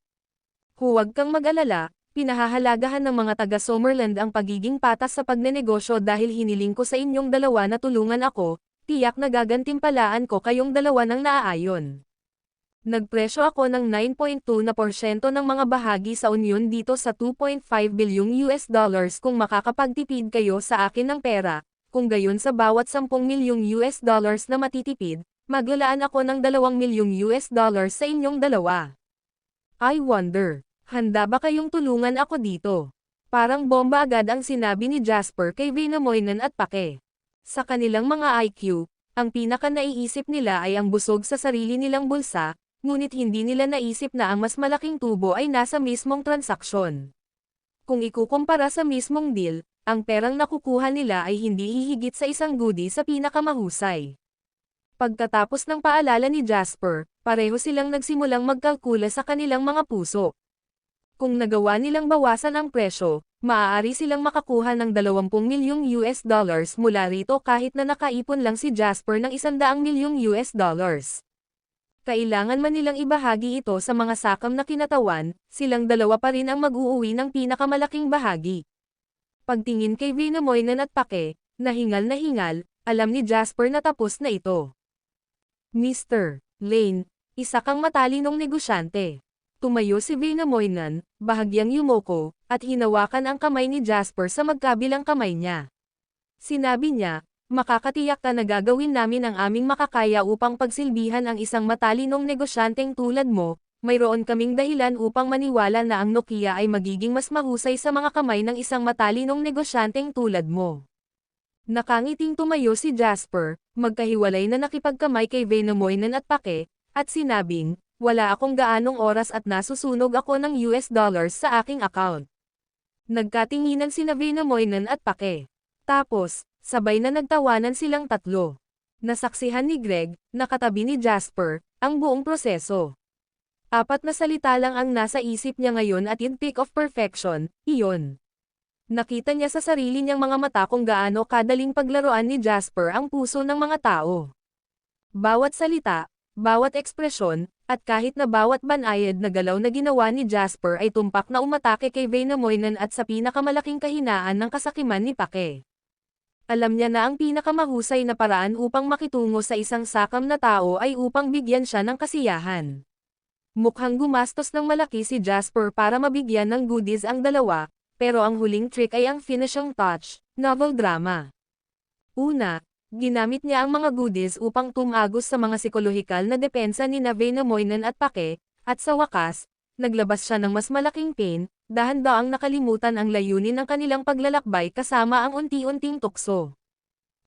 B: Huwag kang mag-alala, pinahahalagahan ng mga taga-Sommerland ang pagiging patas sa pagnenegosyo dahil hiniling ko sa inyong dalawa na tulungan ako, tiyak na gagantimpalaan ko kayong dalawa ng naaayon. Nagpresyo ako ng 9.2% ng mga bahagi sa Union dito sa 2.5 bilyong US dollars kung makakapagtipid kayo sa akin ng pera, kung gayon sa bawat 10 milyong US dollars na matitipid, maglalaan ako ng 2 milyong US dollars sa inyong dalawa. I wonder, handa ba kayong tulungan ako dito? Parang bomba agad ang sinabi ni Jasper kay Vainamoinen at Pake. Sa kanilang mga IQ, ang pinaka-naiisip nila ay ang busog sa sarili nilang bulsa, ngunit hindi nila naisip na ang mas malaking tubo ay nasa mismong transaksyon. Kung ikukumpara sa mismong deal, ang perang nakukuha nila ay hindi hihigit sa isang goodie sa pinakamahusay. Pagkatapos ng paalala ni Jasper, pareho silang nagsimulang magkalkula sa kanilang mga puso. Kung nagawa nilang bawasan ang presyo, maaari silang makakuha ng 20 milyong US dollars mula rito kahit na nakaipon lang si Jasper ng 100 milyong US dollars. Kailangan man nilang ibahagi ito sa mga sakam na kinatawan, silang dalawa pa rin ang mag-uuwi ng pinakamalaking bahagi. Pagtingin kay Vainamoinen at Pake, na hingal, alam ni Jasper na tapos na ito. Mr. Lane, isa kang matalinong negosyante. Tumayo si Vainamoinen, bahagyang yumoko, at hinawakan ang kamay ni Jasper sa magkabilang kamay niya. Sinabi niya, makakatiyak ka na gagawin namin ang aming makakaya upang pagsilbihan ang isang matalinong negosyanteng tulad mo, mayroon kaming dahilan upang maniwala na ang Nokia ay magiging mas mahusay sa mga kamay ng isang matalinong negosyanteng tulad mo. Nakangiting tumayo si Jasper, magkahiwalay na nakipagkamay kay Vainamoinen at Pake, at sinabing, wala akong gaanong oras at nasusunog ako ng US dollars sa aking account. Nagkatinginan sina Vainamoinen at Pake. Tapos, sabay na nagtawanan silang tatlo. Nasaksihan ni Greg, nakatabi ni Jasper, ang buong proseso. 4 na salita lang ang nasa isip niya ngayon at in peak of perfection, iyon. Nakita niya sa sarili niyang mga mata kung gaano kadaling paglaruan ni Jasper ang puso ng mga tao. Bawat salita, bawat ekspresyon, at kahit na bawat banayad na galaw na ginawa ni Jasper ay tumpak na umatake kay Vainamoinen at sa pinakamalaking kahinaan ng kasakiman ni Pake. Alam niya na ang pinakamahusay na paraan upang makitungo sa isang sakam na tao ay upang bigyan siya ng kasiyahan. Mukhang gumastos ng malaki si Jasper para mabigyan ng goodies ang dalawa, pero ang huling trick ay ang finishing touch, novel drama. Una, ginamit niya ang mga goodies upang tumagos sa mga psikolohikal na depensa ni Vainamoinen at Pake, at sa wakas, naglabas siya ng mas malaking pain, dahan-daang nakalimutan ang layunin ng kanilang paglalakbay kasama ang unti-unting tukso.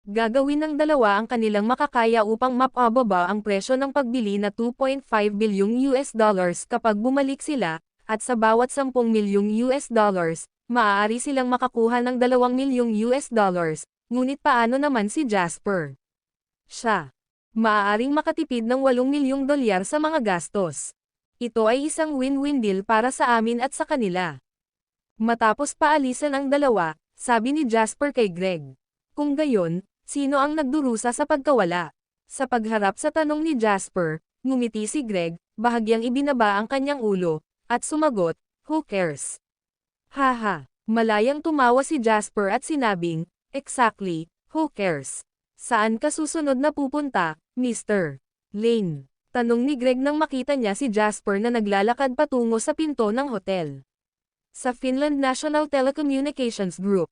B: Gagawin ng dalawa ang kanilang makakaya upang mapababa ang presyo ng pagbili na 2.5 bilyong US dollars kapag bumalik sila, at sa bawat 10 milyong US dollars, maaari silang makakuha ng 2 milyong US dollars, ngunit paano naman si Jasper? Siya. Maaaring makatipid ng 8 milyong dolyar sa mga gastos. Ito ay isang win-win deal para sa amin at sa kanila. Matapos paalisan ang dalawa, sabi ni Jasper kay Greg. Kung gayon, sino ang nagdurusa sa pagkawala? Sa pagharap sa tanong ni Jasper, ngumiti si Greg, bahagyang ibinaba ang kanyang ulo, at sumagot, who cares? Haha, malayang tumawa si Jasper at sinabing, exactly, who cares? Saan ka susunod na pupunta, Mr. Lane? Tanong ni Greg nang makita niya si Jasper na naglalakad patungo sa pinto ng hotel. Sa Finland National Telecommunications Group,